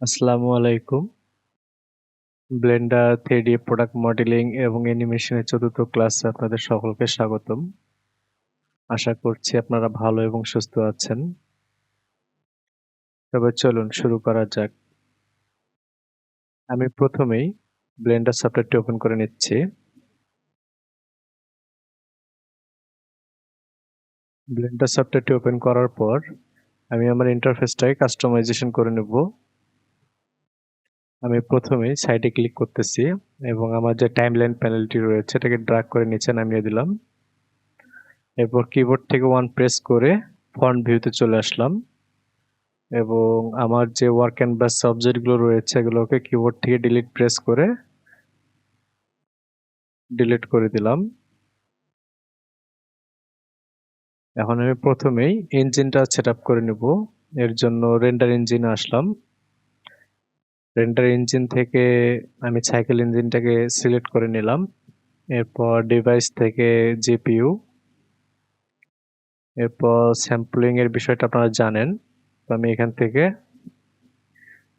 আসসালামু আলাইকুম। Blender 3D product modelling এবং অ্যানিমেশনের চতুর্থ ক্লাসে আপনাদের সকলকে স্বাগতম। আশা করছি আপনারা ভালো এবং সুস্থ আছেন। তবে চলুন শুরু করা যাক। আমি প্রথমেই ব্লেন্ডার সফটওয়্যারটি ওপেন করে নিচ্ছি। ব্লেন্ডার সফটওয়্যারটি ওপেন করার পর আমি আমার ইন্টারফেসটাকে কাস্টমাইজেশন করে নেব। আমি প্রথমেই সাইডে ক্লিক করতেছি এবং আমার যে টাইমলাইন প্যানেলটি রয়েছে এটাকে ড্র্যাগ করে নিচে নামিয়ে দিলাম। এরপর কিবোর্ড থেকে 1 প্রেস করে ফন্ট ভিউতে চলে আসলাম এবং আমার যে ওয়ার্ক ক্যানভাস অবজেক্টগুলো রয়েছে এগুলোকে কিবোর্ড থেকে ডিলিট প্রেস করে ডিলিট করে দিলাম। এখন আমি প্রথমেই ইঞ্জিনটা সেটআপ করে নেব। এর জন্য রেন্ডার ইঞ্জিনে আসলাম। রেন্ডার ইঞ্জিন থেকে আমি সাইকেল ইঞ্জিনটাকে সিলেক্ট করে নিলাম। এরপর ডিভাইস থেকে জিপিইউ, এরপর স্যাম্পলিং এর বিষয়টা আপনারা জানেন। তো আমি এখান থেকে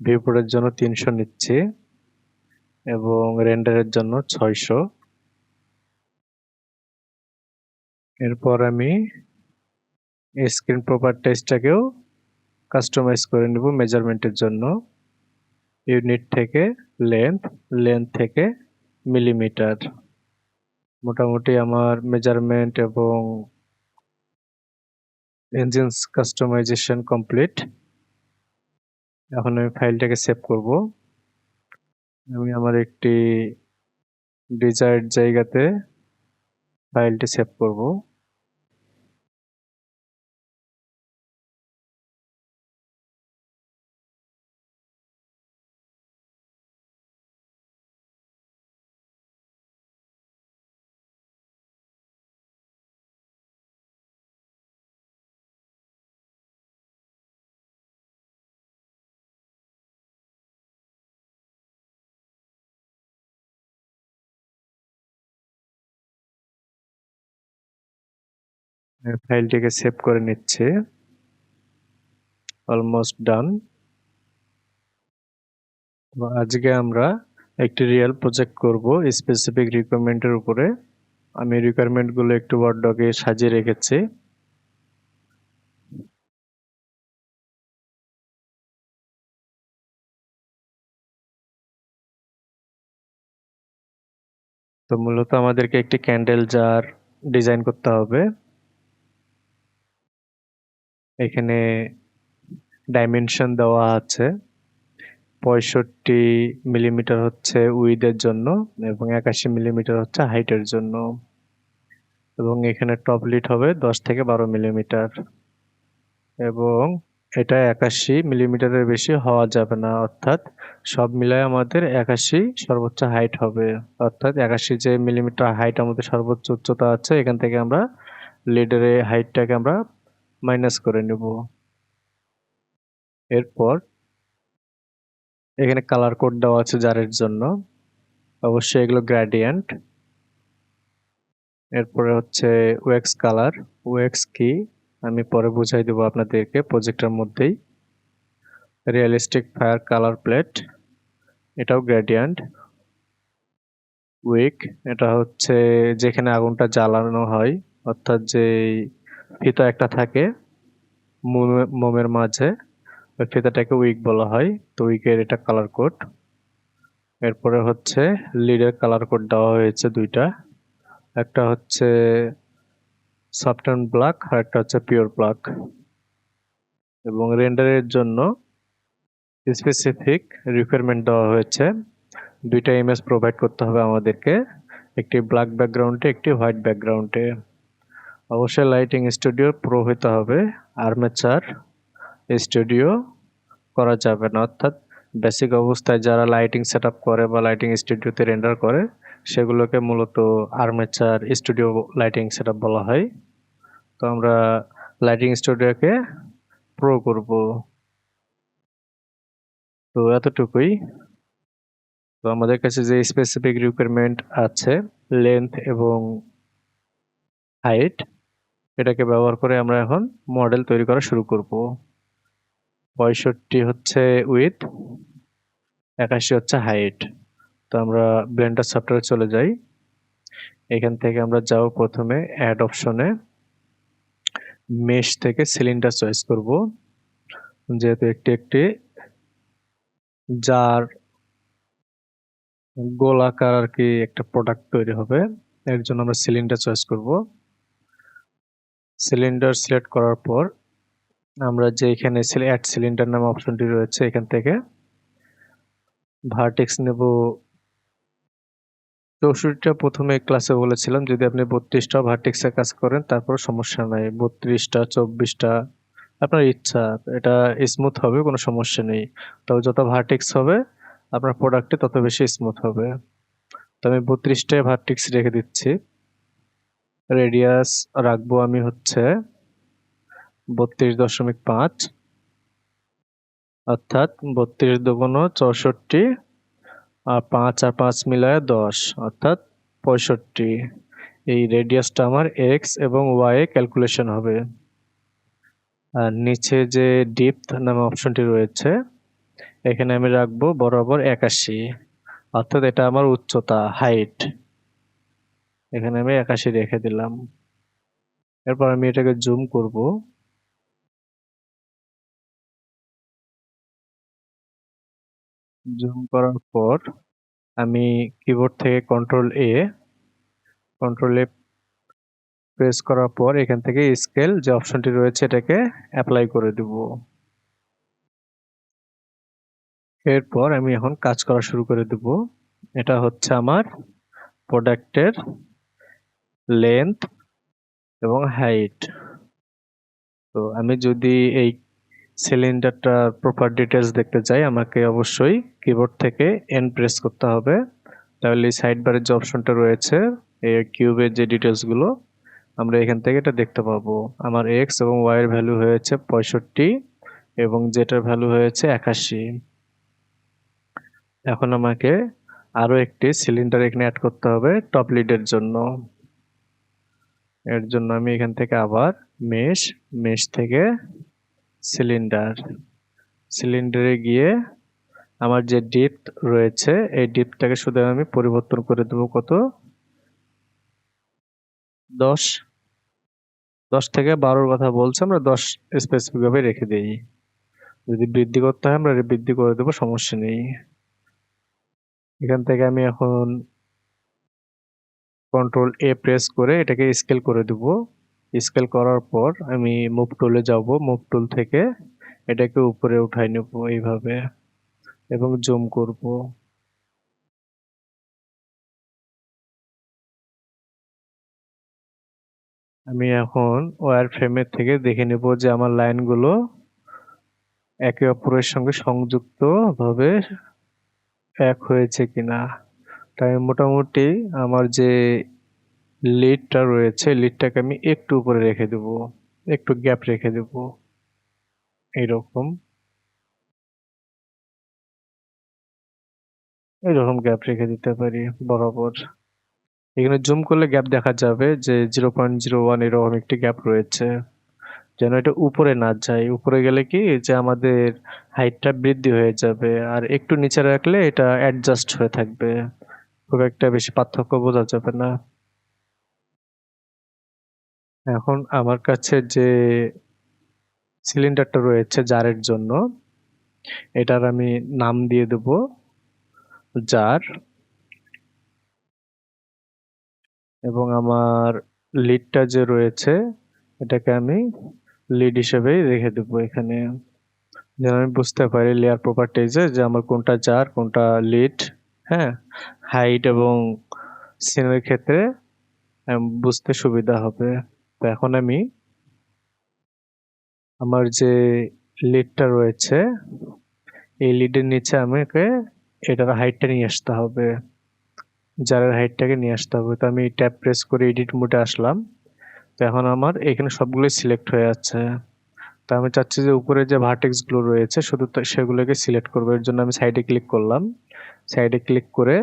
ভিউপোর্টের জন্য 300 নিচ্ছি এবং রেন্ডারের জন্য 600। এরপর আমি স্ক্রিন প্রপার্টিজটাকেও কাস্টমাইজ করে নেব মেজারমেন্টের জন্য। ইউনিট থেকে লেন্থ থেকে মিলিমিটার। মোটামুটি আমার মেজারমেন্ট এবং ইঞ্জিন কাস্টমাইজেশন কমপ্লিট। এখন আমি ফাইলটাকে সেভ করব। আমি আমার একটি ডিজায়ার্ড জায়গাতে ফাইলটি সেভ করব। ফাইলটিকে সেভ করে নিচ্ছে। Almost done. আজকে আমরা একটি রিয়েল প্রজেক্ট করব স্পেসিফিক রিকোয়ারমেন্টের উপরে। আমি রিকোয়ারমেন্টগুলো একটু ওয়ার্ড ডকে সাজিয়ে রেখেছি। তো মূলত আমাদেরকে একটি ক্যান্ডেল জার ডিজাইন করতে হবে। এখানে ডাইমেনশন দেওয়া আছে। 65 মিলিমিটার হচ্ছে উইডের জন্য এবং 81 মিলিমিটার হচ্ছে হাইটের জন্য এবং এখানে টপ লিড হবে 10 থেকে 12 মিলিমিটার এবং এটা 81 মিলিমিটারের বেশি হওয়া যাবে না, অর্থাৎ সব মিলায় আমাদের 81 সর্বোচ্চ হাইট হবে। অর্থাৎ 81 যে মিলিমিটার হাইট আমাদের সর্বোচ্চ উচ্চতা আছে এখান থেকে আমরা লিডের হাইটটাকে আমরা মাইনাস করে নেব। এরপর এখানে কালার কোড দেওয়া আছে জারের জন্য, অবশ্যই এগুলো গ্রেডিয়েন্ট। এরপরে হচ্ছে ওয়েক্স কালার। ওয়েক্স কি আমি পরে বুঝাই দেবো আপনাদেরকে প্রজেক্টের মধ্যেই। রিয়েলিস্টিক ফায়ার কালার প্লেট, এটাও গ্রেডিয়েন্ট। উইক, এটা হচ্ছে যেখানে আগুনটা জ্বালানো হয়, অর্থাৎ যে ফিতা একটা থাকে মোমের মাঝে, ওই ফিতাটাকে উইক বলা হয়। তো উইকের এটা কালার কোড। এরপরে হচ্ছে লিডের কালার কোড দেওয়া হয়েছে দুইটা, একটা হচ্ছে সফট ব্ল্যাক আর একটা হচ্ছে পিওর ব্ল্যাক। এবং রেন্ডারের জন্য স্পেসিফিক রিকোয়ারমেন্ট দেওয়া হয়েছে। দুইটা ইমেজ প্রোভাইড করতে হবে আমাদেরকে, একটি ব্ল্যাক ব্যাকগ্রাউন্ডে একটি হোয়াইট ব্যাকগ্রাউন্ডে। অবশ্যই লাইটিং স্টুডিও প্রো হতে হবে। আর্মেচার স্টুডিও করা যাবে না, অর্থাৎ বেসিক অবস্থায় যারা লাইটিং সেট করে বা লাইটিং স্টুডিওতে রেন্ডার করে সেগুলোকে মূলত আর্মেচার স্টুডিও লাইটিং সেট বলা হয়। তো আমরা লাইটিং স্টুডিওকে প্রো করব। তো এতটুকুই। তো আমাদের কাছে যে স্পেসিফিক রিকোয়ারমেন্ট আছে লেন্থ এবং হাইট, এটাকে ব্যবহার করে আমরা এখন মডেল তৈরি করা শুরু করব। 65 হচ্ছে উইথ 81 হচ্ছে হাইট। তো আমরা ব্লেন্ডার সফটওয়্যারে চলে যাই। এখান থেকে আমরা যাব প্রথমে অ্যাড অপশনে, মেশ থেকে সিলিন্ডার চয়েস করব, যেহেতু একটি জার গোলাকার আর কি একটা প্রোডাক্ট তৈরি হবে, এর জন্য আমরা সিলিন্ডার চয়েস করব। সিলিন্ডার সিলেক্ট করার পর আমরা যে এখানে অ্যাড সিলিন্ডার নামে অপশনটি রয়েছে, এখান থেকে ভার্টেক্স নেব 64টা। প্রথমে ক্লাসে বলেছিলাম যদি আপনি 32টা ভার্টেক্সে কাজ করেন তারপর সমস্যা নাই, 32টা 24টা আপনার ইচ্ছা, এটা স্মুথ হবে, কোনো সমস্যা নেই। তবে যত ভার্টেক্স হবে আপনার প্রোডাক্টে তত বেশি স্মুথ হবে। তো আমি 32টায় ভার্টেক্স রেখে দিচ্ছি। রেডিয়াস রাখবো আমি হচ্ছে 32.5, অর্থাৎ 32 দুগুণ 64, আর 5 আর 5 মিলায় 10, অর্থাৎ 65। এই রেডিয়াসটা আমার এক্স এবং ওয়াই এ ক্যালকুলেশন হবে। আর নিচে যে ডেপথ নামে অপশনটি রয়েছে, এখানে আমি রাখবো বরাবর 81, অর্থাৎ এটা আমার উচ্চতা, হাইট। এখানে আমি 81 রেখে দিলাম। এরপর আমি এটাকে জুম করব। জুম করার পর আমি কিবোর্ড থেকে কন্ট্রোল এ প্রেস করার পর এখান থেকে স্কেল যে অপশনটি রয়েছে এটাকে অ্যাপ্লাই করে দেব। এরপর আমি এখন কাজ করা শুরু করে দেব। এটা হচ্ছে আমার প্রোডাক্টের লেন্থ এবং হাইট। তো আমি যদি এই সিলিন্ডারটার প্রপার ডিটেলস দেখতে চাই, আমাকে অবশ্যই কিবোর্ড থেকে এন প্রেস করতে হবে। তাহলে এই সাইড বারের যে অপশনটা রয়েছে, এই কিউবের যে ডিটেলসগুলো আমরা এখান থেকে এটা দেখতে পাবো। আমার এক্স এবং ওয়াই এর ভ্যালু হয়েছে 65 এবং জেটার ভ্যালু হয়েছে 81। এখন আমাকে আরো একটি সিলিন্ডার এখানে অ্যাড করতে হবে টপ লিডের জন্য। এর জন্য আমি এখান থেকে আবার মেশ থেকে সিলিন্ডারে গিয়ে আমার যে ডেপথ রয়েছে এই ডেপথটাকে শুধু আমি পরিবর্তন করে দেবো কত, 10। 10 থেকে 12-র কথা বলছে, আমরা 10 স্পেসিফিক ভাবে রেখে দিই। যদি বৃদ্ধি করতে হয় আমরা বৃদ্ধি করে দেবো, সমস্যা নেই। এখান থেকে আমি এখন কন্ট্রোল এ প্রেস করে এটাকে স্কেল করে দেব। স্কেল করার পর আমি মুভ টুলে যাব, মুভ টুল থেকে এটাকে উপরে উঠাই নেব এইভাবে এবং জুম করব। আমি এখন ওয়্যার ফ্রেমের থেকে দেখে নেব যে আমার লাইনগুলো একে অপরের সঙ্গে সংযুক্ত ভাবে এক হয়েছে কিনা। তাই মোটামুটি আমার যে লিডটা রয়েছে লিডটাকে আমি একটু উপরে রেখে দেব, একটু গ্যাপ রেখে দেব এইরকম এইরকম গ্যাপ রেখে দিতে পারি বরাবর। এখানে জুম করলে গ্যাপ দেখা যাবে যে 0.01 এরকম একটি গ্যাপ রয়েছে, যেন এটা উপরে না যায়। উপরে গেলে কি যে আমাদের হাইটটা বৃদ্ধি হয়ে যাবে, আর একটু নিচে রাখলে এটা অ্যাডজাস্ট হয়ে থাকবে, খুব একটা বেশি পার্থক্য বোঝা যাবে না। এখন আমার কাছে যে সিলিন্ডারটা রয়েছে জারের জন্য, এটার আমি নাম দিয়ে দেব জার, এবং আমার লিডটা যে রয়েছে এটাকে আমি লিড হিসেবেই রেখে দেবো এখানে, যেন আমি বুঝতে পারি লেয়ার প্রপার্টিজে যে আমার কোনটা জার কোনটা লিড। হ্যাঁ, হাইট এবং সিনের ক্ষেত্রে বুঝতে সুবিধা হবে। তো এখন আমি আমার যে লিডটা রয়েছে এই লিডের নিচে আমাকে এটার হাইটটা নিয়ে আসতে হবে, জারের হাইটটাকে নিয়ে আসতে হবে। তো আমি ট্যাব প্রেস করে এডিট মোডে আসলাম। তো এখন আমার এখানে সবগুলোই সিলেক্ট হয়ে যাচ্ছে। তো আমি চাচ্ছি যে উপরে যে ভার্টেক্স গুলো রয়েছে শুধু সেগুলোকে সিলেক্ট করবো। এর জন্য আমি সাইডে ক্লিক করলাম, সাইডে ক্লিক করে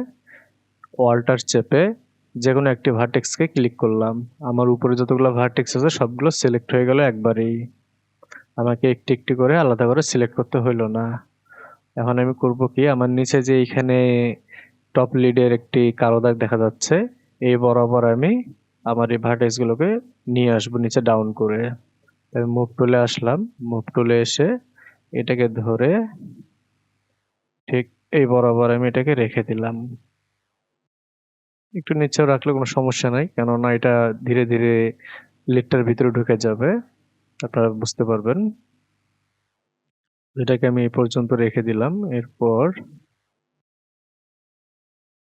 অল্টার চেপে যে কোনো একটি ভার্টেক্সকে ক্লিক করলাম। আমার উপরে যতগুলো ভার্টেক্স আছে সবগুলো সিলেক্ট হয়ে গেল একবারেই, আমাকে একটি একটি করে আলাদা করে সিলেক্ট করতে হইলো না। এখন আমি করব কি, আমার নিচে যে এখানে টপ লিডের একটি কালো দাগ দেখা যাচ্ছে, এই বরাবর আমি আমার এই ভার্টেক্স গুলোকে নিয়ে আসবো নিচে ডাউন করে। আমি মুভ টুলে আসলাম, মুভ টুলে এসে এটাকে ধরে ঠিক এই বরাবর আমি এটাকে রেখে দিলাম। একটু নিচেও রাখলে কোনো সমস্যা নাই, কেননা এটা ধীরে ধীরে লিডটার ভিতরে ঢুকে যাবে, আপনারা বুঝতে পারবেন। এটাকে আমি এই পর্যন্ত রেখে দিলাম। এরপর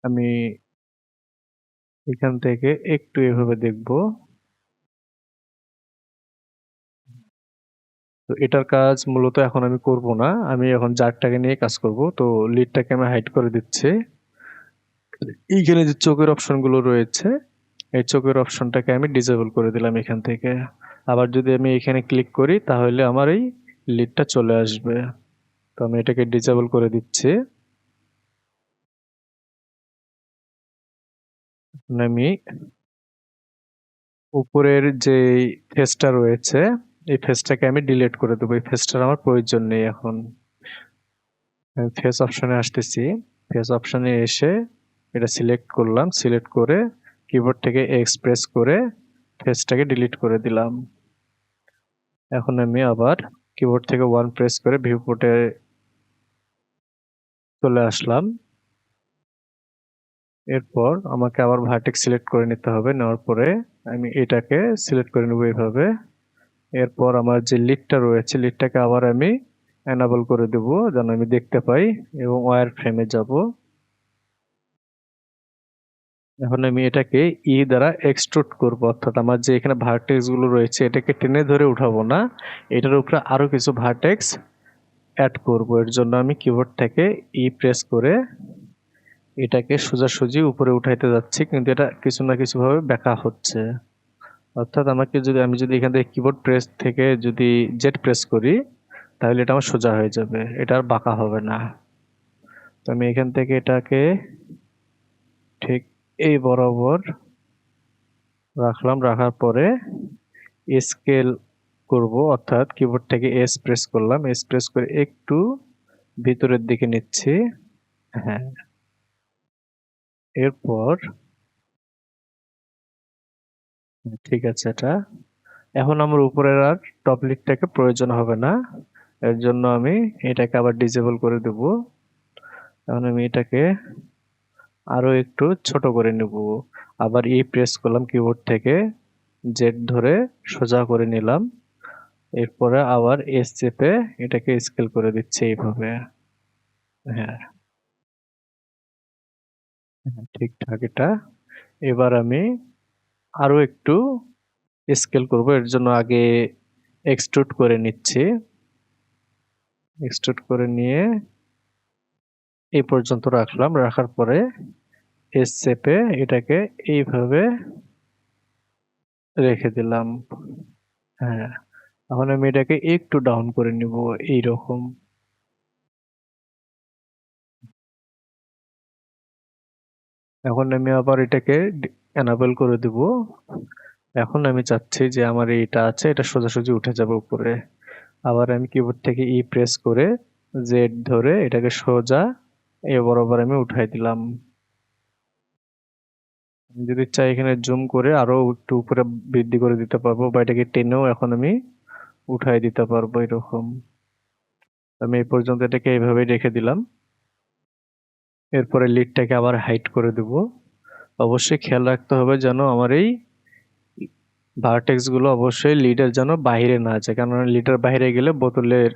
আমি এখান থেকে একটু এভাবে দেখব। তো এটার কাজ মূলত এখন আমি করব না, আমি এখন জারটাকে নিয়ে কাজ করব। তো লিডটাকে আমি হাইড করে দিচ্ছি। এইখানে যে চোখের অপশনগুলো রয়েছে, এই চোখের অপশনটাকে আমি ডিসেবল করে দিলাম এখান থেকে। আবার যদি আমি এখানে ক্লিক করি তাহলে আমার এই লিডটা চলে আসবে। তো আমি এটাকে ডিসেবল করে দিচ্ছি। আমি উপরের যে ফেসটা রয়েছে, এই ফেসটাকে আমি ডিলিট করে দেবো। এই ফেসটার আমার প্রয়োজন নেই এখন। আমি ফেস অপশনে আসতেছি। ফেস অপশনে এসে এটা সিলেক্ট করলাম, সিলেক্ট করে কিবোর্ড থেকে এক্স প্রেস করে ফেসটাকে ডিলিট করে দিলাম। এখন আমি আবার কিবোর্ড থেকে 1 প্রেস করে ভিউপোর্টে চলে আসলাম। এরপর আমাকে আবার ভার্টেক্স সিলেক্ট করে নিতে হবে। নেওয়ার পরে আমি এটাকে সিলেক্ট করে নেব এইভাবে। এরপর আমার যে লিডটা রয়েছে, লিডটাকে আবার আমি এনাবল করে দেব যেন আমি দেখতে পাই, এবং ওয়্যার ফ্রেমে যাব। এখন আমি এটাকে দ্বারা এক্সট্রুড করব, অর্থাৎ আমার যে এখানে ভার্টেক্স গুলো রয়েছে এটাকে টেনে ধরে উঠাবো না, এটার উপরে আরো কিছু ভার্টেক্স অ্যাড করব। এর জন্য আমি কিবোর্ড থেকে প্রেস করে এটাকে সোজাসুজি উপরে উঠাইতে যাচ্ছি, কিন্তু এটা কিছু না কিছু ভাবে বেঁকা হচ্ছে। অর্থাৎ আমি যদি এখান থেকে কিবোর্ড প্রেস থেকে যদি জেড প্রেস করি তাহলে এটা আমার সোজা হয়ে যাবে, এটা আর বাঁকা হবে না। তো আমি এখান থেকে এটাকে ঠিক এই বরাবর রাখলাম। রাখার পরে স্কেল করব, অর্থাৎ কিবোর্ড থেকে এস প্রেস করলাম, এস প্রেস করে একটু ভিতরের দিকে নিচ্ছি। হ্যাঁ, এরপর ঠিক আছে এটা। এখন আমার উপরের আর টপ লিডটাকে প্রয়োজন হবে না, এর জন্য আমি এটাকে আবার ডিসেবল করে দেব। এখন আমি এটাকে আরো একটু ছোট করে নেব। আবার প্রেস করলাম কিবোর্ড থেকে, জেড ধরে সোজা করে নিলাম। এরপরে আবার এস চেপে এটাকে স্কেল করে দিচ্ছি এইভাবে। হ্যাঁ, ঠিকঠাক এটা। এবার আমি আরো একটু স্কেল করব, এর জন্য আগে এক্সট্রুড করে নিচ্ছি। এক্সট্রুড করে নিয়ে এই পর্যন্ত রাখলাম। রাখার পরে এস চেপে এটাকে এইভাবে রেখে দিলাম। হ্যাঁ, এখন আমি এটাকে একটু ডাউন করে নিব এইরকম। এখন আমি আবার এটাকে এনাবেল করে দিব। এখন আমি চাচ্ছি যে আমার এইটা আছে এটা সোজাসুজি উঠে যাবে উপরে। আবার আমি কিবোর্ড থেকে প্রেস করে জেড ধরে এটাকে সোজা এ বরাবর আমি উঠাই দিলাম। আমি যদি চাই এখানে জুম করে আরো একটু উপরে বৃদ্ধি করে দিতে পারবো, বা এটাকে টেনেও এখন আমি উঠাই দিতে পারবো এরকম। আমি এই পর্যন্ত এটাকে এইভাবেই রেখে দিলাম। এরপরে লিডটাকে আবার হাইট করে দেব। অবশ্যই খেয়াল রাখতে হবে যেন আমার এই ভার্টেক্স গুলো অবশ্যই লিডের যেন বাইরে না যায়, কারণ লিডের বাইরে গেলে বোতলের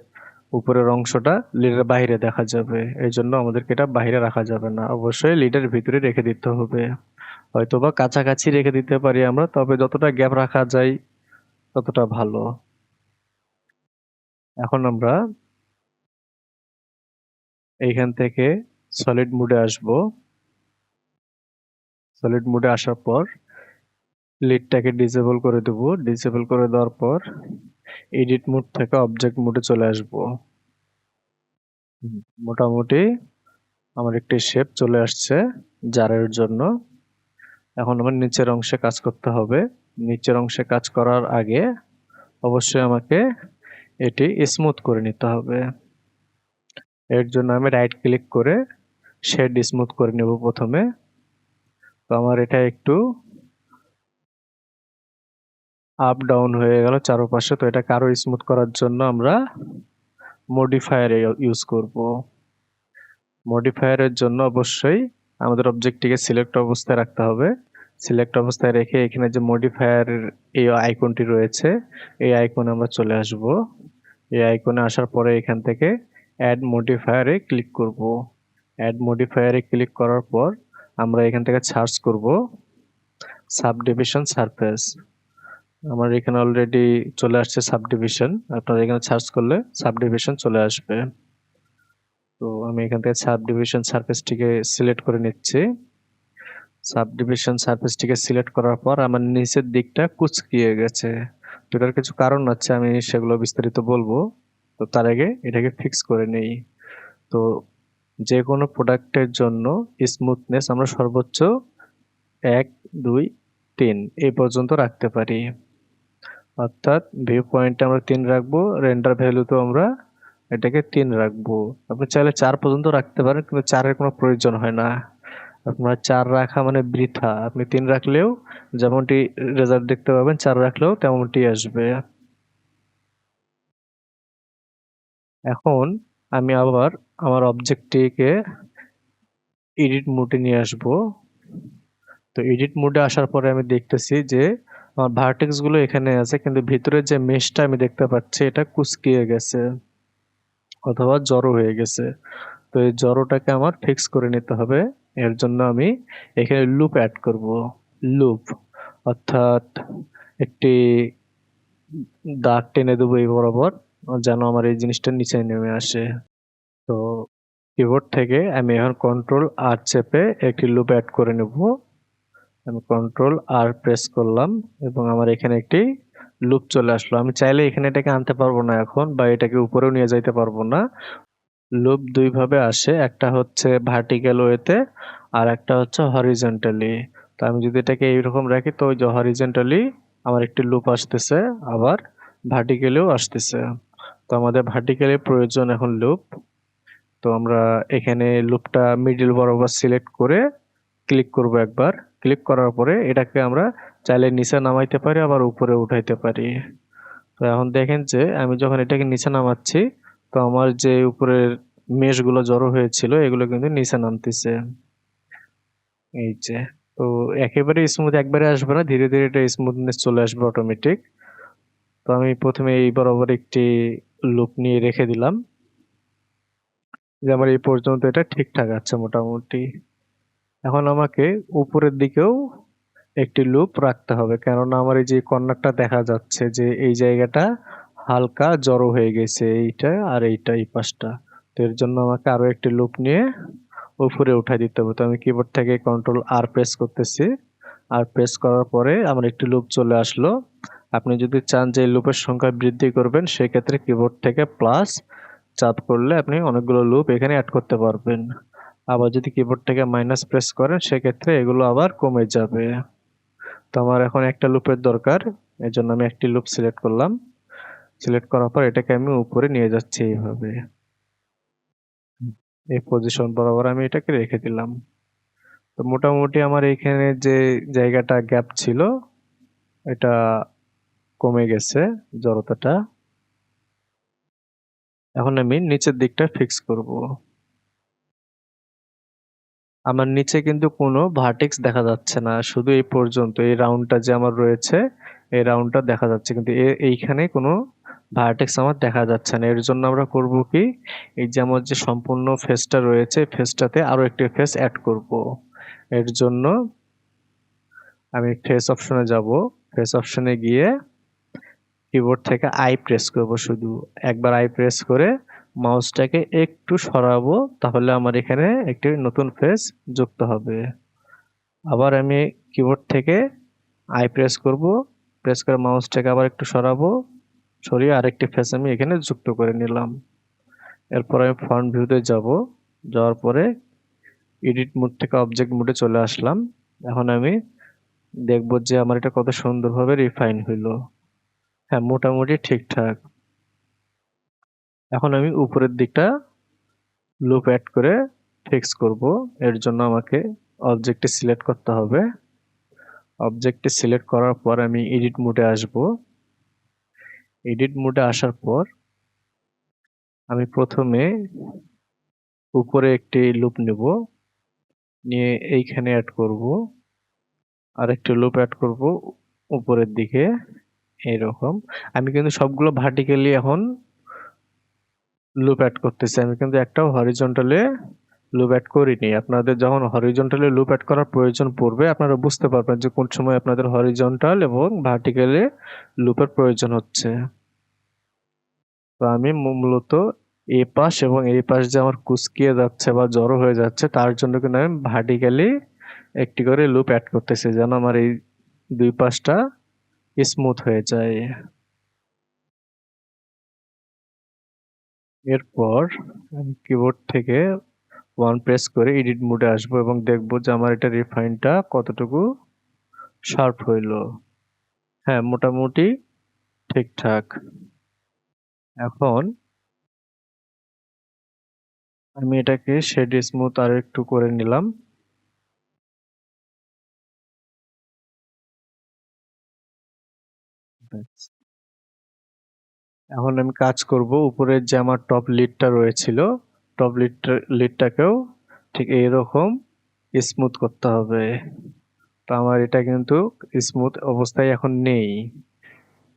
উপরের অংশটা লিডের বাইরে দেখা যাবে। এই জন্য আমাদেরকে এটা বাইরে রাখা যাবে না, অবশ্যই লিডের ভিতরে রেখে দিতে হবে। হয়তোবা কাছাকাছি রেখে দিতে পারি আমরা, তবে যতটা গ্যাপ রাখা যায় ততটা ভালো। এখন আমরা এইখান থেকে সলিড মুডে আসব। সলিড মুডে আসার পর লিডটাকে ডিসেবল করে দেব। ডিসেবল করে দেওয়ার পর এডিট মোড থেকে অবজেক্ট মোডে চলে আসব। মোটামুটি আমার একটি শেপ চলে আসছে জারের জন্য। এখন আমার নিচের অংশে কাজ করতে হবে। নিচের অংশে কাজ করার আগে অবশ্যই আমাকে এটি স্মুথ করে নিতে হবে। এর জন্য আমি রাইট ক্লিক করে শেড স্মুথ করে নেব প্রথমে। তো আমার এটা একটু আপ ডাউন হয়ে গেল চারপাশে, তো এটাকে আরো স্মুথ করার জন্য আমরা মডিফায়ার ইউজ করব। মডিফায়ারের জন্য অবশ্যই আমাদের অবজেক্টটিকে সিলেক্ট অবস্থায় রাখতে হবে। সিলেক্ট অবস্থায় রেখে এখানে যে মডিফায়ার এই আইকনটি রয়েছে, এই আইকনে আমরা চলে আসব। এই আইকনে আসার পরে এখান থেকে অ্যাড মডিফায়ারে ক্লিক করব। অ্যাড মডিফায়ারে ক্লিক করার পর আমরা এখান থেকে সার্চ করব সাবডিভিশন সারফেস। আমার এখানে অলরেডি চলে আসছে সাবডিভিশন, আপনারা এখানে সার্চ করলে সাবডিভিশন চলে আসবে। তো আমি এখান থেকে সাবডিভিশন সারফেসটিকে সিলেক্ট করে নিচ্ছি। সাবডিভিশন সারফেসটিকে সিলেক্ট করার পর আমার নিচের দিকটা কুঁচকিয়ে গেছে। তো এটার কিছু কারণ আছে, আমি সেগুলো বিস্তারিত বলবো। তো তার আগে এটাকে ফিক্স করে নেই। তো যে কোনো প্রোডাক্টের জন্য স্মুথনেস আমরা সর্বোচ্চ 1, 2, 3 এই পর্যন্ত রাখতে পারি। অর্থাৎ ভিউ পয়েন্টে আমরা 3 রাখবো, রেন্ডার ভ্যালুতেও আমরা এটাকে 3 রাখবো। আপনি চাইলে 4 পর্যন্ত রাখতে পারেন, কিন্তু 4 এর কোনো প্রয়োজন হয় না। আপনার 4 রাখা মানে বৃথা। আপনি 3 রাখলেও যেমনটি রেজাল্ট দেখতে পাবেন, 4 রাখলেও তেমনটি আসবে। এখন আমি আবার আমার অবজেক্টটিকে এডিট মোডে নিয়ে আসব। তো এডিট মোডে আসার পরে আমি দেখতেছি যে আমার ভার্টেক্স গুলো এখানে আছে, কিন্তু ভিতরে যে মেশটা আমি দেখতে পাচ্ছি এটা কুঁচকিয়ে গেছে অথবা জড়ো হয়ে গেছে। তো এই জড়োটাকে আমার ফিক্স করে নিতে হবে। এর জন্য আমি এখানে লুপ অ্যাড করব। লুপ অর্থাৎ একটি দাগ টেনে দেবো এই বরাবর, যেন আমার এই জিনিসটা নিচে নেমে আসে। তো কিবোর্ড থেকে আমি এখন কন্ট্রোল আর চেপে একটি লুপ অ্যাড করে নেব। আমি কন্ট্রোল আর প্রেস করলাম এবং আমার এখানে একটি লুপ চলে আসলো। আমি চাইলে এখানে এটাকে আনতে পারবো না এখন, বা এটাকে উপরেও নিয়ে যাইতে পারবো না। লুপ দুই ভাবে আসে, একটা হচ্ছে ভার্টিক্যাল ওয়েতে আর একটা হচ্ছে হরিজন্টালি। তো আমি যদি এটাকে এইরকম রাখি, তো ওই যে হরিজন্টালি আমার একটি লুপ আসতেছে, আবার ভার্টিক্যালিও আসতেছে। তো আমাদের ভার্টিক্যালি প্রয়োজন এখন লুপ। তো আমরা এখানে লুপটা মিডল বরাবর সিলেক্ট করে ক্লিক করব একবার। ক্লিক করার পরে এটাকে আমরা চাইলে নিচে নামাইতে পারি, আবার উপরে উঠাইতে পারি। তো এখন দেখেন যে আমি যখন এটাকে নিচে নামাচ্ছি, তো আমার যে উপরের মেশগুলো জড়ো হয়েছিল এগুলো কিন্তু নিচে নামতেছে। এই যে, তো একেবারে স্মুথ একবারে আসবে না, ধীরে ধীরে এটা স্মুথনেস চলে আসবে অটোমেটিক। তো আমি প্রথমে এই বরাবর একটি লুপ নিয়ে রেখে দিলাম, যে আমার এই পর্যন্ত এটা ঠিকঠাক আছে মোটামুটি। এখন আমাকে উপরের দিকেও একটি লুপ রাখতে হবে, কেননা আমার এই যে কর্নারটা দেখা যাচ্ছে যে এই জায়গাটা হালকা জড়ো হয়ে গেছে, এইটা আর এইটা এই পাশটা। তো এর জন্য আমাকে আরো একটি লুপ নিয়ে উপরে উঠাই দিতে হবে। তো আমি কিবোর্ড থেকে কন্ট্রোল আর প্রেস করতেছি। আর প্রেস করার পরে আমার একটি লুপ চলে আসলো। আপনি যদি চান যে এই লুপের সংখ্যা বৃদ্ধি করবেন, সেক্ষেত্রে কিবোর্ড থেকে প্লাস চাপ করলে আপনি অনেকগুলো লুপ এখানে অ্যাড করতে পারবেন। আবার যদি কিবোর্ড থেকে মাইনাস প্রেস করেন, সেক্ষেত্রে এগুলো আবার কমে যাবে। তো আমার এখন একটা লুপের দরকার, এর জন্য আমি একটি লুপ সিলেক্ট করলাম। সিলেক্ট করার পর এটাকে আমি উপরে নিয়ে যাচ্ছি এইভাবে। এই পজিশন বরাবর আমি এটাকে রেখে দিলাম। তো মোটামুটি আমার এইখানে যে জায়গাটা গ্যাপ ছিল এটা কমে গেছে জড়তাটা। এখন আমি নিচের দিকটা ফিক্স করব। আমার নিচে কিন্তু কোনো ভার্টেক্স দেখা যাচ্ছে না, শুধু এই পর্যন্ত এই রাউন্ডটা যে আমার রয়েছে এই রাউন্ডটা দেখা যাচ্ছে, কিন্তু এইখানে কোনো ভার্টেক্স আমার দেখা যাচ্ছে না। এর জন্য আমরা করব কি, এই যে আমার যে সম্পূর্ণ ফেসটা রয়েছে ফেসটাতে আরো একটি ফেস অ্যাড করব। এর জন্য আমি ফেস অপশনে যাব। ফেস অপশনে গিয়ে কিবোর্ড থেকে আই প্রেস করব, শুধু একবার আই প্রেস করে মাউসটাকে একটু সরাবো, তাহলে আমার এখানে একটি নতুন ফেস যুক্ত হবে। আবার আমি কিবোর্ড থেকে আই প্রেস করব, প্রেস করে মাউসটাকে আবার একটু সরাবো, সরিয়ে আরেকটি ফেস আমি এখানে যুক্ত করে নিলাম। এরপর আমি ফ্রন্ট ভিউতে যাব। যাওয়ার পরে এডিট মোড থেকে অবজেক্ট মোডে চলে আসলাম। এখন আমি দেখব যে আমার এটা কত সুন্দরভাবে রিফাইন হইলো। হ্যাঁ, মোটামুটি ঠিকঠাক। এখন আমি উপরের দিকটা লুপ অ্যাড করে ফিক্স করব। এর জন্য আমাকে অবজেক্টটি সিলেক্ট করতে হবে। অবজেক্টটি সিলেক্ট করার পর আমি এডিট মোডে আসব। এডিট মোডে আসার পর আমি প্রথমে উপরে একটি লুপ নেব, নিয়ে এইখানে অ্যাড করব। আর একটি লুপ অ্যাড করব উপরের দিকে, এইরকম। আমি কিন্তু সবগুলো ভার্টিক্যালি এখন লুপ অ্যাড করতেছি, আমি কিন্তু একটাও হরিজন্টালে লুপ অ্যাড করিনি। আপনাদের যখন হরিজন্টালে লুপ অ্যাড করার প্রয়োজন পড়বে, আপনারা বুঝতে পারবেন যে কোন সময় আপনাদের হরিজন্টাল এবং ভার্টিক্যালে লুপের প্রয়োজন হচ্ছে। তো আমি মূলত এ পাশ এবং এই পাশ যে আমার কুচকিয়ে যাচ্ছে বা জড়ো হয়ে যাচ্ছে, তার জন্য কিন্তু আমি ভার্টিক্যালি একটি করে লুপ অ্যাড করতেছি, যেন আমার এই দুই পাশটা স্মুথ হয়ে যায়। এরপর আমি কিবোর্ড থেকে ওয়ান প্রেস করে এডিট মোডে আসবো এবং দেখবো যে আমার এটা রিফাইনটা কতটুকু শার্প হইলো। হ্যাঁ, মোটামুটি ঠিকঠাক। এখন আমি এটাকে শেড স্মুথ আর একটু করে নিলাম। এখন আমি কাজ করব উপরের যে আমার টপ লিডটা রয়েছিল, টপ লিডটাকেও ঠিক এইরকম স্মুথ করতে হবে। তো আমার এটা কিন্তু স্মুথ অবস্থায় এখন নেই।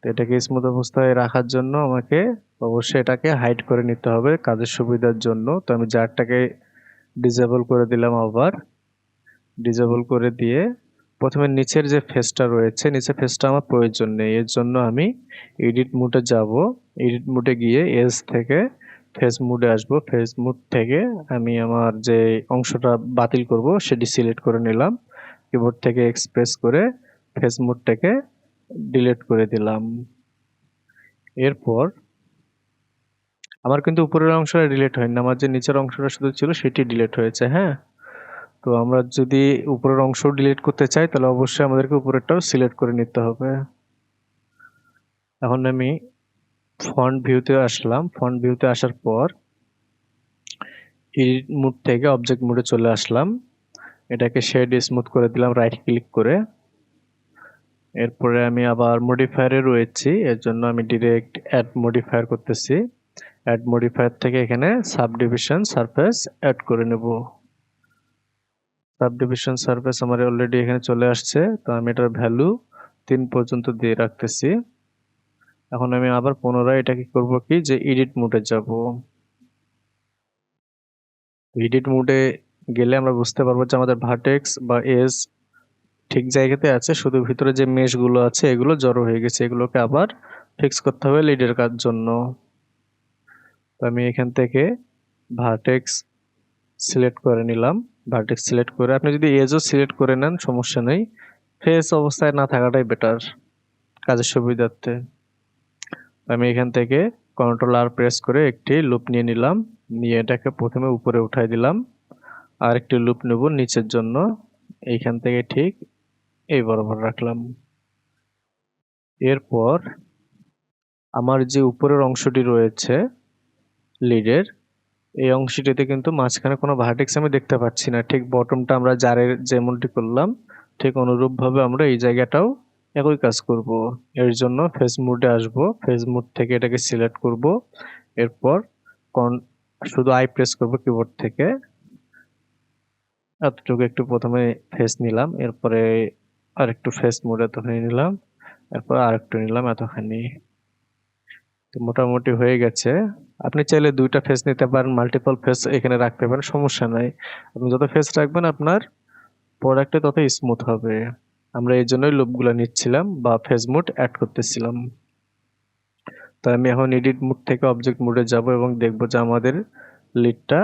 তো এটাকে স্মুথ অবস্থায় রাখার জন্য আমাকে অবশ্যই এটাকে হাইড করে নিতে হবে কাজের সুবিধার জন্য। তো আমি জারটাকে ডিসেবল করে দিলাম। আবার ডিসেবল করে দিয়ে প্রথমে নিচের যে ফেসটা রয়েছে, নিচের ফেসটা আমার প্রয়োজন নেই। এর জন্য আমি এডিট মোডে যাব। এডিট মোডে গিয়ে এজ থেকে ফেস মোডে আসব। ফেস মোড থেকে আমি আমার যে অংশটা বাতিল করব সেটি সিলেক্ট করে নিলাম। কিবোর্ড থেকে এক্সপ্রেস করে ফেস মোডটাকে ডিলিট করে দিলাম। এরপর আমার কিন্তু উপরের অংশটা ডিলিট হয়নি, আমার যে নিচের অংশটা শুধু ছিল সেটি ডিলিট হয়েছে। হ্যাঁ, তো আমরা যদি উপরের অংশ ডিলিট করতে চাই তাহলে অবশ্যই আমাদেরকে উপরেরটাও সিলেক্ট করে নিতে হবে। এখন আমি ফন্ট ভিউতে আসলাম। ফন্ট ভিউতে আসার পর এডিট মোড থেকে অবজেক্ট মোডে চলে আসলাম। এটাকে শেড স্মুথ করে দিলাম রাইট ক্লিক করে। এরপরে আমি আবার মডিফায়ারে রয়েছি, এর জন্য আমি ডিরেক্ট অ্যাড মডিফায়ার করতেছি। অ্যাড মডিফায়ার থেকে এখানে সাবডিভিশন সারফেস অ্যাড করে নেব। সাবডিভিশন সারফেস আমার অলরেডি এখানে চলে আসছে, তো আমি এটার ভ্যালু 3 পর্যন্ত দিয়ে রাখতেছি। এখন আমি আবার পুনরায় এটাকে করব কি, যে এডিট মোডে যাব। এডিট মোডে গেলে আমরা বুঝতে পারবো যে আমাদের ভার্টেক্স বা এজ ঠিক জায়গাতে আছে, শুধু ভিতরে যে মেশগুলো আছে এগুলো জড়ো হয়ে গেছে, এগুলোকে আবার ফিক্স করতে হবে লিডের কাজ জন্য। তো আমি এখান থেকে ভার্টেক্স সিলেক্ট করে নিলাম। ভার্টেক্স সিলেক্ট করে আপনি যদি এজও সিলেক্ট করে নেন সমস্যা নেই, ফেস অবস্থায় না থাকাটাই বেটার কাজের সুবিধার্থে। আমি এখান থেকে কন্ট্রোল আর প্রেস করে একটি লুপ নিয়ে নিলাম, নিয়ে এটাকে প্রথমে উপরে উঠাই দিলাম। আর একটি লুপ নেব নিচের জন্য, এইখান থেকে ঠিক এই বরাবর রাখলাম। এরপর আমার যে উপরের অংশটি রয়েছে লিডের, এই অংশটিতে কিন্তু মাঝখানে কোনো ভার্টেক্স আমি দেখতে পাচ্ছি না। ঠিক বটমটা আমরা জারের যেমনটি করলাম ঠিক অনুরূপভাবে আমরা এই জায়গাটাও একই কাজ করব। এর জন্য ফেস মোডে আসব, ফেস মোড থেকে এটাকে সিলেক্ট করব। এরপর শুধু আই প্রেস করব কিবোর্ড থেকে, এতটুকু একটু প্রথমে ফেস নিলাম, এরপরে আর একটু ফেস মোড এতখানি নিলাম, এরপর আর একটু নিলাম এতখানি। তো মোটামুটি হয়ে গেছে। আপনি চাইলে দুইটা ফেস নিতে পারেন, মাল্টিপল ফেস এখানে রাখতে পারেন, সমস্যা নাই। আপনি যত ফেস রাখবেন আপনার প্রোডাক্টে তত স্মুথ হবে। আমরা এই জন্যই লুপগুলো নিচ্ছিলাম বা ফেস মোড অ্যাড করতেছিলাম। তো আমি এখন এডিট মোড থেকে অবজেক্ট মোডে যাব এবং দেখব যে আমাদের লিডটা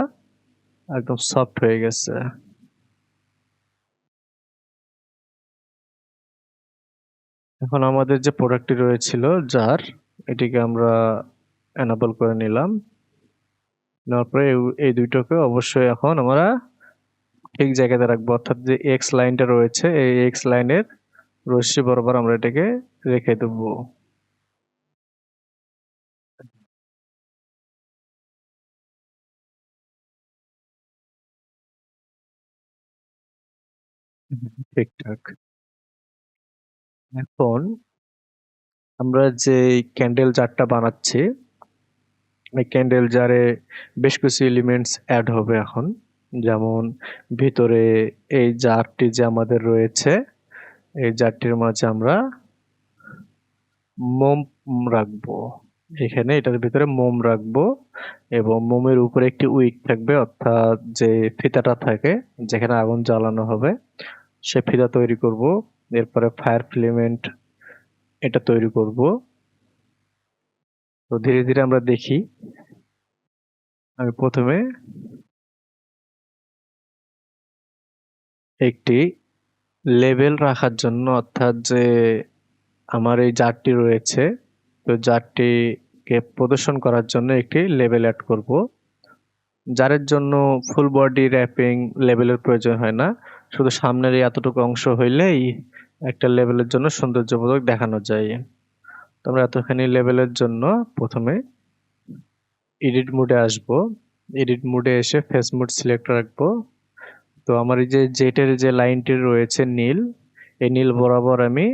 একদম সফট হয়ে গেছে। এখন আমাদের যে প্রোডাক্টটি রয়েছিল জার, এটিকে আমরা এনেবল করে নিলাম। নেওয়ার পরে এই দুইটাকে অবশ্যই এখন আমরা ঠিক জায়গাতে রাখবো, অর্থাৎ যে এক্স লাইনটা রয়েছে এই এক্স লাইনের রশ্মি বরাবর আমরা এটাকে রেখে দেবো। ঠিকঠাক। এখন আমরা যে ক্যান্ডেল জারটা বানাচ্ছি, এই ক্যান্ডেল জারে বেশ কিছু এলিমেন্টস অ্যাড হবে এখন। যেমন ভিতরে এই জারটি যে আমাদের রয়েছে, এই জারটির মাঝে আমরা মোম রাখবো। এখানে এটার ভিতরে মোম রাখবো এবং মোমের উপরে একটি উইক থাকবে, অর্থাৎ যে ফিতাটা থাকে যেখানে আগুন জ্বালানো হবে সে ফিতা তৈরি করব। এরপরে ফায়ার ফিলামেন্ট এটা তৈরি করব। তো ধীরে ধীরে আমরা দেখি। আমি প্রথমে একটি লেবেল রাখার জন্য, অর্থাৎ যে আমার এই জারটি রয়েছে, তো জারটিকে প্রদর্শন করার জন্য একটি লেবেল অ্যাড করব। জারের জন্য ফুল বডি র্যাপিং লেবেলের প্রয়োজন হয় না, শুধু সামনের এই এতটুকু অংশ হইলেই একটা লেবেলের জন্য সৌন্দর্যবোধক দেখানো যায়। তো আমরা এতখানি লেবেলের জন্য প্রথমে এডিট মোডে আসবো। এডিট মোডে এসে ফেস মোড সিলেক্ট রাখবো। তো আমার এই যে জেটের যে লাইনটি রয়েছে নীল, এই নীল বরাবর আমি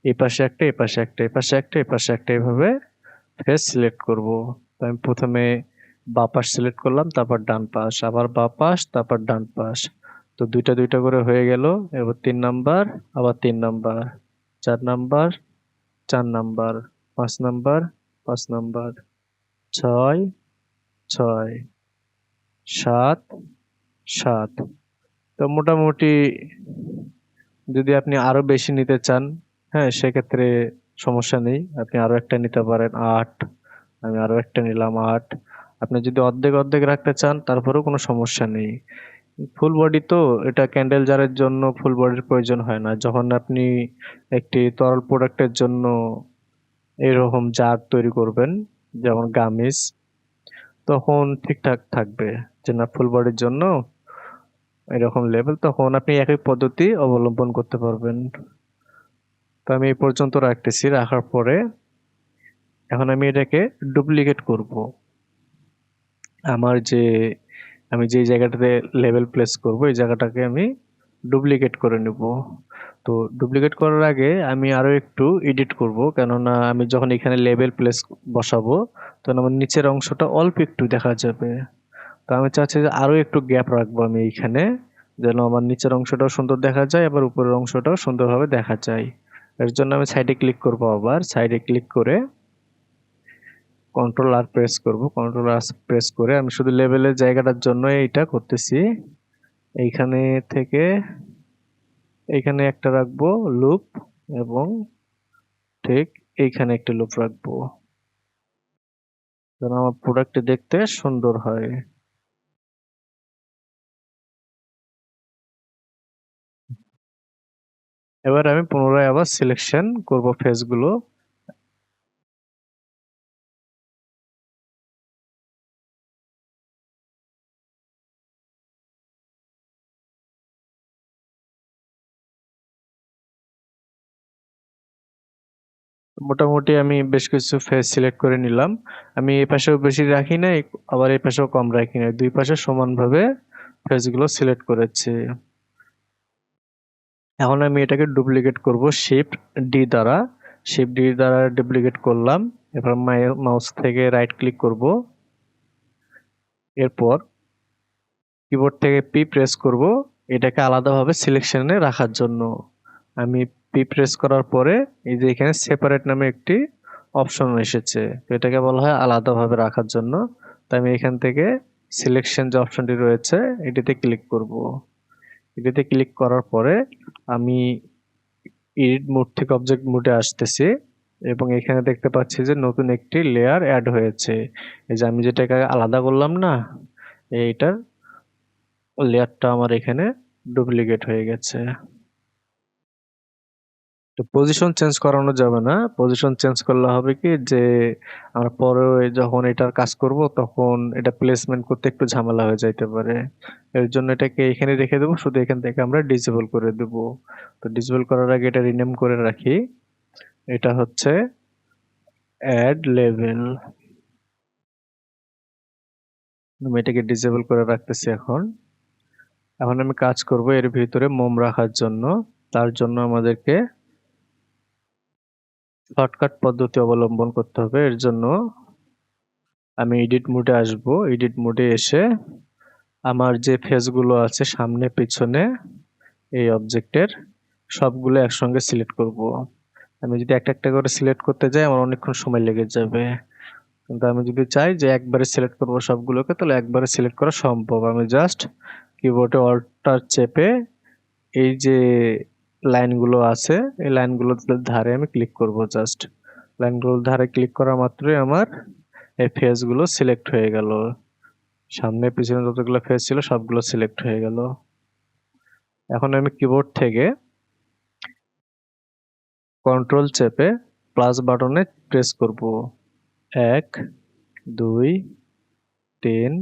এই পাশে একটা, এই পাশে একটা, এই পাশে একটা, এই পাশে একটা, এভাবে ফেস সিলেক্ট করব। তো আমি প্রথমে বাঁ পাশ সিলেক্ট করলাম, তারপর ডান পাশ, আবার বাঁ পাশ, তারপর ডান পাশ। তো দুইটা দুইটা করে হয়ে গেল। এবার 3 নাম্বার, আবার 3 number, 4 number, 4 number, 5 number, 5 number, 6, 6, 7, 7। তো মোটামুটি যদি আপনি আরো বেশি নিতে চান, হ্যাঁ, সেক্ষেত্রে সমস্যা নেই। আপনি আরো একটা নিতে পারেন 8, আমি আরো একটা নিলাম 8। আপনি যদি অর্ধেক অর্ধেক রাখতে চান তারপরেও কোনো সমস্যা নেই। ফুল বডি তো, এটা ক্যান্ডেল জারের জন্য ফুল বডির প্রয়োজন হয় না। যখন আপনি একটি তরল প্রোডাক্টের জন্য এরকম জার তৈরি করবেন, যেমন গামিজ, তখন ঠিকঠাক থাকবে যে না ফুল বডির জন্য এরকম লেভেল, তখন আপনি একই পদ্ধতি অবলম্বন করতে পারবেন। তো আমি এই পর্যন্ত রাখতেছি। রাখার পরে এখন আমি এটাকে ডুপ্লিকেট করব। আমার যে আমি যে জায়গাটাতে লেভেল প্লেস করব এই জায়গাটাকে আমি ডুপ্লিকেট করে নেব। তো ডুপ্লিকেট করার আগে আমি আরো একটু এডিট করব, কেননা আমি যখন এখানে লেভেল প্লেস বসাবো তখন আমার নিচের অংশটা অল্প একটু দেখা যাবে। তো আমি চাচ্ছি যে আরো একটু গ্যাপ রাখবো আমি এইখানে, যেন আমার নিচের অংশটাও সুন্দর দেখা যায় আবার উপরের অংশটাও সুন্দরভাবে দেখা যায়। এর জন্য আমি সাইডে ক্লিক করব, আবার সাইডে ক্লিক করে কন্ট্রোল আর প্রেস করব। কন্ট্রোল আর প্রেস করে আমি শুধু লেভেলের জায়গাটার জন্য এইটা করতেছি। এইখানে থেকে এইখানে একটা রাখবো লুপ, এবং ঠিক এইখানে একটা লুপ রাখবো, যেন আমার প্রোডাক্টটি দেখতে সুন্দর হয়। এবার আমি পুনরায় আবার সিলেকশন করব ফেসগুলো। মোটামুটি আমি বেশ কিছু ফেস সিলেক্ট করে নিলাম। আমি এই পাশেও বেশি রাখি নাই, আবার এই পাশেও কম রাখি নাই, দুই পাশে সমানভাবে ফেসগুলো সিলেক্ট করেছি। এখন আমি এটাকে ডুপ্লিকেট করব শিফট ডি দ্বারা। শিফট ডি দ্বারা ডুপ্লিকেট করলাম। এবার মাউস থেকে রাইট ক্লিক করব। এরপর কিবোর্ড থেকে পি প্রেস করব, এটাকে আলাদাভাবে সিলেকশনে রাখার জন্য। আমি পি প্রেস করার পরে এই যে এখানে সেপারেট নামে একটি অপশন এসেছে, তো এটাকে বলা হয় আলাদাভাবে রাখার জন্য। তাই আমি এখান থেকে সিলেকশন যে অপশনটি রয়েছে এটিতে ক্লিক করব। এটিতে ক্লিক করার পরে আমি এডিট মোড থেকে অবজেক্ট মোডে আসতেছি, এবং এখানে দেখতে পাচ্ছি যে নতুন একটি লেয়ার অ্যাড হয়েছে। এই যে আমি যেটাকে আলাদা করলাম না, এইটার লেয়ারটা আমার এখানে ডুপ্লিকেট হয়ে গেছে। তো পজিশন চেঞ্জ করানো যাবে না। পজিশন চেঞ্জ করলে হবে কি যে আমরা পরে যখন এটার কাজ করব তখন এটা প্লেসমেন্ট করতে একটু ঝামেলা হয়ে যাইতে পারে। এর জন্য এটাকে এখানে রেখে দেবো, শুধু এখান থেকে আমরা ডিসেবল করে দেব। তো ডিসেবল করার আগে এটা রিনেম করে রাখি। এটা হচ্ছে অ্যাড লেভেল। আমি এটাকে ডিসেবল করে রাখতেছি এখন। এখন আমি কাজ করব এর ভিতরে মোম রাখার জন্য। তার জন্য আমাদেরকে শর্টকাট পদ্ধতি অবলম্বন করতে হবে। এর জন্য আমি এডিট মোডে আসব। এডিট মোডে এসে আমার যে ফেসগুলো আছে সামনে পিছনে এই অবজেক্টের সবগুলো একসঙ্গে সিলেক্ট করব। আমি যদি একটা একটা করে সিলেক্ট করতে যাই আমার অনেকক্ষণ সময় লেগে যাবে। কিন্তু আমি যদি চাই যে একবারে সিলেক্ট করব সবগুলোকে, তাহলে একবারে সিলেক্ট করা সম্ভব। আমি জাস্ট কিবোর্ডে অল্টার চেপে এই যে লাইনগুলো আছে এই লাইনগুলোর ধারে আমি ক্লিক করব। জাস্ট লাইনগুলোর ধারে ক্লিক করা মাত্রই আমার এই ফেসগুলো সিলেক্ট হয়ে গেল। সামনে পিছনে যতগুলো ফেস ছিল সবগুলো সিলেক্ট হয়ে গেল। এখন আমি কিবোর্ড থেকে কন্ট্রোল চেপে প্লাস বাটনে প্রেস করব। 1 2 3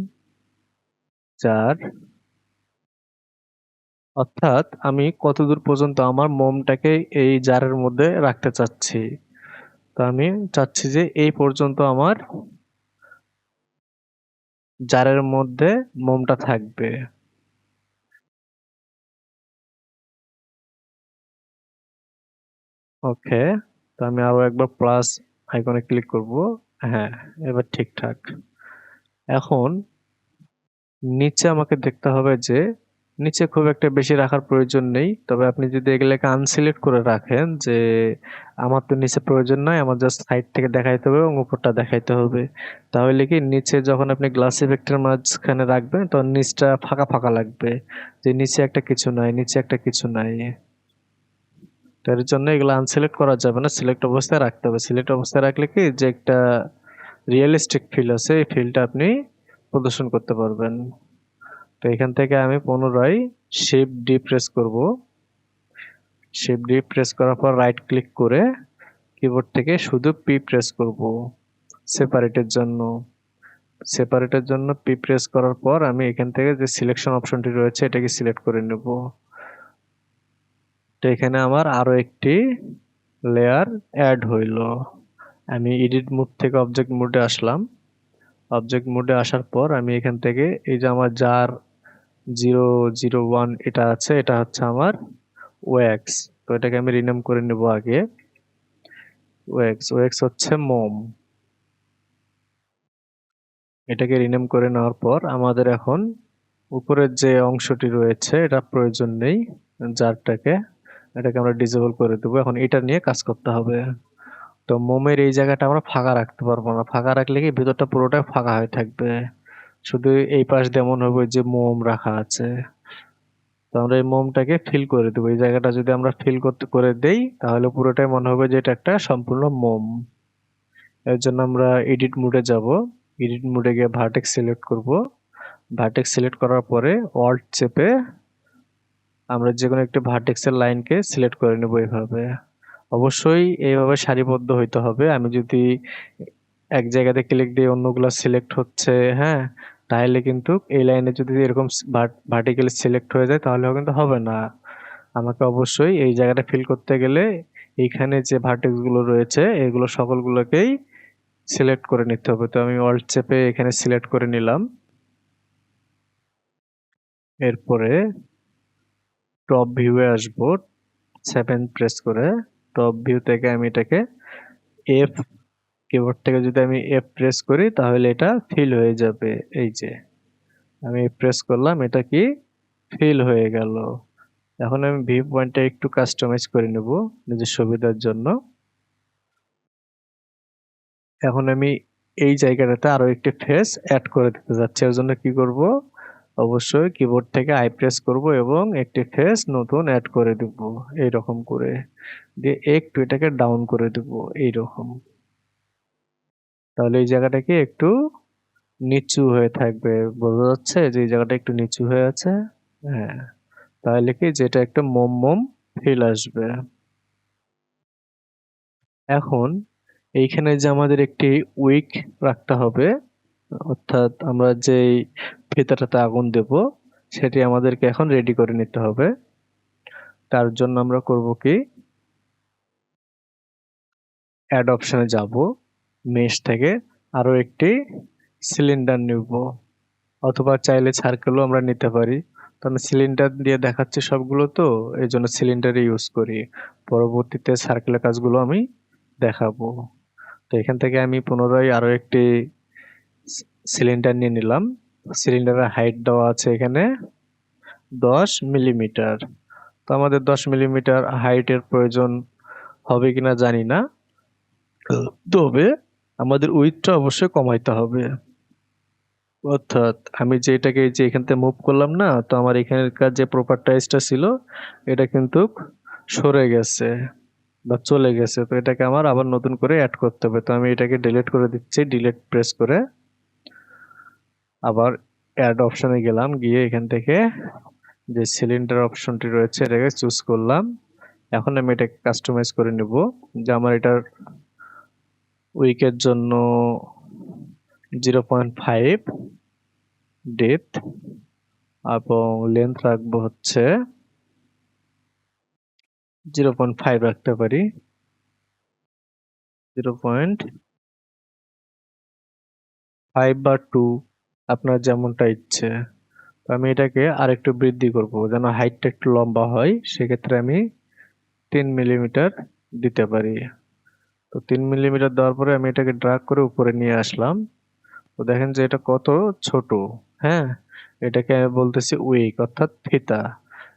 4, অর্থাৎ আমি কতদূর পর্যন্ত আমার মোমটাকে এই জারের মধ্যে রাখতে চাচ্ছি। তো আমি চাচ্ছি যে এই পর্যন্ত আমার জারের মধ্যে মোমটা থাকবে। ওকে, তো আমি আরো একবার প্লাস আইকনে ক্লিক করব। হ্যাঁ, এবার ঠিকঠাক। এখন নিচে আমাকে দেখতে হবে যে নিচে খুব একটা বেশি রাখার প্রয়োজন নেই। তবে আপনি যদি এগুলোকে আনসিলেক্ট করে রাখেন যে আমার তো নিচে প্রয়োজন নাই, আমার জাস্ট সাইড থেকে দেখাইতে হবে এবং উপরটা দেখাইতে হবে, তাহলে কি নিচে যখন আপনি গ্লাস ইফেক্টের মাঝখানে রাখবেন তখন নিচটা ফাঁকা ফাঁকা লাগবে, যে নিচে একটা কিছু নাই, নিচে একটা কিছু নাই। তো এর জন্য এগুলো আনসিলেক্ট করা যাবে না, সিলেক্ট অবস্থায় রাখতে হবে। সিলেক্ট অবস্থায় রাখলে কি যে একটা রিয়েলিস্টিক ফিল আছে, এই ফিলটা আপনি প্রদর্শন করতে পারবেন। তো এখান থেকে আমি পুনরায় শিফট ডি প্রেস করব। শিফট ডি প্রেস করার পর রাইট ক্লিক করে কিবোর্ড থেকে শুধু পি প্রেস করব সেপারেটের জন্য। সেপারেটের জন্য পি প্রেস করার পর আমি এখান থেকে যে সিলেকশন অপশনটি রয়েছে এটাকে সিলেক্ট করে নেব। তো এখানে আমার আরো একটি লেয়ার অ্যাড হইল। আমি এডিট মোড থেকে অবজেক্ট মোডে আসলাম। অবজেক্ট মোডে আসার পর আমি এখান থেকে এই যে আমার জার 001 এটা আছে, এটা হচ্ছে আমার ওয়্যাক্স। তো এটাকে আমি রিনেম করে নেব আগে। ওয়্যাক্স, ওয়্যাক্স হচ্ছে মোম। এটাকে রিনেম করে নেওয়ার পর আমাদের এখন উপরের যে অংশটি রয়েছে এটা প্রয়োজন নেই, জারটাকে এটাকে আমরা ডিসেবল করে দেবো। এখন এটা নিয়ে কাজ করতে হবে। তো মোমের এই জায়গাটা আমরা ফাঁকা রাখতে পারবো না, ফাঁকা রাখলে কি ভিতরটা পুরোটাই ফাঁকা হয়ে থাকবে, শুধু এই পাশ দিয়ে মনে হবে যে মোম রাখা আছে। তো আমরা এই মোমটাকে ফিল করে দেবো। এই জায়গাটা যদি আমরা ফিল করতে করে দেই তাহলে পুরোটাই মনে হবে যে এটা একটা সম্পূর্ণ মোম। এর জন্য আমরা এডিট মোডে যাব। এডিট মোডে গিয়ে ভার্টেক্স সিলেক্ট করব। ভার্টেক্স সিলেক্ট করার পরে অল্ট চেপে আমরা যে কোনো একটি ভার্টেক্সের লাইনকে সিলেক্ট করে নেব এইভাবে। অবশ্যই এইভাবে সারিবদ্ধ হইতে হবে। আমি যদি এক জায়গাতে ক্লিক দিয়ে অন্যগুলো সিলেক্ট হচ্ছে, হ্যাঁ, তাহলে কিন্তু এই লাইনে যদি এরকম ভার্টিক্যালি সিলেক্ট হয়ে যায় তাহলেও কিন্তু হবে না। আমাকে অবশ্যই এই জায়গাটা ফিল করতে গেলে এইখানে যে ভার্টেক্স গুলো রয়েছে এগুলো সকলগুলোকেই সিলেক্ট করে নিতে হবে। তো আমি অল্ট চেপে এখানে সিলেক্ট করে নিলাম। এরপরে টপ ভিউয়ে আসবো, 7 প্রেস করে টপ ভিউ থেকে আমি এটাকে এফ, কিবোর্ড থেকে যদি আমি এফ প্রেস করি তাহলে এটা ফিল হয়ে যাবে। এই যে আমি প্রেস করলাম, এটা কি ফিল হয়ে গেল। এখন আমি ভিউ পয়েন্টটা একটু কাস্টমাইজ করে নেব নিজের সুবিধার জন্য। এখন আমি এই জায়গাটাতে আরো একটি ফেস অ্যাড করে দিতে যাচ্ছি। এর জন্য কি করব, অবশ্যই কিবোর্ড থেকে আই প্রেস করব এবং একটি ফেস নতুন অ্যাড করে দেব এইরকম করে, দিয়ে একটু এটাকে ডাউন করে দেব এইরকম। তাহলে এই জায়গাটা কি একটু নিচু হয়ে থাকবে, বোঝা যাচ্ছে যে এই জায়গাটা একটু নিচু হয়ে আছে। হ্যাঁ, তাহলে কি যেটা একটা মোম মোম ফিল আসবে। এখন এইখানে যে আমাদের একটি উইক রাখতে হবে, অর্থাৎ আমরা যেই ফিতাটাতে আগুন দেব সেটি আমাদেরকে এখন রেডি করে নিতে হবে। তার জন্য আমরা করব কি, অ্যাড অপশনে যাব, মেশ থেকে আরো একটি সিলিন্ডার নিব, অথবা চাইলে সার্কেলও আমরা নিতে পারি। তো আমি সিলিন্ডার দিয়ে দেখাচ্ছি সবগুলো, তো এই জন্য সিলিন্ডারই ইউজ করি। পরবর্তীতে সার্কেলের কাজগুলো আমি দেখাবো। তো এখান থেকে আমি পুনরায় আরো একটি সিলিন্ডার নিয়ে নিলাম। সিলিন্ডারের হাইট দেওয়া আছে এখানে 10 মিলিমিটার। তো আমাদের 10 মিলিমিটার হাইটের প্রয়োজন হবে কিনা জানি না, তবে আমাদের উইথটা অবশ্যই কমাইতে হবে। অর্থাৎ আমি যেটাকে যে এখান থেকে মুভ করলাম না, তো আমার এখানকার যে প্রপার্টাইজটা ছিল এটা কিন্তু সরে গেছে বা চলে গেছে। তো এটাকে আমার আবার নতুন করে অ্যাড করতে হবে। তো আমি এটাকে ডিলিট করে দিচ্ছি, ডিলিট প্রেস করে আবার অ্যাড অপশনে গেলাম, গিয়ে এখান থেকে যে সিলিন্ডার অপশনটি রয়েছে এটাকে চুজ করলাম। এখন আমি এটাকে কাস্টমাইজ করে নেব, যে আমার এটার উইকের জন্য 0.5 ডেপথ এবং লেন্থ রাখবো হচ্ছে 0.5 রাখতে পারি, 0.5 বা 2, আপনার যেমনটা ইচ্ছে। তো আমি এটাকে আরেকটু বৃদ্ধি করব যেন হাইটটা একটু লম্বা হয়, সেক্ষেত্রে আমি 3 মিলিমিটার দিতে পারি। তো 3 মিলিমিটার দেওয়ার পরে আমি এটাকে ড্রাগ করে উপরে নিয়ে আসলাম। তো দেখেন যে এটা কত ছোট। হ্যাঁ, এটাকে আমি বলতেছি উইক অর্থাৎ ফিতা।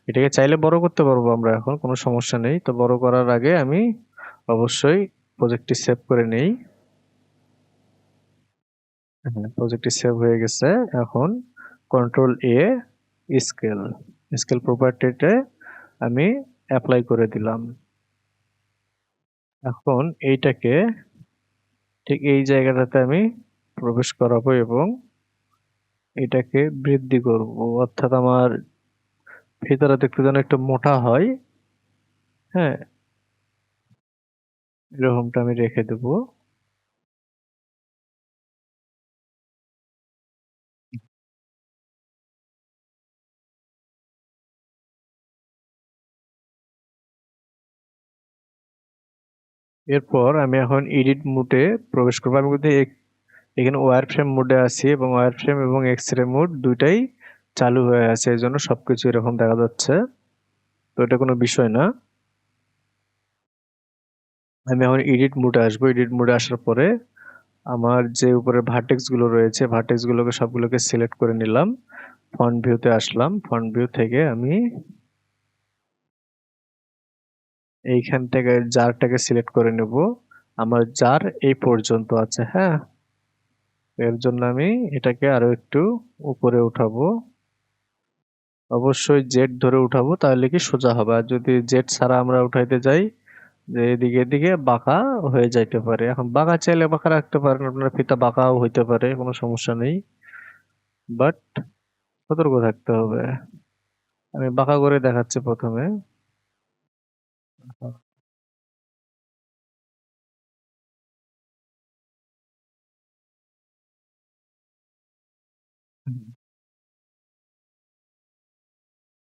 এটাকে চাইলে বড় করতে পারবো আমরা, এখন কোনো সমস্যা নেই। তো বড় করার আগে আমি অবশ্যই প্রজেক্টটি সেভ করে নেই। হ্যাঁ, প্রজেক্টটি সেভ হয়ে গেছে। এখন কন্ট্রোল এ, স্কেল, স্কেল প্রপার্টিতে আমি অ্যাপ্লাই করে দিলাম। এখন এইটাকে ঠিক এই জায়গাটাতে আমি প্রবেশ করাবো এবং এটাকে বৃদ্ধি করব, অর্থাৎ আমার ভিতরে দেখতে যেন একটু মোটা হয়। হ্যাঁ, এরকমটা আমি রেখে দেব। এরপর আমি এখন এডিট মোডে প্রবেশ করবো। আমি কিন্তু এখানে ওয়্যার ফ্রেম মোডে আছি এবং ওয়্যার ফ্রেম এবং এক্সরে মোড দুইটাই চালু হয়ে আছে, এই জন্য সবকিছু এরকম দেখা যাচ্ছে। তো এটা কোনো বিষয় না। আমি এখন এডিট মোডে আসবো। এডিট মোডে আসার পরে আমার যে উপরে ভার্টেক্স গুলো রয়েছে, ভার্টেক্স গুলোকে সবগুলোকে সিলেক্ট করে নিলাম। ফ্রন্ট ভিউতে আসলাম। ফ্রন্ট ভিউ থেকে আমি এইখান থেকে জারটাকে সিলেক্ট করে নেব। আমার জার এই পর্যন্ত আছে। হ্যাঁ, এর জন্য আমি এটাকে আরো একটু উপরে উঠাবো। অবশ্যই জেড ধরে উঠাবো, তাহলে কি সোজা হবে। আর যদি জেড ছাড়া আমরা উঠাইতে যাই, যে এদিকে এদিকে বাঁকা হয়ে যাইতে পারে। এখন বাঁকা চাইলে বাঁকা রাখতে পারেন, আপনার ফিতা বাঁকাও হইতে পারে, কোনো সমস্যা নেই, বাট সতর্ক থাকতে হবে। আমি বাঁকা করে দেখাচ্ছি প্রথমে।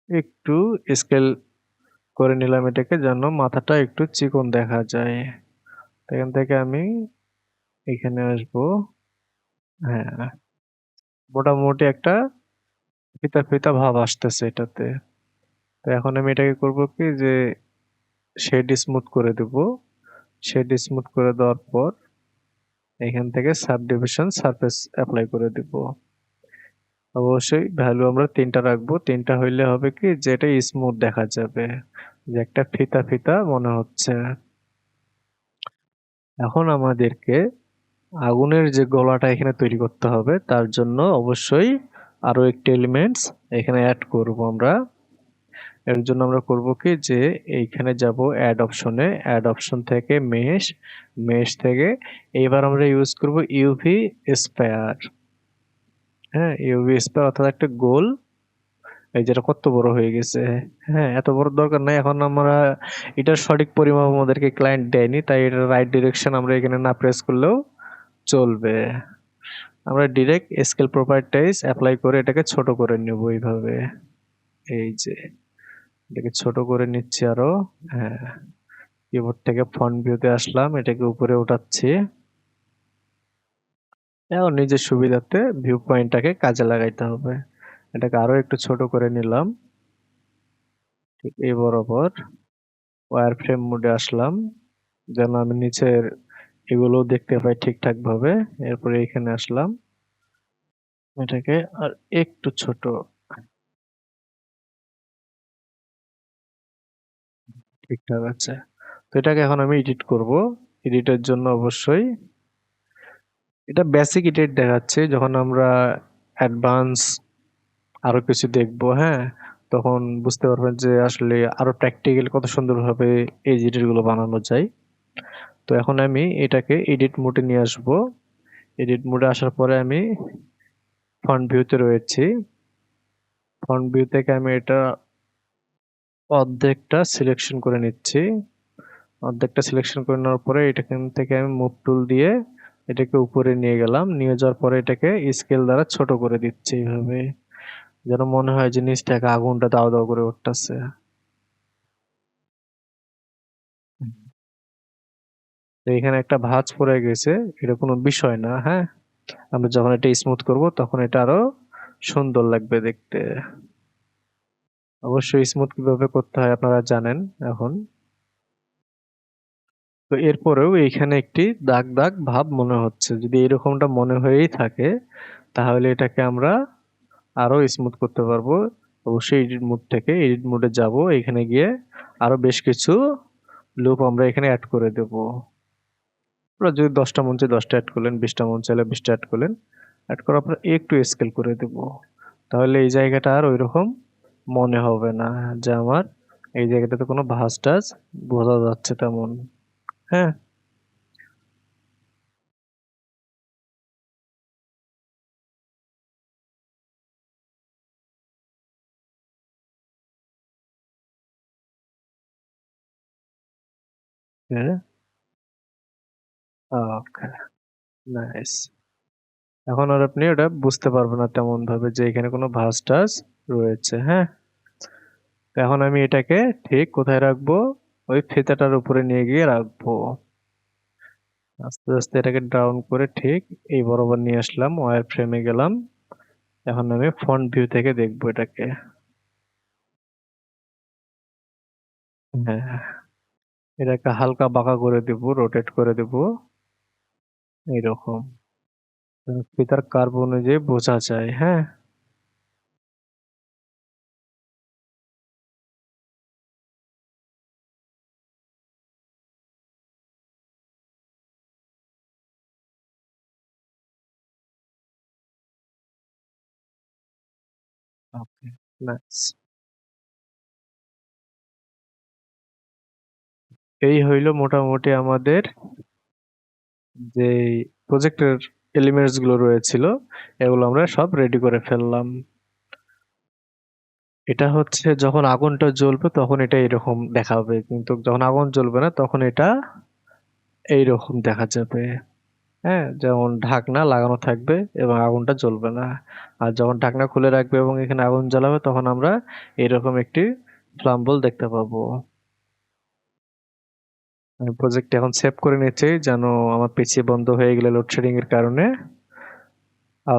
একটু স্কেল করে নিলাম এটাকে, যেন মাথাটা একটু চিকন দেখা যায়। এখান থেকে আমি এখানে আসবো। হ্যাঁ, মোটামুটি একটা ফিতা ফিতা ভাব আসতেছে এটাতে। তো এখন আমি এটাকে করব কি, যে শেড স্মুথ করে দেব। শেড স্মুথ করে দেওয়ার পর এখান থেকে সাবডিভিশন সারফেস অ্যাপ্লাই করে দিব। অবশ্যই ভ্যালু আমরা 3টা রাখবো। 3টা হইলে হবে কি, যে এটা স্মুথ দেখা যাবে, যে একটা ফিতা ফিতা মনে হচ্ছে। এখন আমাদেরকে আগুনের যে গোলাটা এখানে তৈরি করতে হবে, তার জন্য অবশ্যই আরো একটি এলিমেন্টস এখানে অ্যাড করব আমরা। এর জন্য আমরা করব কি, যে এইখানে যাব অ্যাড অপশনে, অ্যাড অপশন থেকে মেশ, মেশ থেকে এইবার আমরা ইউজ করব ইউভি স্পেয়ার। হ্যাঁ, ইউভি স্পেয়ার অর্থাৎ একটা গোল। এই যেটা কত বড় হয়ে গেছে। হ্যাঁ, এত বড় দরকার নাই। এখন আমরা এটার সঠিক পরিমাপ আমাদেরকে ক্লায়েন্ট দেয়নি, তাই এটা রাইট ডিরেকশন আমরা এখানে না প্রেস করলেও চলবে। আমরা ডিরেক্ট স্কেল প্রপার্টাইজ অ্যাপ্লাই করে এটাকে ছোট করে নেব এইভাবে। এই যে এটাকে ছোট করে নিচ্ছি আরো। হ্যাঁ, কিবোর্ড থেকে ফন্ট ভিউতে আসলাম, এটাকে উপরে উঠাচ্ছি। এখন নিজের সুবিধাতে ভিউ পয়েন্টটাকে কাজে লাগাইতে হবে। এটাকে আরো একটু ছোট করে নিলাম, ঠিক এই বরাবর। ওয়্যার ফ্রেম মোডে আসলাম, যেন আমি নিচের এগুলো দেখতে পাই ঠিকঠাক ভাবে। এরপরে এখানে আসলাম, এটাকে আর একটু ছোট, ঠিকঠাক আছে। তো এটাকে এখন আমি এডিট করব। এডিটের জন্য অবশ্যই এটা বেসিক এডিট দেখাচ্ছে, যখন আমরা অ্যাডভান্স আরো কিছু দেখবো, হ্যাঁ, তখন বুঝতে পারবেন যে আসলে আরো প্র্যাকটিক্যাল কত সুন্দরভাবে এই এডিট গুলো বানানো যায়। তো এখন আমি এটাকে এডিট মোডে নিয়ে আসব। এডিট মোডে আসার পরে আমি ফ্রন্ট ভিউতে রয়েছি। ফ্রন্ট ভিউ থেকে আমি এটা অর্ধেকটা সিলেকশন করে নিচ্ছি। অর্ধেকটা সিলেকশন করে নেওয়ার পরে এটাখান থেকে আমি মুভ টুল দিয়ে এটাকে উপরে নিয়ে গেলাম। নিয়ে যাওয়ার পরে এটাকে স্কেল দ্বারা ছোট করে দিচ্ছি এইভাবে, যেন মনে হয় যে নিচ থেকে আগুনটা দাও দাও করে উঠতেছে। তো এখানে একটা ভাঁজ পড়ে গেছে, এটা কোনো বিষয় না, হ্যাঁ। আমরা যখন এটা স্মুথ করব তখন এটা আরো সুন্দর লাগবে দেখতে। অবশ্যই স্মুথ কিভাবে করতে হয় আপনারা জানেন এখন। তো এরপরেও এইখানে একটি দাগ দাগ ভাব মনে হচ্ছে, যদি এরকমটা মনে হয়েই থাকে তাহলে এটাকে আমরা আরো স্মুথ করতে পারবো। অবশ্যই এডিট মোড থেকে এডিট মোডে যাব, এখানে গিয়ে আরো বেশ কিছু লুপ আমরা এখানে অ্যাড করে দেব। আপনারা যদি 10টা মন চাই 10টা অ্যাড করলেন, 20টা মন চাইলে 20টা অ্যাড করলেন। অ্যাড করার পর একটু স্কেল করে দেব, তাহলে এই জায়গাটা আর ওইরকম মনে হবে না যে আমার এই জায়গাটাতে কোনো ভাঁজ টাজ বোঝা যাচ্ছে তেমন, হ্যাঁ। হ্যাঁ, ওকে, নাইস। এখন আর আপনি ওটা বুঝতে পারবেন না তেমন ভাবে যে এখানে কোনো ভাঁজ টাজ রয়েছে, হ্যাঁ। তো এখন আমি এটাকে ঠিক কোথায় রাখবো, ওই ফিতাটার উপরে নিয়ে গিয়ে রাখবো। আস্তে আস্তে এটাকে ডাউন করে ঠিক এই বরাবর নিয়ে আসলাম, ওয়্যার ফ্রেমে গেলাম। এখন আমি ফ্রন্ট ভিউ থেকে দেখবো এটাকে। হ্যাঁ, এটাকে হালকা বাঁকা করে দিব, রোটেট করে দিব এইরকম, ফিতার কার্ভ অনুযায়ী বোঝা যায়, হ্যাঁ। ওকে, নাইস। এই হইলো মোটামুটি আমাদের যে প্রজেক্টের এলিমেন্টস গুলো রয়েছিল, এগুলো আমরা সব রেডি করে ফেললাম। এটা হচ্ছে যখন আগুনটা জ্বলবে তখন এটা এরকম দেখাবে, কিন্তু যখন আগুন জ্বলবে না তখন এটা এইরকম দেখা যাবে, হ্যাঁ। যেমন ঢাকনা লাগানো থাকবে এবং আগুনটা জ্বলবে না। আর যখন ঢাকনা খুলে রাখবে এবং এখানে আগুন জ্বালাবে তখন আমরা এরকম একটি ফ্লাম্বল দেখতে পাবো। আমি প্রজেক্টটা এখন সেভ করে নিচ্ছি, যেন আমার পিসি বন্ধ হয়ে গেলে লোডশেডিং এর কারণে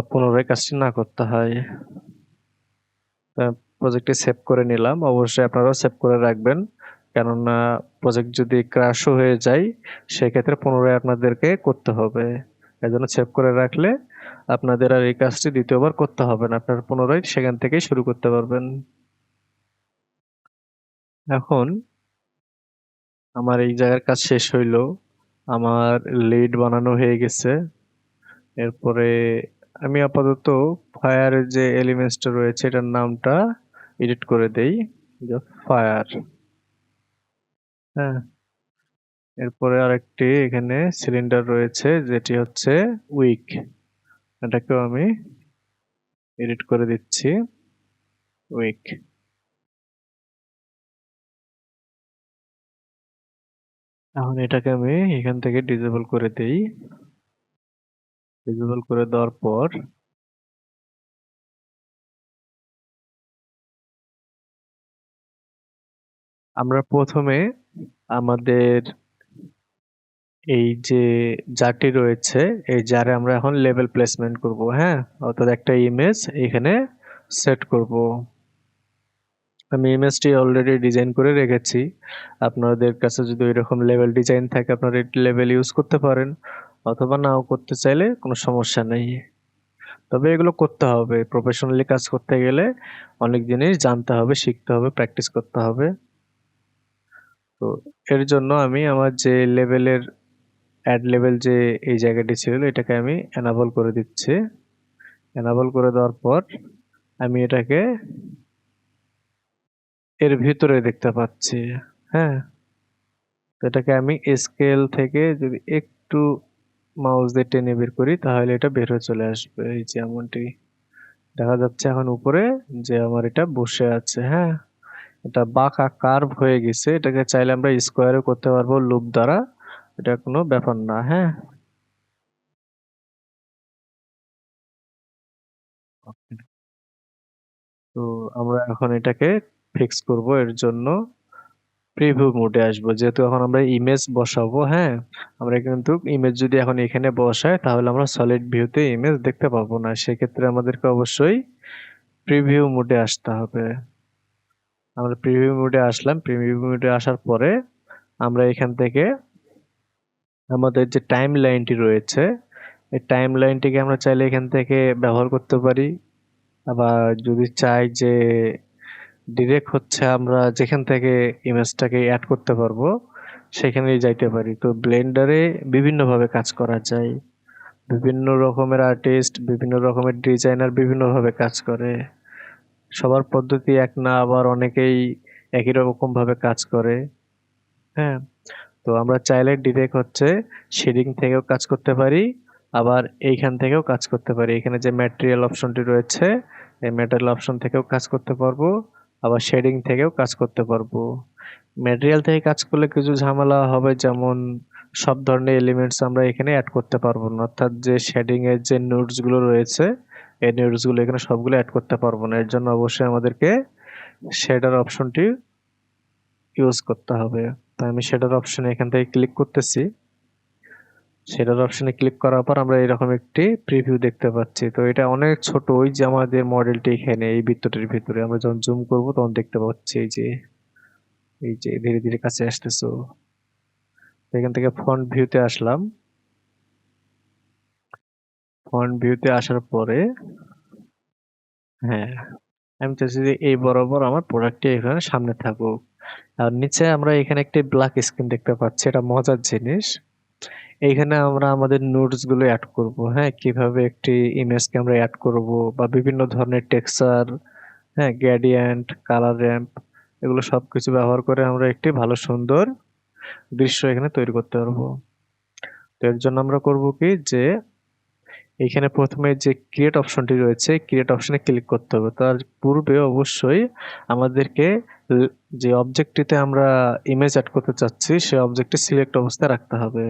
পুনরায় কাজটি না করতে হয়। প্রজেক্টটি সেভ করে নিলাম, অবশ্যই আপনারাও সেভ করে রাখবেন, কেননা প্রজেক্ট যদি ক্র্যাশও হয়ে যায় সেক্ষেত্রে পুনরায় আপনাদেরকে করতে হবে। এজন্য সেভ করে রাখলে আপনাদের আর এই কাজটি দ্বিতীয়বার করতে হবে না, আপনারা পুনরায় সেখান থেকেই শুরু করতে পারবেন। এখন আমার এই জায়গার কাজ শেষ হইলো, আমার লিড বানানো হয়ে গেছে। এরপরে আমি আপাতত ফায়ারের যে এলিমেন্টসটা রয়েছে এটার নামটা এডিট করে দেই, যে ফায়ার, হ্যাঁ। এরপরে আরেকটি এখানে সিলিন্ডার রয়েছে যেটি হচ্ছে উইক, এটাকেও আমি এডিট করে দিচ্ছি, উইক। এখন এটাকে আমি এখান থেকে ডিসেবল করে দেই। ডিসেবল করে দেওয়ার পর আমরা প্রথমে আমাদের এই যে জারটি রয়েছে এই জারে আমরা এখন লেভেল প্লেসমেন্ট করব, হ্যাঁ। অর্থাৎ একটা ইমেজ এখানে সেট করব। আমি ইমেজটি অলরেডি ডিজাইন করে রেখেছি। আপনাদের কাছে যদি এরকম লেভেল ডিজাইন থাকে আপনারা এই লেভেল ইউজ করতে পারেন, অথবা নাও করতে চাইলে কোনো সমস্যা নেই। তবে এগুলো করতে হবে, প্রফেশনালি কাজ করতে গেলে অনেক জিনিস জানতে হবে, শিখতে হবে, প্র্যাকটিস করতে হবে। তো এর জন্য আমি আমার যে লেভেলের অ্যাড লেভেল যে এই জায়গাটি ছিল এটাকে আমি এনাবল করে দিচ্ছি। এনাবল করে দেওয়ার পর আমি এটাকে এর ভিতরে দেখতে পাচ্ছি। হ্যাঁ, তো এটাকে আমি স্কেল থেকে যদি একটু মাউস দিয়ে টেনে বের করি তাহলে এটা বের হয়ে চলে আসবে। এই যে এমনটি দেখা যাচ্ছে এখন উপরে যে আমার এটা বসে আছে। হ্যাঁ, এটা বাঁকা কার্ভ হয়ে গেছে, এটাকে চাইলে আমরা স্কোয়ারও করতে পারবো লুপ দ্বারা, এটা কোনো ব্যাপার না। হ্যাঁ, তো আমরা এখন এটাকে ফিক্স করব। এর জন্য প্রিভিউ মোডে আসবো, যেহেতু এখন আমরা ইমেজ বসাবো। হ্যাঁ, আমরা কিন্তু ইমেজ যদি এখন এখানে বসাই তাহলে আমরা সলিড ভিউতে ইমেজ দেখতে পাবো না, সেক্ষেত্রে আমাদেরকে অবশ্যই প্রিভিউ মোডে আসতে হবে। আমরা প্রিভিউ মোডে আসলাম, প্রিভিউ মোডে আসার পরে আমরা এখান থেকে আমাদের যে টাইম লাইনটি রয়েছে এই টাইম লাইনটিকে আমরা চাইলে এখান থেকে ব্যবহার করতে পারি, আবার যদি চাই যে ডিরেক্ট হচ্ছে আমরা যেখান থেকে ইমেজটাকে অ্যাড করতে পারবো সেখানেই যাইতে পারি। তো ব্লেন্ডারে বিভিন্নভাবে কাজ করা যায়, বিভিন্ন রকমের আর্টিস্ট, বিভিন্ন রকমের ডিজাইনার বিভিন্নভাবে কাজ করে, সবার পদ্ধতি এক না, আবার অনেকেই একই রকম ভাবে কাজ করে। হ্যাঁ, তো আমরা চাইলে ডিরেক্ট হচ্ছে শেডিং থেকেও কাজ করতে পারি, আবার এইখান থেকেও কাজ করতে পারি। এখানে যে ম্যাটেরিয়াল অপশনটি রয়েছে এই ম্যাটেরিয়াল অপশন থেকেও কাজ করতে পারবো, আবার শেডিং থেকেও কাজ করতে পারবো। ম্যাটেরিয়াল থেকে কাজ করলে কিছু ঝামেলা হবে, যেমন সব ধরনের এলিমেন্টস আমরা এখানে অ্যাড করতে পারবো না, অর্থাৎ যে শেডিং এর যে নোডস গুলো রয়েছে এই নোডস গুলো এখানে সবগুলো অ্যাড করতে পারবো না। এর জন্য অবশ্যই আমাদেরকে শেডার অপশনটি ইউজ করতে হবে। তো আমি শেডার অপশনে এখান থেকে ক্লিক করতেছি। শেডার অপশনে ক্লিক করার পর আমরা এরকম একটি প্রিভিউ দেখতে পাচ্ছি। তো এটা অনেক ছোট, ওই যে আমাদের মডেলটি এখানে এই বৃত্তটির ভিতরে, আমরা যখন জুম করব তখন দেখতে পাচ্ছি এই যে ধীরে ধীরে কাছে আসতেছো। এখান থেকে ফ্রন্ট ভিউতে আসলাম। ফ্রন্ট ভিউতে আসার পরে হ্যাঁ, আমি চাইছি যে এই বরাবর আমার প্রোডাক্টটি এখানে সামনে থাকুক। আর নিচে আমরা এখানে একটি ব্ল্যাক স্ক্রিন দেখতে পাচ্ছি, এটা মজার জিনিস। এইখানে আমরা আমাদের নোটস গুলো অ্যাড করব। হ্যাঁ, কিভাবে একটি ইমেজকে আমরা অ্যাড করব, বা বিভিন্ন ধরনের টেক্সচার, হ্যাঁ, গ্রেডিয়েন্ট, কালার র্যাম্প, এগুলো সবকিছু ব্যবহার করে আমরা একটি ভালো সুন্দর দৃশ্য এখানে তৈরি করতে পারবো। তো এর জন্য আমরা করব কি যে এখানে প্রথমে যে ক্রিয়েট অপশনটি রয়েছে ক্রিয়েট অপশনে ক্লিক করতে হবে। তার পূর্বে অবশ্যই আমাদেরকে যে অবজেক্টটিতে আমরা ইমেজ অ্যাড করতে চাচ্ছি সেই অবজেক্টটি সিলেক্ট অবস্থায় রাখতে হবে।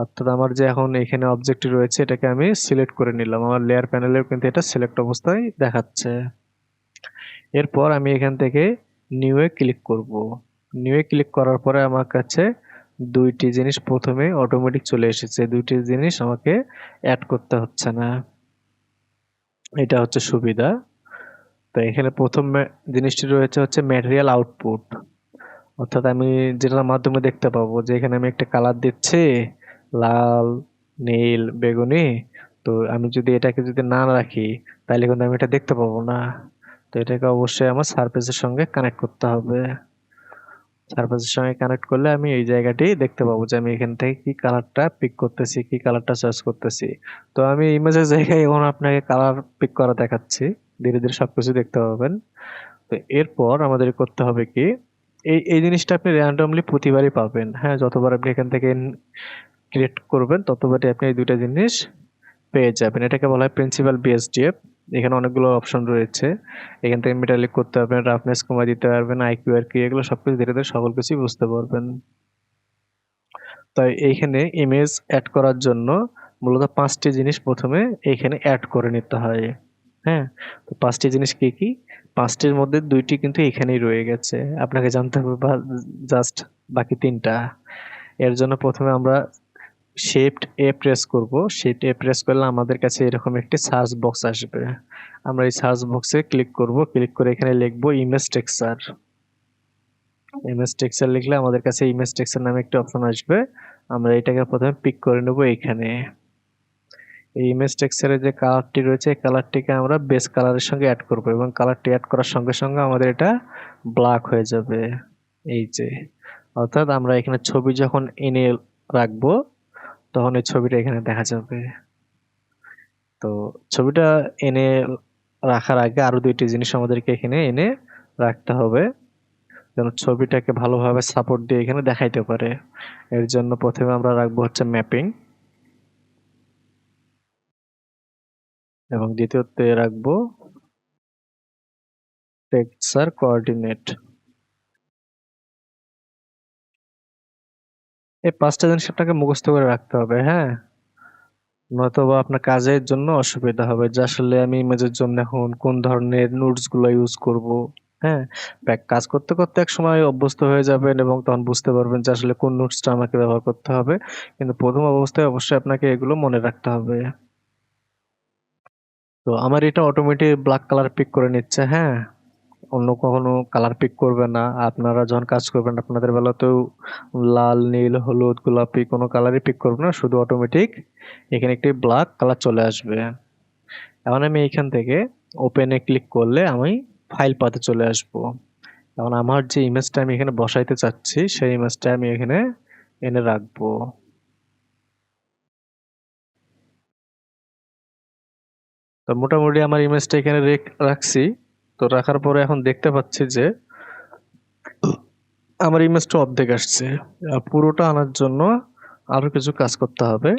অর্থাৎ আমার যে এখন এখানে অবজেক্টটি রয়েছে এটাকে আমি সিলেক্ট করে নিলাম, আমার লেয়ার প্যানেলেও কিন্তু এটা সিলেক্ট অবস্থায় দেখাচ্ছে। এরপর আমি এখান থেকে নিউ এ ক্লিক করব। নিউ এ ক্লিক করার পরে আমার কাছে দুইটি জিনিস প্রথমে অটোমেটিক চলে এসেছে, দুইটি জিনিস আমাকে অ্যাড করতে হচ্ছে না, এটা হচ্ছে সুবিধা। তো এখানে প্রথম জিনিসটি রয়েছে হচ্ছে ম্যাটেরিয়াল আউটপুট, অর্থাৎ আমি যেটার মাধ্যমে দেখতে পাবো যে এখানে আমি একটা কালার দিচ্ছি লাল, নীল, বেগুনি। তো আমি যদি এটাকে যদি না রাখি তাহলে কিন্তু আমি এটা দেখতে পাবো না। তো এটাকে অবশ্যই আমার সারফেসের সঙ্গে কানেক্ট করতে হবে। সারফেসের সঙ্গে কানেক্ট করলে আমি এই জায়গাটি দেখতে পাবো যে আমি এখান থেকে কি কালারটা পিক করতেছি, কি কালারটা চয়েস করতেছি। তো আমি ইমেজের জায়গায় এখন আপনাকে কালার পিক করা দেখাচ্ছি, ধীরে ধীরে সবকিছু দেখতে পাবেন। তো এরপর আমাদের করতে হবে কি, এই জিনিসটা আপনি র্যান্ডমলি প্রতিবারই পাবেন। হ্যাঁ, যতবার আপনি এখান থেকে ক্রিয়েট করবেন ততবারই আপনি এই দুইটা জিনিস পেয়ে যাবেন। এটাকে বলা হয় প্রিন্সিপাল বিএসডিএফ। এখানে অনেকগুলো অপশন রয়েছে, এখান থেকে মেটালিক করতে পারবেন, রাফনেস কমায় দিতে পারবেন, আইকিউ আর কি, এগুলো সবকিছু ধীরে ধীরে সকল কিছুই বুঝতে পারবেন। তাই এইখানে ইমেজ অ্যাড করার জন্য মূলত 5টি জিনিস প্রথমে এইখানে অ্যাড করে নিতে হয়। হ্যাঁ, তো 5টি জিনিস কি কি? 5টির মধ্যে 2টি কিন্তু এখানেই রয়ে গেছে, আপনাকে জানতে হবে জাস্ট বাকি 3টা। এর জন্য প্রথমে আমরা শিফট এ প্রেস করব। শিফট এ প্রেস করলে আমাদের কাছে এরকম একটি সার্চ বক্স আসবে। আমরা এই সার্চ বক্সে ক্লিক করব, ক্লিক করে এখানে লিখব ইমেজ টেক্সচার। ইমেজ টেক্সচার লিখলে আমাদের কাছে ইমেজ টেক্সচার নামে একটি অপশন আসবে। আমরা এটাকে প্রথমে পিক করে নেব এইখানে। এই ইমেজ টেক্সচারের যে কালারটি রয়েছে এই কালারটিকে আমরা বেস কালারের সঙ্গে অ্যাড করব এবং কালারটি অ্যাড করার সঙ্গে সঙ্গে আমাদের এটা ব্ল্যাক হয়ে যাবে। এই যে, অর্থাৎ আমরা এখানে ছবি যখন এনে রাখবো তখন এই ছবিটা এখানে দেখা যাবে। তো ছবিটা এনে রাখার আগে আরো দুইটি জিনিস আমাদেরকে এখানে এনে রাখতে হবে, যেন ছবিটাকে ভালোভাবে সাপোর্ট দিয়ে এখানে দেখাইতে পারে। এর জন্য প্রথমে আমরা রাখবো হচ্ছে ম্যাপিং এবং দ্বিতীয়তে রাখবো টেক্সচার কোঅর্ডিনেট। এই 5টা জিনিস আপনাকে মুখস্থ করে রাখতে হবে, হ্যাঁ? নয়তোবা আপনার কাজের জন্য অসুবিধা হবে যে আসলে আমি ইমেজের জন্য এখন কোন ধরনের নোটস গুলো ইউজ করব। হ্যাঁ, কাজ করতে করতে এক সময় অভ্যস্ত হয়ে যাবেন এবং তখন বুঝতে পারবেন যে আসলে কোন নোটসটা আমাকে ব্যবহার করতে হবে, কিন্তু প্রথম অবস্থায় অবশ্যই আপনাকে এগুলো মনে রাখতে হবে। তো আমার এটা অটোমেটিক ব্ল্যাক কালার পিক করে নিচ্ছে, হ্যাঁ? অন্য কখনো কালার পিক করবে না। আপনারা যখন কাজ করবেন আপনাদের বেলাতেও লাল, নীল, হলুদ, গোলাপি কোনো কালারই পিক করবে না, শুধু অটোমেটিক এখানে একটি ব্ল্যাক কালার চলে আসবে। এখন আমি এইখান থেকে ওপেনে ক্লিক করলে আমি ফাইল পাতে চলে আসব। এখন আমার যে ইমেজটা আমি এখানে বসাইতে চাচ্ছি সেই ইমেজটা আমি এখানে এনে রাখবো। তো মোটামুটি আমার ইমেজটা এখানে রাখছি। তো রাখার পরে এখন দেখতে পাচ্ছি যে আমার ইমেজটা অর্ধেক আসছে। পুরোটা আনার জন্য আরো কিছু কাজ করতে হবে।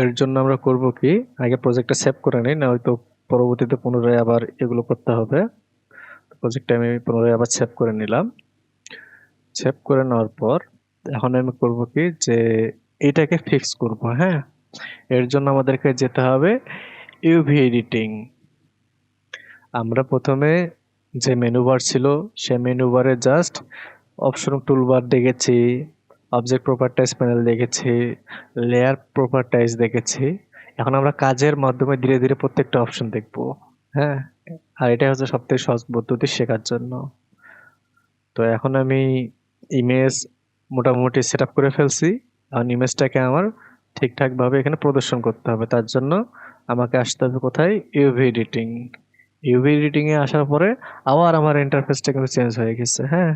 এর জন্য আমরা করব কি, আগে প্রজেক্টটা সেভ করে নিই, না হয়তো পরবর্তীতে পুনরায় আবার এগুলো করতে হবে। প্রজেক্টটা আমি পুনরায় আবার সেভ করে নিলাম। সেভ করে নেওয়ার পর এখন আমি করব কি যে এটাকে ফিক্স করব, হ্যাঁ? এর জন্য আমাদেরকে যেতে হবে ইউভি এডিটিং। আমরা প্রথমে যে মেনু বার ছিল সেই মেনু বারে জাস্ট অপশন টুলবার দেখেছি, অবজেক্ট প্রপার্টাইজ প্যানেল দেখেছি, লেয়ার প্রপার্টাইজ দেখেছি। এখন আমরা কাজের মাধ্যমে ধীরে ধীরে প্রত্যেকটা অপশন দেখব, হ্যাঁ? আর এটাই হচ্ছে সবথেকে সহজ পদ্ধতি শেখার জন্য। তো এখন আমি ইমেজ মোটামুটি সেট আপ করে ফেলছি। এখন ইমেজটাকে আমার ঠিকঠাকভাবে এখানে প্রদর্শন করতে হবে। তার জন্য আমাকে আসতে হবে কোথায়, ইউভি এডিটিং। ইউভি এডিটিং এ আসার পরে আবার আমার ইন্টারফেসটা কিন্তু চেঞ্জ হয়ে গেছে, হ্যাঁ?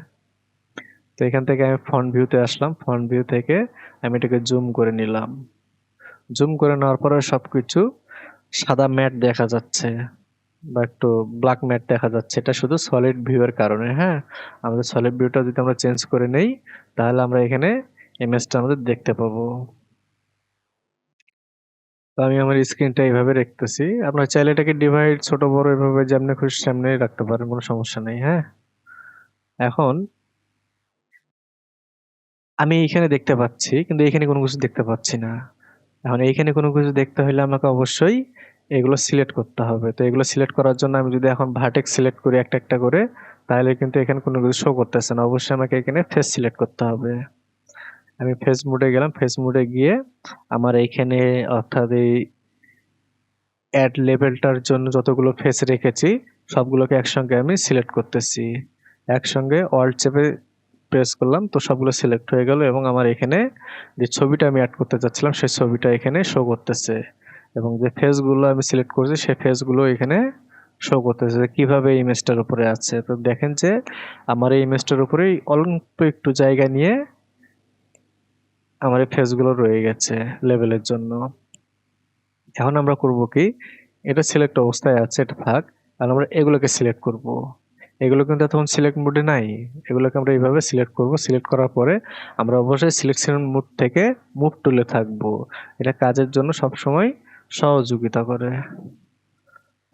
তো এখান থেকে আমি ফ্রন্ট ভিউতে আসলাম, ফ্রন্ট ভিউ থেকে আমি এটাকে জুম করে নিলাম। জুম করে নেওয়ার পরে সবকিছু সাদা ম্যাট দেখা যাচ্ছে বা একটু ব্ল্যাক ম্যাট দেখা যাচ্ছে। এটা শুধু সলিড ভিউ এর কারণে, হ্যাঁ? আমাদের সলিড ভিউটা যদি আমরা চেঞ্জ করে নেই তাহলে আমরা এখানে ইমেজটা আমাদের দেখতে পাবো। তো আমি আমার স্ক্রিনটা এইভাবে রাখতেছি। আপনার চাইলে এটাকে ডিভাইড ছোট বড় এভাবে যেমনি খুশি সেমনি রাখতে পারেন, কোনো সমস্যা নেই, হ্যাঁ? এখন আমি এইখানে দেখতে পাচ্ছি কিন্তু এইখানে কোনো কিছু দেখতে পাচ্ছি না। এখন এইখানে কোনো কিছু দেখতে হলে আমাকে অবশ্যই এগুলো সিলেক্ট করতে হবে। তো এগুলো সিলেক্ট করার জন্য আমি যদি এখন ভার্টেক্স সিলেক্ট করি একটা একটা করে তাহলে কিন্তু এখানে কোনো কিছু শো করতেছে না। অবশ্যই আমাকে এখানে ফেস সিলেক্ট করতে হবে। আমি ফেস মোডে গেলাম, ফেস মোডে গিয়ে আমার এইখানে অর্থাৎ এই অ্যাড লেবেলটার জন্য যতগুলো ফেস রেখেছি সবগুলোকে একসঙ্গে আমি সিলেক্ট করতেছি। একসঙ্গে অল্ট চেপে প্রেস করলাম, তো সবগুলো সিলেক্ট হয়ে গেল এবং আমার এখানে যে ছবিটা আমি অ্যাড করতে চাচ্ছিলাম সেই ছবিটা এখানে শো করতেছে এবং যে ফেসগুলো আমি সিলেক্ট করেছি সেই ফেসগুলো এখানে শো করতেছে যে কিভাবে ইমেজটার উপরে আছে। তো দেখেন যে আমার এই ইমেজটার উপরেই অল্প একটু জায়গা নিয়ে আমার এই ফেসগুলো রয়ে গেছে লেবেলের জন্য। এখন আমরা করব কি, এটা সিলেক্ট অবস্থায় আছে, এটা থাক। আর আমরা এগুলোকে সিলেক্ট করব। এগুলো কিন্তু তখন সিলেক্ট মোডে নাই। এগুলোকে আমরা এইভাবে সিলেক্ট করব। সিলেক্ট করার পরে আমরা অবশ্যই সিলেকশন মোড থেকে মুভ টুলে থাকবো। এটা কাজের জন্য সবসময় সহযোগিতা করে।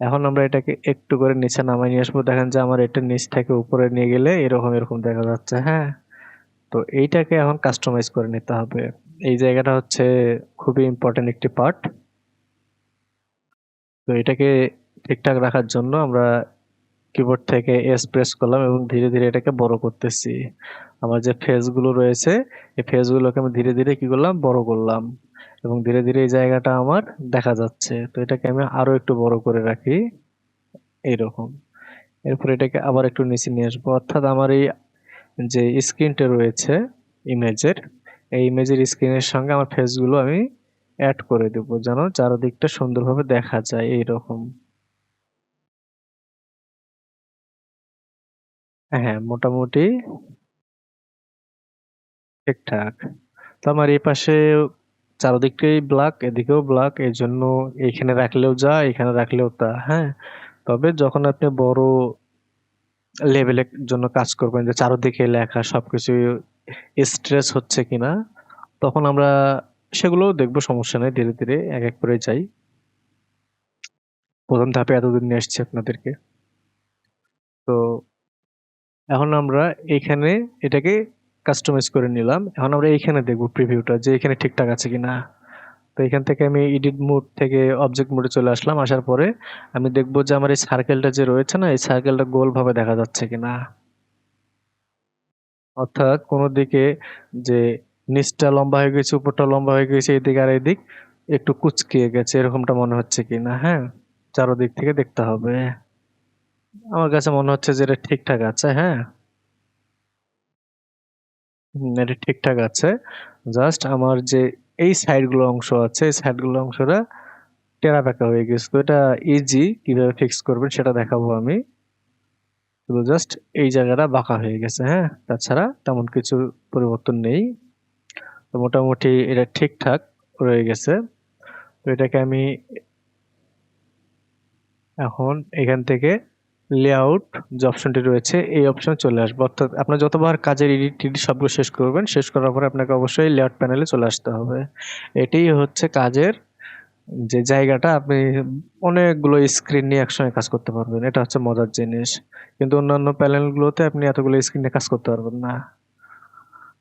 এখন আমরা এটাকে একটু করে নিচে নামাই নিয়ে আসবো। দেখেন যে আমার এটা নিচ থেকে উপরে নিয়ে গেলে এরকম এরকম দেখা যাচ্ছে, হ্যাঁ? তো এইটাকে এখন কাস্টমাইজ করে নিতে হবে। এই জায়গাটা হচ্ছে খুবই ইম্পর্টেন্ট একটি পার্ট। তো এটাকে ঠিকঠাক রাখার জন্য আমরা কিবোর্ড থেকে এস প্রেস করলাম এবং ধীরে ধীরে এটাকে বড় করতেছি। আমার যে ফেস গুলো রয়েছে এই ফেস গুলোকে আমি ধীরে ধীরে কি করলাম, বড় করলাম এবং ধীরে ধীরে এই জায়গাটা আমার দেখা যাচ্ছে। তো এটাকে আমি আরো একটু বড় করে রাখি এইরকম। এরপর এটাকে আবার একটু নিচে নিয়ে আসবো, অর্থাৎ আমার এই যে স্ক্রিনটা রয়েছে ইমেজের, এই ইমেজের স্ক্রিনের সঙ্গে আমার ফেসগুলো আমি অ্যাড করে দেবো যেন চারদিকটা সুন্দরভাবে দেখা যায় এইরকম। হ্যাঁ, মোটামুটি ঠিকঠাক। তো আমার এই পাশে চারদিকটাই ব্ল্যাক, এদিকেও ব্ল্যাক, এই জন্য এইখানে রাখলেও যা, এখানে রাখলেও তা। হ্যাঁ, তবে যখন আপনি বড় লেভেলের জন্য কাজ করবেন, যে চারদিকে লেখা সবকিছু স্ট্রেস হচ্ছে কিনা, তখন আমরা সেগুলোও দেখবো, সমস্যা নেই, ধীরে ধীরে এক এক করে যাই। প্রথম ধাপে এতদূর নিয়ে আসছি আপনাদেরকে। তো এখন আমরা এইখানে এটাকে কাস্টমাইজ করে নিলাম। এখন আমরা এইখানে দেখবো প্রিভিউটা যে এখানে ঠিকঠাক আছে কিনা। তো এখান থেকে আমি এডিট মোড থেকে অবজেক্ট মোডে চলে আসলাম। আসার পরে আমি দেখবো যে আমার এই সার্কেলটা যে রয়েছে না, এই সার্কেলটা গোলভাবে দেখা যাচ্ছে কিনা। অর্থাৎ কোনো দিকে যে নিচটা লম্বা হয়ে গেছে, উপরটা লম্বা হয়ে গেছে, এদিক আর এদিক একটু কুঁচকিয়ে গেছে, এরকমটা মনে হচ্ছে কিনা। হ্যাঁ, চারোদিক থেকে দেখতে হবে। আমার কাছে মনে হচ্ছে যে এটা ঠিকঠাক আছে। হ্যাঁ, এটা ঠিকঠাক আছে। জাস্ট আমার যে এই সাইডগুলো অংশ আছে, এই সাইডগুলো অংশটা টেরা বেঁকা হয়ে গেছে। তো এটা ইজি কিভাবে ফিক্স করবেন সেটা দেখাবো আমি। শুধু জাস্ট এই জায়গাটা বাঁকা হয়ে গেছে। হ্যাঁ, তাছাড়া তেমন কিছু পরিবর্তন নেই। তো মোটামুটি এটা ঠিকঠাক রয়ে গেছে। তো এটাকে আমি এখন এখান থেকে লেআউট যে অপশনটি রয়েছে এই অপশনে চলে আসবো। অর্থাৎ আপনার যতবার কাজের এডিট টেডিট সবগুলো শেষ করবেন, শেষ করার পরে আপনাকে অবশ্যই লেআউট প্যানেলে চলে আসতে হবে। এটাই হচ্ছে কাজের যে জায়গাটা, আপনি অনেকগুলো স্ক্রিন নিয়ে একসঙ্গে কাজ করতে পারবেন। এটা হচ্ছে মজার জিনিস। কিন্তু অন্যান্য প্যানেলগুলোতে আপনি এতগুলো স্ক্রিন নিয়ে কাজ করতে পারবেন না।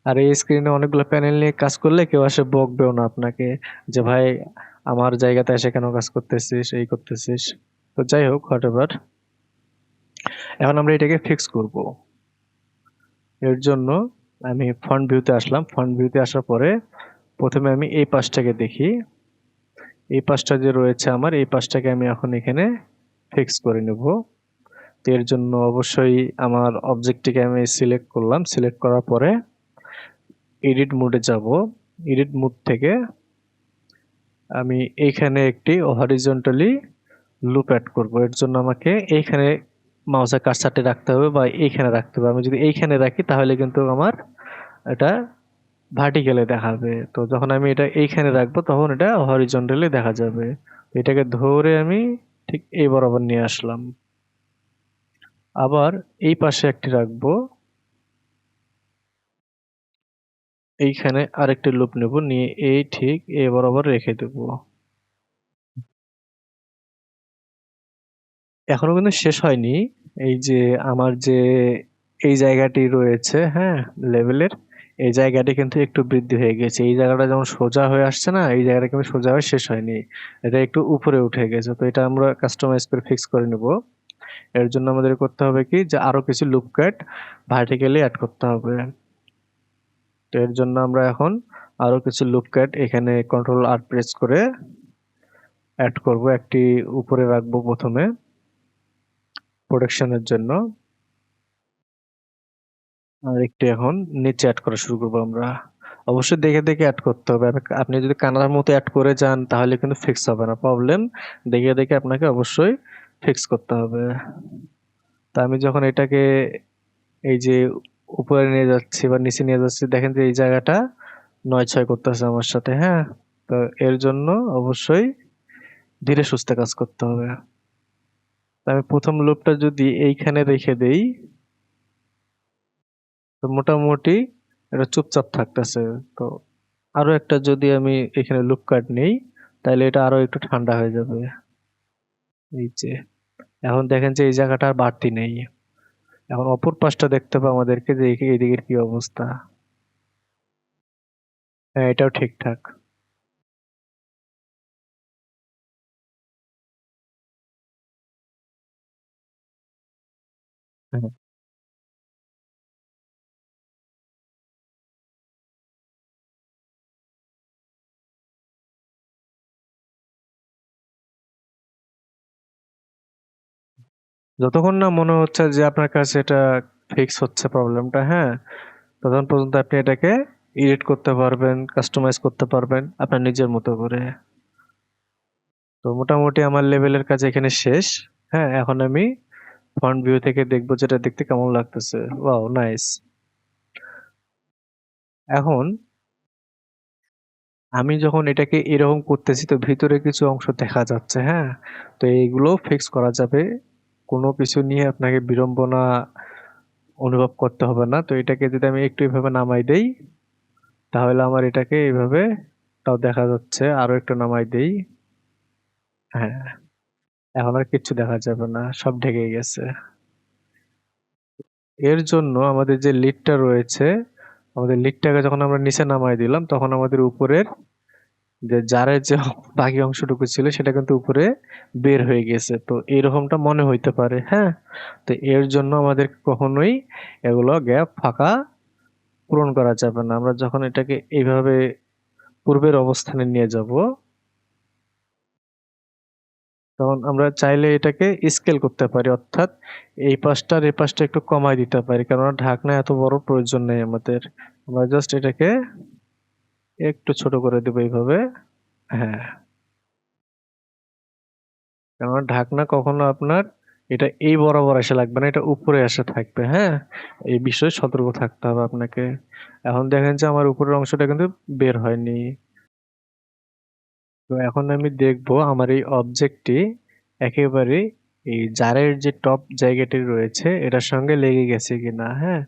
আর এই স্ক্রিনে অনেকগুলো প্যানেল নিয়ে কাজ করলে কেউ আসে বকবেও না আপনাকে যে ভাই আমার জায়গাতে এসে কেন কাজ করতেছিস, এই করতেছিস। তো যাই হোক, হোয়াটএভার। এখন আমরা এটাকে ফিক্স করব। এর জন্য আমি ফ্রন্ট ভিউতে আসলাম। ফ্রন্ট ভিউতে আসার পরে প্রথমে আমি এই পাশটাকে দেখি। এই পাশটা যে রয়েছে আমার, এই পাশটাকে আমি এখন এখানে ফিক্স করে নেব। তো এর জন্য অবশ্যই আমার অবজেক্টটিকে আমি সিলেক্ট করলাম। সিলেক্ট করার পরে এডিট মোডে যাব। এডিট মোড থেকে আমি এইখানে একটি হরিজন্টালি লুপ অ্যাড করব। এর জন্য আমাকে এইখানে মাউসের কার্সারটি রাখতে হবে বা এইখানে রাখতে হবে। আমি যদি এইখানে রাখি তাহলে কিন্তু আমার এটা ভার্টিক্যালি দেখাবে। তো যখন আমি এটা এইখানে রাখবো তখন এটা হরিজন্টালি দেখা যাবে। এটাকে ধরে আমি ঠিক এই বরাবর নিয়ে আসলাম। আবার এই পাশে একটি রাখবো। এইখানে আরেকটি লুপ নেব, নিয়ে এই ঠিক এই বরাবর রেখে দেব। এখনো কিন্তু শেষ হয়নি। এই যে আমার যে এই জায়গাটি রয়েছে, হ্যাঁ, লেভেলের এই জায়গাটি কিন্তু একটু বৃদ্ধি হয়ে গেছে। এই জায়গাটা যেমন সোজা হয়ে আসছে না, এই জায়গাটা কিন্তু সোজা হয়ে শেষ হয়নি, এটা একটু উপরে উঠে গেছে। তো এটা আমরা কাস্টমাইজ করে ফিক্স করে নেব। এর জন্য আমাদের করতে হবে কি, যে আরো কিছু লুপ কাট ভার্টিক্যালি অ্যাড করতে হবে। তো এর জন্য আমরা এখন আরো কিছু লুপ কাট এখানে কন্ট্রোল আর প্রেস করে অ্যাড করব। একটি উপরে রাখবো প্রথমে প্রোটেকশনের জন্য, আর একটু এখন নিচে অ্যাড করা শুরু করবো আমরা। অবশ্যই দেখে দেখে অ্যাড করতে হবে। আপনি যদি কানাডার মতো অ্যাড করে যান তাহলে কিন্তু ফিক্স হবে না প্রবলেম। দেখে দেখে আপনাকে অবশ্যই ফিক্স করতে হবে। তা আমি যখন এটাকে এই যে উপরে নিয়ে যাচ্ছি বা নিচে নিয়ে যাচ্ছি, দেখেন যে এই জায়গাটা নয় ছয় করতেছে আমার সাথে। হ্যাঁ, তো এর জন্য অবশ্যই ধীরে সুস্থে কাজ করতে হবে। তা আমি প্রথম লুপটা যদি এইখানে রেখে দেই, তো মোটামুটি এটা চুপচাপ থাকতেছে। তো আরো একটা যদি আমি এখানে লুপ কাট নেই, তাহলে এটা আরো একটু ঠান্ডা হয়ে যাবে। এই যে এখন দেখেন যে এই জায়গাটা আর বাড়তি নেই। এখন অপর পাশটা দেখতে হবে আমাদেরকে যে এইদিকের কি অবস্থা। হ্যাঁ, এটাও ঠিকঠাক। হ্যাঁ। যতক্ষণ না মনে হচ্ছে যে আপনার কাছে এটা ফিক্স হচ্ছে প্রবলেমটা, হ্যাঁ, ততক্ষণ পর্যন্ত আপনি এটাকে এডিট করতে পারবেন, কাস্টমাইজ করতে পারবেন আপনার নিজের মতো করে। তো মোটামুটি আমার লেভেলের কাজ এখানে শেষ। হ্যাঁ, এখন আমি ফ্রন্ট ভিউ থেকে দেখবো যেটা দেখতে কেমন লাগতেছে। Wow, nice. এখন আমি যখন এটাকে এরকম করতেছি তো ভিতরে কিছু অংশ দেখা যাচ্ছে, হ্যাঁ, তো এইগুলো ফিক্স করা যাবে। কোনো কিছু নিয়ে আপনাকে বিড়ম্বনা অনুভব করতে হবে না। তো এটাকে যদি আমি একটু এভাবে নামাই দেই, তাহলে আমার এটাকে এইভাবে তাও দেখা যাচ্ছে। আরো একটু নামাই দেই। হ্যাঁ, এখন আর কিচ্ছু দেখা যাবে না, সব ঢেকে গেছে। এর জন্য আমাদের যে লিডটা রয়েছে, আমাদের লিডটাকে যখন আমরা নিচে নামাই দিলাম তখন আমাদের উপরের যে জারের যে বাকি অংশটুকু ছিল সেটা কিন্তু উপরে বের হয়ে গেছে। তো এরকমটা মনে হইতে পারে, হ্যাঁ। তো এর জন্য আমাদের কখনোই এগুলো গ্যাপ ফাঁকা পূরণ করা যাবে না। আমরা যখন এটাকে এইভাবে পূর্বের অবস্থানে নিয়ে যাব, তখন আমরা চাইলে এটাকে স্কেল করতে পারি, অর্থাৎ এই পাশটা আর এই পাশটা একটু কমায় দিতে পারি, কেননা ঢাকনা এত বড় প্রয়োজন নেই আমাদের। আমরা জাস্ট এটাকে একটু ছোট করে দেবো এইভাবে। হ্যাঁ, কেননা ঢাকনা কখনো আপনার এটা এই বরাবর এসে লাগবে না, এটা উপরে এসে থাকবে, হ্যাঁ। এই বিষয়ে সতর্ক থাকতে হবে আপনাকে। এখন দেখেন যে আমার উপরের অংশটা কিন্তু বের হয়নি। তো এখন আমি দেখবো আমার এই অবজেক্টটি একেবারে এই জারের যে টপ জায়গাটি রয়েছে এটার সঙ্গে লেগে গেছে কিনা, হ্যাঁ।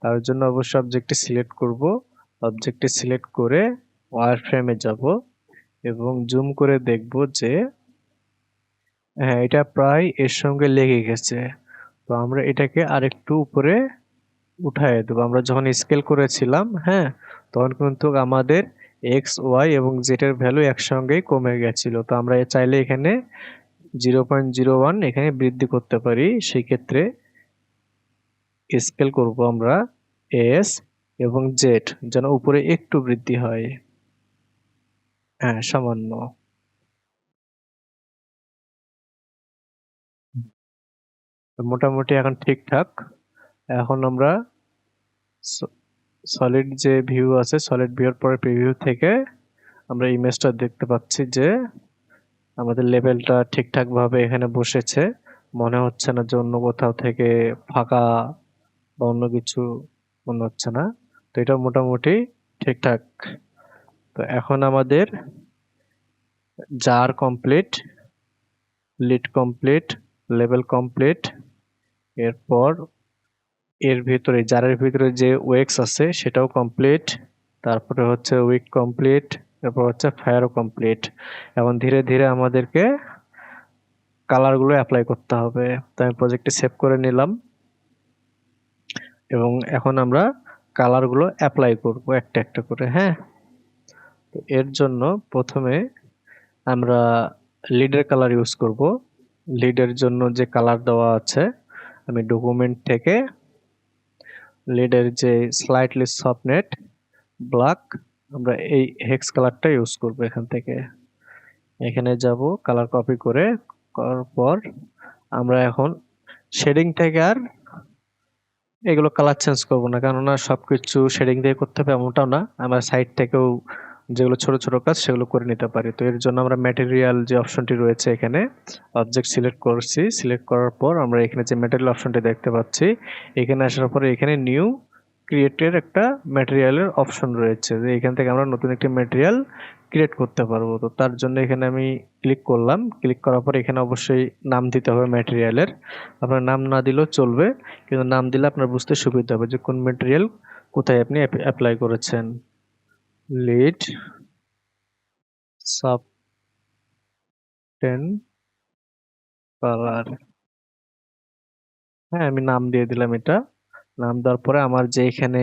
তার জন্য অবশ্যই অবজেক্টটি সিলেক্ট করব। অবজেক্টটি সিলেক্ট করে ওয়ার ফ্রেমে যাব এবং জুম করে দেখব যে হ্যাঁ, এটা প্রায় এর সঙ্গে লেগে গেছে। তো আমরা এটাকে আরেকটু উপরে উঠায় দেবো। আমরা যখন স্কেল করেছিলাম, হ্যাঁ, তখন কিন্তু আমাদের এক্স ওয়াই এবং জেড এর ভ্যালু একসঙ্গেই কমে গেছিল। তো আমরা চাইলে এখানে 0.01 এখানে বৃদ্ধি করতে পারি। সেই ক্ষেত্রে স্কেল করব আমরা এস এবং জেড যেন উপরে একটু বৃদ্ধি হয়। হ্যাঁ, সামান্য। তো মোটামুটি এখন ঠিকঠাক। এখন আমরা সলিড যে ভিউ আছে, সলিড ভিউর পরে প্রিভিউ থেকে আমরা ইমেজটা দেখতে পাচ্ছি যে আমাদের লেভেলটা ঠিকঠাক ভাবে এখানে বসেছে। মনে হচ্ছে না যে অন্য কোথাও থেকে ফাঁকা বা অন্য কিছু মনে হচ্ছে না। তো এটা মোটামুটি ঠিকঠাক। তো এখন আমাদের jar complete, lid complete, level complete. এরপর এর ভিতরে জারের ভিতরে যে ওয়েক্স আছে সেটাও কমপ্লিট। তারপরে হচ্ছে উইক কমপ্লিট। এরপর হচ্ছে ফায়ারও কমপ্লিট। এখন ধীরে ধীরে আমাদেরকে কালারগুলো অ্যাপ্লাই করতে হবে। তো আমি প্রজেক্টটি সেভ করে নিলাম এবং এখন আমরা কালারগুলো অ্যাপ্লাই করব একটা একটা করে, হ্যাঁ। তো এর জন্য প্রথমে আমরা লিডের কালার ইউজ করব। লিডের জন্য যে কালার দেওয়া আছে আমি ডকুমেন্ট থেকে লিডের যে স্লাইটলি সফটনেট ব্ল্যাক, আমরা এই হেক্স কালারটা ইউজ করব। এখান থেকে এখানে যাব, কালার কপি করে করার পর আমরা এখন শেডিং থেকে আর এগুলো কালার চেঞ্জ করব না, কেননা সবকিছু শেডিং দিয়ে করতে হবে এমনটাও না। আমরা সাইড থেকেও যেগুলো ছোট ছোট কাজ সেগুলো করে নিতে পারি। তো এর জন্য আমরা ম্যাটেরিয়াল যে অপশনটি রয়েছে এখানে অবজেক্ট সিলেক্ট করছি। সিলেক্ট করার পর আমরা এখানে যে ম্যাটেরিয়াল অপশনটি দেখতে পাচ্ছি, এখানে আসার পরে এখানে নিউ ক্রিয়েটের একটা ম্যাটেরিয়ালের অপশন রয়েছে, যে এখান থেকে আমরা নতুন একটি ম্যাটেরিয়াল ক্রিয়েট করতে পারবো। তো তার জন্য এখানে আমি ক্লিক করলাম। ক্লিক করার পর এখানে অবশ্যই নাম দিতে হবে ম্যাটেরিয়ালের। আপনার নাম না দিলেও চলবে, কিন্তু নাম দিলে আপনার বুঝতে সুবিধা হবে যে কোন ম্যাটেরিয়াল কোথায় আপনি অ্যাপ্লাই করেছেন। লিড সাবটেন কালার, হ্যাঁ, আমি নাম দিয়ে দিলাম এটা। নাম দেওয়ার পরে আমার যে এখানে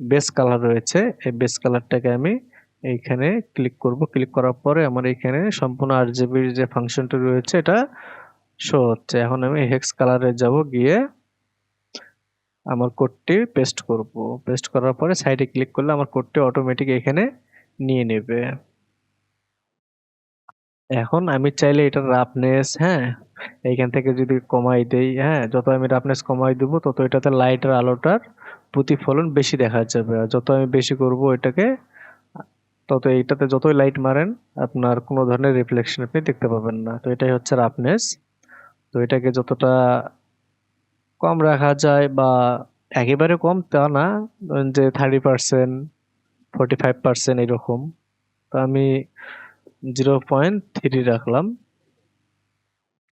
বেস কালার রয়েছে এই বেস কালারটাকে আমি এইখানে ক্লিক করব। ক্লিক করার পরে আমার এখানে সম্পূর্ণ আরজিবির যে ফাংশনটি রয়েছে এটা শো হচ্ছে। এখন আমি হেক্স কালারে যাব, গিয়ে আমার কোডটি পেস্ট করব। পেস্ট করার পরে সাইডে ক্লিক করলে আমার কোডটি অটোমেটিক এখানে নিয়ে নেবে। এখন আমি চাইলে এটার রাফনেস, হ্যাঁ, এইখান থেকে যদি কমাই দেই, হ্যাঁ, যত আমি রাফনেস কমাই দেবো তত এটাতে লাইটের আলোটার প্রতিফলন বেশি দেখা যাবে। আর যত আমি বেশি করব এটাকে, তত এইটাতে যতই লাইট মারেন আপনার কোনো ধরনের রিফ্লেকশন আপনি দেখতে পাবেন না। তো এটাই হচ্ছে রাফনেস। তো এটাকে যতটা কম রাখা যায় বা একেবারে কম তা না, ধরেন যে 30%, 45% এরকম। তো আমি 0.3 রাখলাম।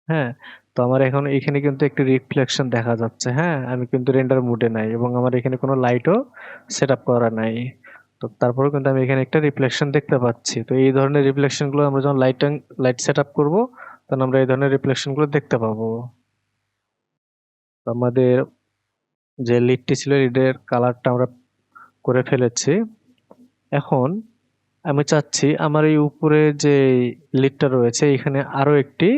হ্যাঁ, তো আমার এখন এখানে কিন্তু একটি রিফ্লেকশন দেখা যাচ্ছে। হ্যাঁ, আমি কিন্তু রেন্ডার মোডে নাই এবং আমার এখানে কোনো লাইটও সেট আপ করা নাই। তো তারপরেও কিন্তু আমি এখানে একটা রিফ্লেকশন দেখতে পাচ্ছি। তো এই ধরনের রিফ্লেকশন গুলো আমরা যখন লাইট সেট আপ করবো, তখন আমরা এই ধরনের রিফ্লেকশন গুলো দেখতে পাবো। তো আমাদের যে লিডটি ছিল, লিডের কালারটা আমরা করে ফেলেছি। এখন আমি চাচ্ছি আমার এই উপরে যে লিডটা রয়েছে এখানে আরো একটি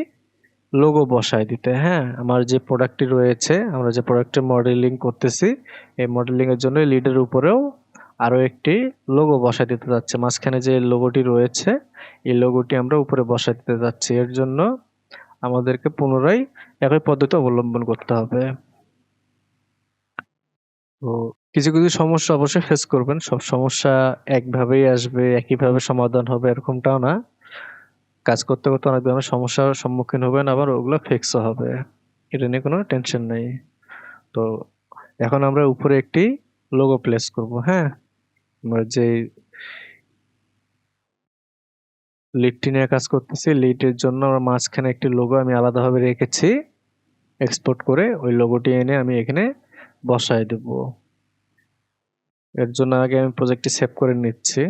লোগো বসায় দিতে। হ্যাঁ, আমার যে প্রোডাক্টটি রয়েছে, আমরা যে প্রোডাক্টের মডেলিং করতেছি, এই মডেলিং এর জন্য লিডের উপরেও আরো একটি লোগো বসায় দিতে যাচ্ছে। মাঝখানে যে লোগোটি রয়েছে এই লোগোটি আমরা উপরে বসায় দিতে যাচ্ছি। এর জন্য আমাদেরকে পুনরায় একই পদ্ধতি অবলম্বন করতে হবে। তো কিছু কিছু সমস্যা অবশ্যই ফেস করবেন। সব সমস্যা একভাবেই আসবে, একইভাবে সমাধান হবে এরকমটাও না। কাজ করতে করতে অনেক ধরনের সমস্যার সম্মুখীন হবেন, আবার ওগুলো ফিক্সও হবে। এটা নিয়ে কোনো টেনশন নেই। তো এখন আমরা উপরে একটি লোগো প্লেস করব। হ্যাঁ, আমরা যে লিডটি নিয়ে কাজ করতেছি, লিডের জন্য আমরা মাঝখানে একটি লোগো আমি আলাদাভাবে রেখেছি। এক্সপোর্ট করে ওই লোগোটি এনে আমি এখানে বসায় দেব। এর জন্য আগে আমি প্রজেক্টটি সেভ করে নিচ্ছি,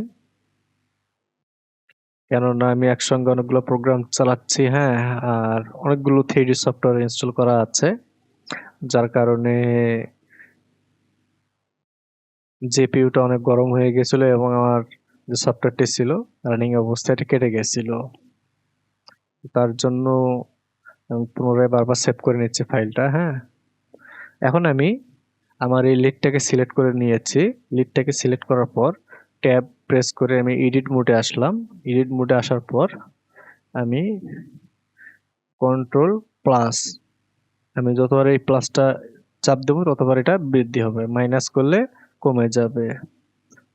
কেননা আমি একসঙ্গে অনেকগুলো প্রোগ্রাম চালাচ্ছি। হ্যাঁ, আর অনেকগুলো 3D সফটওয়্যার ইনস্টল করা আছে, যার কারণে জিপিইউটা অনেক গরম হয়ে গেছিল এবং আমার যে সফটওয়্যারটি ছিল রানিং অবস্থায় এটা কেটে গেছিল। তার জন্য আমি পুনরায় বারবার সেভ করে নিচ্ছি ফাইলটা। হ্যাঁ, এখন আমি আমার এই লিডটাকে সিলেক্ট করে নিয়েছি। লিডটাকে সিলেক্ট করার পর ট্যাব প্রেস করে আমি এডিট মোডে আসলাম। এডিট মোডে আসার পর আমি কন্ট্রোল প্লাস, আমি যতবার এই প্লাসটা চাপ দেবো ততবার এটা বৃদ্ধি হবে, মাইনাস করলে কমে যাবে।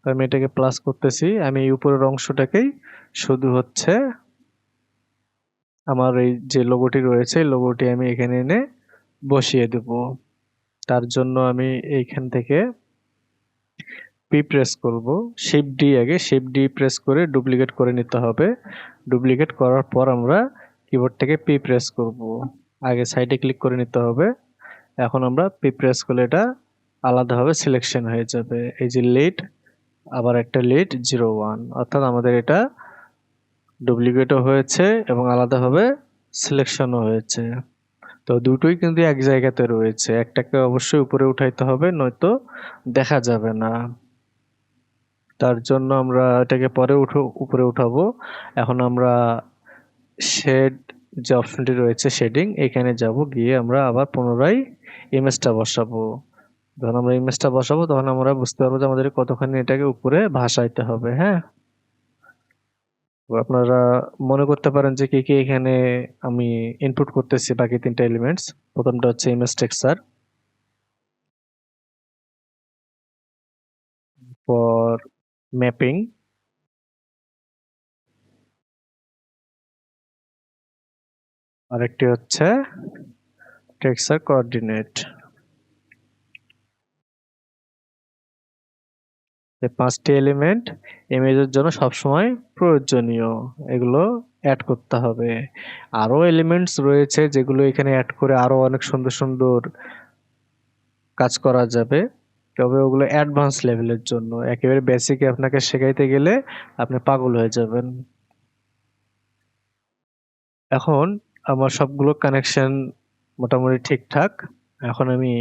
তো আমি এটাকে প্লাস করতেছি। আমি এই উপরের অংশটাকেই শুধু হচ্ছে আমার এই যে লোগোটি রয়েছে এই লোগোটি আমি এখানে এনে বসিয়ে দেব। তার জন্য আমি এইখান থেকে পি প্রেস করব। শিফট ডি, আগে শিফট ডি প্রেস করে ডুপ্লিকেট করে নিতে হবে। ডুপ্লিকেট করার পর আমরা কিবোর্ড থেকে পি প্রেস করব। আগে সাইডে ক্লিক করে নিতে হবে। এখন আমরা পি প্রেস করলে এটা আলাদাভাবে সিলেকশন হয়ে যাবে। এই যে লিড, আবার একটা লিড 01, অর্থাৎ আমাদের এটা ডুপ্লিকেটও হয়েছে এবং আলাদাভাবে সিলেকশনও হয়েছে। তো দুটোই কিন্তু এক জায়গাতে রয়েছে, একটাকে অবশ্যই উপরে উঠাইতে হবে, নয়তো দেখা যাবে না। তার জন্য আমরা এটাকে পরে উপরে উঠাবো। এখন আমরা শেড যে অপশনটি রয়েছে শেডিং, এখানে যাব, গিয়ে আমরা আবার পুনরায় ইমেজটা বসাবো। যখন আমরা ইমেজটা বসাবো তখন আমরা বুঝতে পারবো যে আমাদের কতখানি এটাকে উপরে ভাসাইতে হবে। হ্যাঁ, তো আপনারা মনে করতে পারেন যে কি কি এখানে আমি ইনপুট করতেছি। বাকি তিনটা এলিমেন্টস, প্রথমটা হচ্ছে ইমেজ টেক্সচার, পর ম্যাপিং, আরেকটি হচ্ছে টেক্সচার কোঅর্ডিনেট। এই পাঁচটি এলিমেন্ট ইমেজের জন্য সবসময় প্রয়োজনীয়, এগুলো অ্যাড করতে হবে। আরো এলিমেন্টস রয়েছে যেগুলো এখানে অ্যাড করে আরো অনেক সুন্দর সুন্দর কাজ করা যাবে, তবে ওগুলো অ্যাডভান্স লেভেলের জন্য। একেবারে বেসিকে আপনাকে শেখাইতে গেলে আপনি পাগল হয়ে যাবেন। এখন আমার সবগুলো কানেকশন মোটামুটি ঠিকঠাক। এখন আমি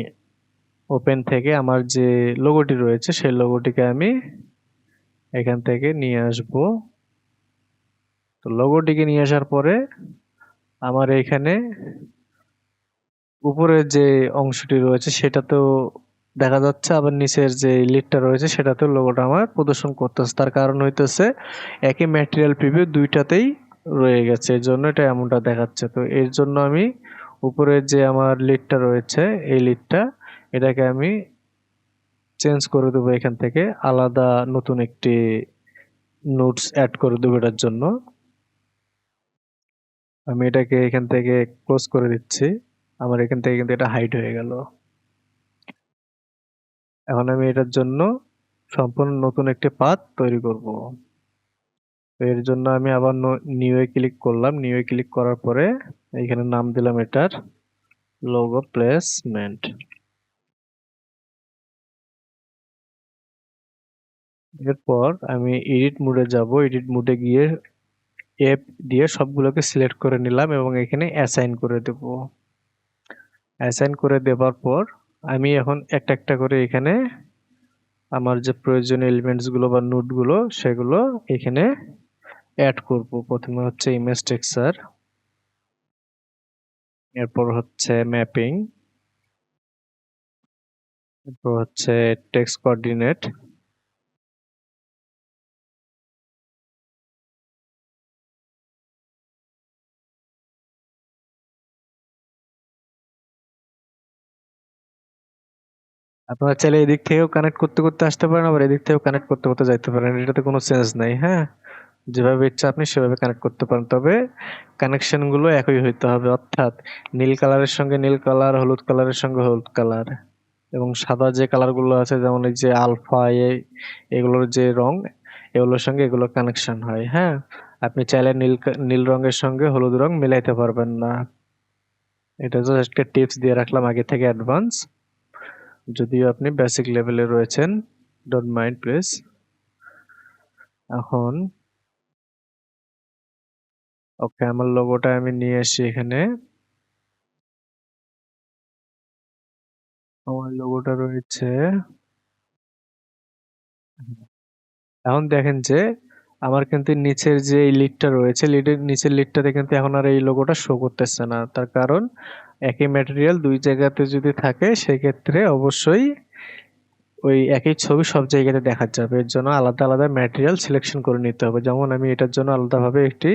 ওপেন থেকে আমার যে লোগোটি রয়েছে সেই লোগোটিকে আমি এখান থেকে নিয়ে আসব। তো লোগোটিকে নিয়ে আসার পরে আমার এখানে উপরে যে অংশটি রয়েছে সেটাতেও দেখা যাচ্ছে আবার নিচের যে লিডটা রয়েছে সেটাতে লোগোটা আমার প্রদর্শন করতেছে। তার কারণ হইতেছে একই ম্যাটেরিয়াল প্রিভিউ দুইটাতেই রয়ে গেছে, এর জন্য এটা এমনটা দেখাচ্ছে। তো এর জন্য আমি উপরে যে আমার লিডটা রয়েছে এই লিডটা এটাকে আমি চেঞ্জ করে দেবো, এখান থেকে আলাদা নতুন একটি নোটস অ্যাড করে দেবো এটার জন্য। আমি এটাকে এখান থেকে ক্লোজ করে দিচ্ছি। আমার এখান থেকে কিন্তু এটা হাইড হয়ে গেল। এখন আমি এটার জন্য সম্পূর্ণ নতুন একটি পাথ তৈরি করব। তো এর জন্য আমি আবার নিউ এ ক্লিক করলাম। নিউ এ ক্লিক করার পরে এখানে নাম দিলাম এটার লোগো প্লেসমেন্ট। এরপর আমি এডিট মোডে যাব। এডিট মোডে গিয়ে এফ দিয়ে সবগুলোকে সিলেক্ট করে নিলাম এবং এখানে অ্যাসাইন করে দেব। অ্যাসাইন করে দেওয়ার পর আমি এখন একটা একটা করে এখানে আমার যে প্রয়োজনীয় এলিমেন্টস গুলো বা নোড গুলো সেগুলো এখানে অ্যাড করব। প্রথমে হচ্ছে ইমেজ টেক্সচার, এরপর হচ্ছে ম্যাপিং, এরপর হচ্ছে টেক্সট কোঅর্ডিনেট, আপনারা চাইলে এদিক থেকেও কানেক্ট করতে করতে আসতে পারেন, আবার এদিক থেকেও কানেক্ট করতে করতে যাইতে পারেন, এটাতে কোনো চেঞ্জ নাই। হ্যাঁ, যেভাবে ইচ্ছা আপনি সেভাবে কানেক্ট করতে পারেন, তবে কানেকশন গুলো একই হইতে হবে। অর্থাৎ নীল কালারের সঙ্গে নীল কালার, হলুদ কালারের সঙ্গে হলুদ কালার এবং সাদা যে কালার গুলো আছে যেমন এই যে আলফা এগুলোর যে রং এগুলোর সঙ্গে এগুলো কানেকশন হয়। হ্যাঁ, আপনি চাইলে নীল রঙের সঙ্গে হলুদ রং মিলাইতে পারবেন না। এটা জাস্ট একটা টিপস দিয়ে রাখলাম আগে থেকে অ্যাডভান্স, যদিও আপনি বেসিক লেভেলে রয়েছেন, ডোন্ট মাইন্ড প্লিজ। এখন ওকে, আমার লোগোটা আমি নিয়ে আসি এখানে। আমার লোগোটা রয়েছে। এখন দেখেন যে আমার কিন্তু নিচের যে এই লিডটা রয়েছে, লিডের নিচের লিডটাতে কিন্তু এখন আর এই লোগোটা শো করতেছে না। তার কারণ একই ম্যাটেরিয়াল দুই জায়গাতে যদি থাকে সেক্ষেত্রে অবশ্যই ওই একই ছবি সব জায়গাতে দেখা যাবে। এর জন্য আলাদা আলাদা ম্যাটেরিয়াল সিলেকশন করে নিতে হবে। যেমন আমি এটার জন্য আলাদাভাবে একটি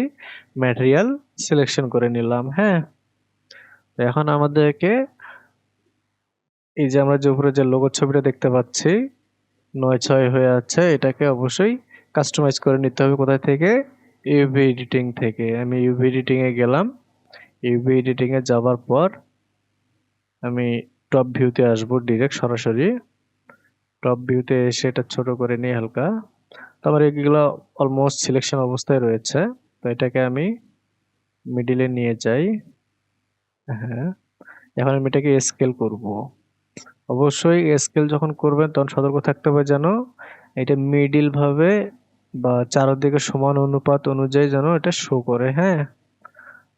ম্যাটেরিয়াল সিলেকশন করে নিলাম। হ্যাঁ, তো এখন আমাদেরকে এই যে আমরা যে উপরে যে লোগো ছবিটা দেখতে পাচ্ছি ৯/৬ হয়ে আছে, এটাকে অবশ্যই কাস্টমাইজ করে নিতে হবে। কোথায় থেকে? ইউভি এডিটিং থেকে। আমি ইউভি এডিটিং এ গেলাম। ইউভি এডিটিং এ যাবার পর আমি টপ ভিউতে আসবো ডিরেক্ট সরাসরি। টপ ভিউতে এসে এটা ছোট করে নিই হালকা। তো আমার এগুলো অলমোস্ট সিলেকশন অবস্থায় রয়েছে। তো এটাকে আমি মিডিলে নিয়ে যাই। হ্যাঁ, এখন আমি এটাকে স্কেল করব। অবশ্যই স্কেল যখন করবেন তখন সতর্ক থাকতে হবে যেন এটা মিডিল ভাবে বা চারদিকে সমান অনুপাত অনুযায়ী যেন এটা শো করে। হ্যাঁ,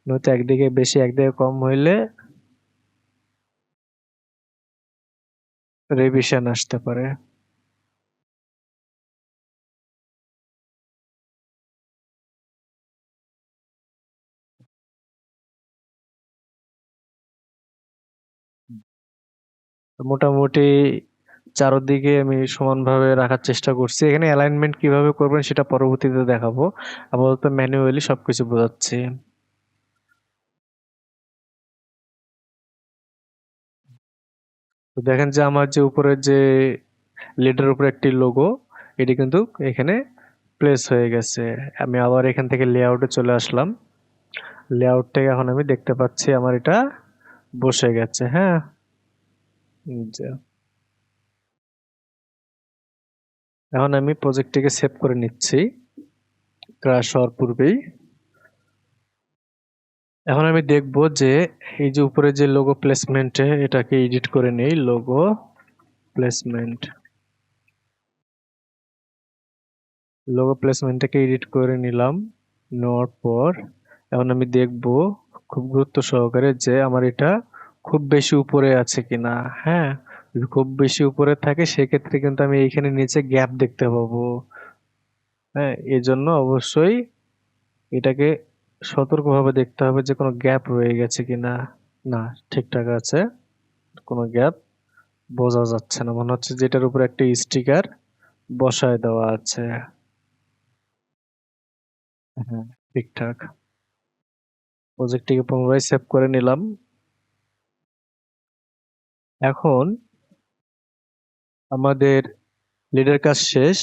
নয়তো একদিকে বেশি একদিকে কম হইলে রিভিশন আসতে পারে। মোটামুটি চারদিকে আমি সমানভাবে রাখার চেষ্টা করছি। এখানে অ্যালাইনমেন্ট কিভাবে করবেন সেটা পরবর্তীতে দেখাবো। আপাতত ম্যানুয়ালি সবকিছু বোঝাচ্ছি। তো দেখেন যে আমার যে উপরে যে লিডের উপরে একটি লোগো, এটি কিন্তু এখানে প্লেস হয়ে গেছে। আমি আবার এখান থেকে লেআউটে চলে আসলাম। লেআউট থেকে এখন আমি দেখতে পাচ্ছি আমার এটা বসে গেছে। হ্যাঁ, যে এখন আমি প্রজেক্টটিকে সেভ করে নিচ্ছি ক্রাশ হওয়ার পূর্বেই। এখন আমি দেখব যে এই যে উপরে যে লোগো প্লেসমেন্টে এটাকে এডিট করে নেই। লোগো প্লেসমেন্ট, লোগো প্লেসমেন্টটাকে এডিট করে নিলাম। নেওয়ার পর এখন আমি দেখব খুব গুরুত্ব সহকারে যে আমার এটা খুব বেশি উপরে আছে কিনা। হ্যাঁ, যদি খুব বেশি উপরে থাকে সেক্ষেত্রে কিন্তু আমি এইখানে নিচে গ্যাপ দেখতে পাবো। হ্যাঁ, এজন্য অবশ্যই এটাকে সতর্কভাবে দেখতে হবে যে কোনো গ্যাপ রয়ে গেছে কিনা। না, ঠিকঠাক আছে, কোনো গ্যাপ বোঝা যাচ্ছে না, মনে হচ্ছে যেটার উপর একটা স্টিকার বসায় দেওয়া আছে। হ্যাঁ, ঠিকঠাক। প্রজেক্টটিকে পুনরায় সেভ করে নিলাম। এখন আমাদের লিডের কাজ শেষ,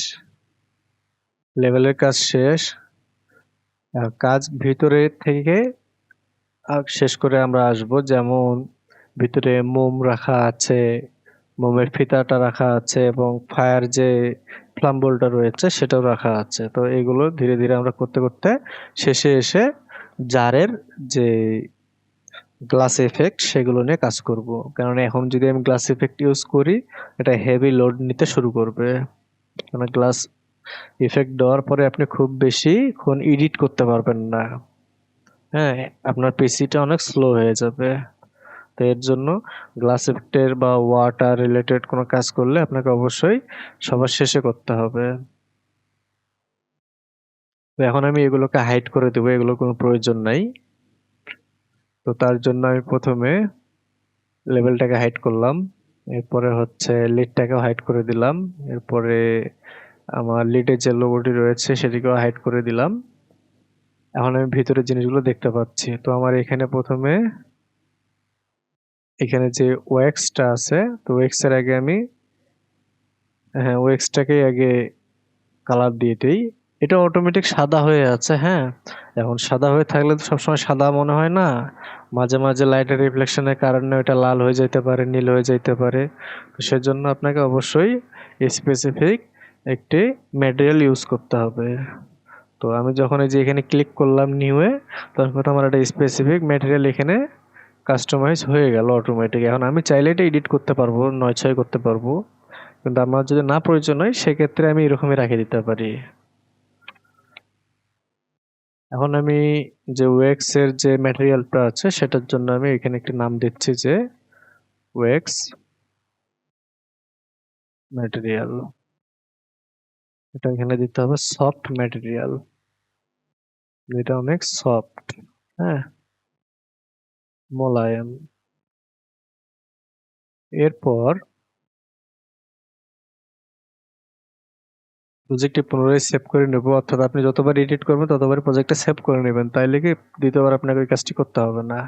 লেভেলের কাজ শেষ। কাজ ভিতরে থেকে শেষ করে আমরা আসব। যেমন ভিতরে মোম রাখা আছে, মোমের ফিতাটা রাখা আছে এবং ফায়ার যে ফ্লাম্বলটা রয়েছে সেটাও রাখা আছে। তো এগুলো ধীরে ধীরে আমরা করতে করতে শেষে এসে জারের যে গ্লাস ইফেক্ট সেগুলো নিয়ে কাজ করব। কারণ এখন যদি আমি গ্লাস ইফেক্ট ইউজ করি এটা হেভি লোড নিতে শুরু করবে। কারণ গ্লাস ইফেক্ট দেওয়ার পরে আপনি খুব বেশিক্ষণ এডিট করতে পারবেন না। হ্যাঁ, আপনার পিসিটা অনেক স্লো হয়ে যাবে। তো এর জন্য গ্লাস ইফেক্টের বা ওয়াটার রিলেটেড কোনো কাজ করলে আপনাকে অবশ্যই সবার শেষে করতে হবে। তো এখন আমি এগুলোকে হাইড করে দেবো, এগুলোর কোনো প্রয়োজন নাই। তো তার জন্য আমি প্রথমে লেভেলটাকে হাইড করলাম, এরপরে হচ্ছে লিডটাকেও হাইড করে দিলাম, এরপরে আমার লিডের যে লোগোটি রয়েছে সেটিকেও হাইড করে দিলাম। এখন আমি ভিতরের জিনিসগুলো দেখতে পাচ্ছি। তো আমার এখানে প্রথমে এখানে যে ওয়েক্সটা আছে, তো ওয়েক্সের আগে আমি হ্যাঁ ওয়েক্সটাকে আগে কালার দিয়ে দিই। এটা অটোমেটিক সাদা হয়ে আছে। হ্যাঁ, এখন সাদা হয়ে থাকলে তো সবসময় সাদা মনে হয় না, মাঝে মাঝে লাইটের রিফ্লেকশনের কারণে ওটা লাল হয়ে যেতে পারে, নীল হয়ে যেতে পারে। তো সেজন্য আপনাকে অবশ্যই স্পেসিফিক একটি ম্যাটেরিয়াল ইউজ করতে হবে। তো আমি যখন এই যে এখানে ক্লিক করলাম নিউয়ে, তখন কথা আমার একটা স্পেসিফিক ম্যাটেরিয়াল এখানে কাস্টমাইজ হয়ে গেল অটোমেটিক। এখন আমি চাইলে এটা এডিট করতে পারবো, নয় ছয় করতে পারবো, কিন্তু আমার যদি না প্রয়োজন হয় সেক্ষেত্রে আমি এরকমই রেখে দিতে পারি। এখন আমি যে ওয়েক্স এর যে ম্যাটেরিয়ালটা আছে সেটার জন্য আমি এখানে একটি নাম দিচ্ছি যে ওয়েক্স ম্যাটেরিয়াল। এটা এখানে দিতে হবে সফট ম্যাটেরিয়াল, যেটা অনেক সফট। হ্যাঁ, মোলায়েম। এরপর প্রজেক্টটি পুনরায় সেভ করে নেব, অর্থাৎ আপনি যতবার এডিট করবেন ততবার প্রজেক্টটা সেভ করে নেবেন, তাইলে কি দ্বিতীয়বার আপনাকে ওই কাজটি করতে হবে না।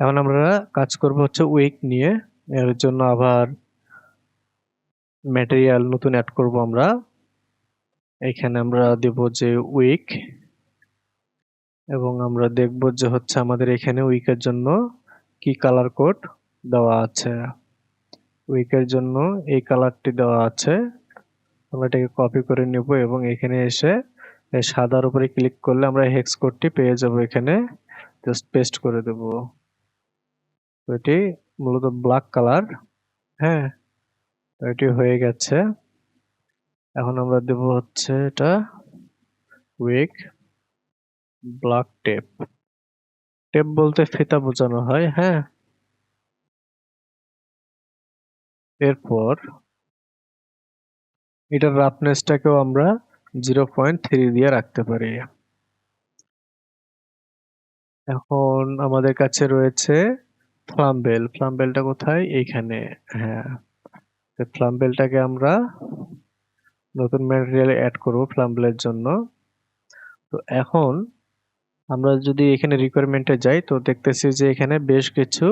এখন আমরা কাজ করব হচ্ছে উইক নিয়ে। এর জন্য আবার ম্যাটেরিয়াল নতুন অ্যাড করব আমরা। এখানে আমরা দেব যে উইক, এবং আমরা দেখব যে হচ্ছে আমাদের এখানে উইকের জন্য কি কালার কোড দেওয়া আছে। উইকের জন্য এই কালারটি দেওয়া আছে, আমরা এটাকে কপি করে নেব এবং এখানে এসে এই সাদার উপরে ক্লিক করলে আমরা হেক্স কোডটি পেয়ে যাব। এখানে জাস্ট পেস্ট করে দেব। এটি মূলত ব্ল্যাক কালার। হ্যাঁ, এটি হয়ে গেছে। এখন আমরা দেব হচ্ছে এটা উইক ব্ল্যাক টেপ। টেপ বলতে ফিতা বোঝানো হয়। হ্যাঁ, এরপর এটার রাফনেসটাকেও আমরা 0.3 দিয়ে রাখতে পারি। এখন আমাদের কাছে রয়েছে ফ্লাম্বেল। ফ্লাম্বেলটা কোথায়? এইখানে। হ্যাঁ, ফ্লাম্বেলটাকে আমরা নতুন ম্যাটেরিয়ালে অ্যাড করব ফ্লাম্বেলের জন্য। তো এখন আমরা যদি এখানে রিকোয়ারমেন্টে যাই তো দেখতেছি যে এখানে বেশ কিছু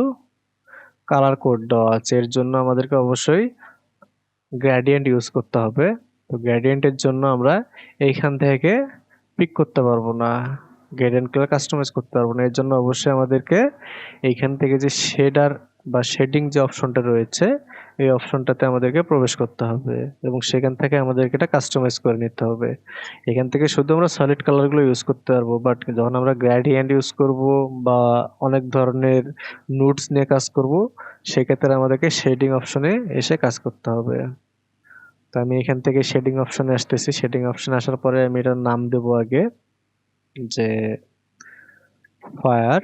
কালার কোড দেওয়া আছে। এর জন্য আমাদেরকে অবশ্যই গ্রেডিয়েন্ট ইউজ করতে হবে। তো গ্রেডিয়েন্টের জন্য আমরা এইখান থেকে পিক করতে পারবো না, গ্রেডিয়েন্টগুলো কাস্টমাইজ করতে পারবো না। এর জন্য অবশ্যই আমাদেরকে এইখান থেকে যে শেডার বা শেডিং যে অপশনটা রয়েছে এই অপশনটাতে আমাদেরকে প্রবেশ করতে হবে এবং সেখান থেকে আমাদেরকে এটা কাস্টমাইজ করে নিতে হবে। এখান থেকে শুধু আমরা সলিড কালারগুলো ইউজ করতে পারবো, বাট যখন আমরা গ্রেডিয়েন্ট ইউজ করব বা অনেক ধরনের নুডস নিয়ে কাজ করব সেক্ষেত্রে আমাদেরকে শেডিং অপশনে এসে কাজ করতে হবে। তো আমি এখান থেকে শেডিং অপশনে আসতেছি। শেডিং অপশনে আসার পরে আমি এটার নাম দেব আগে যে ফায়ার।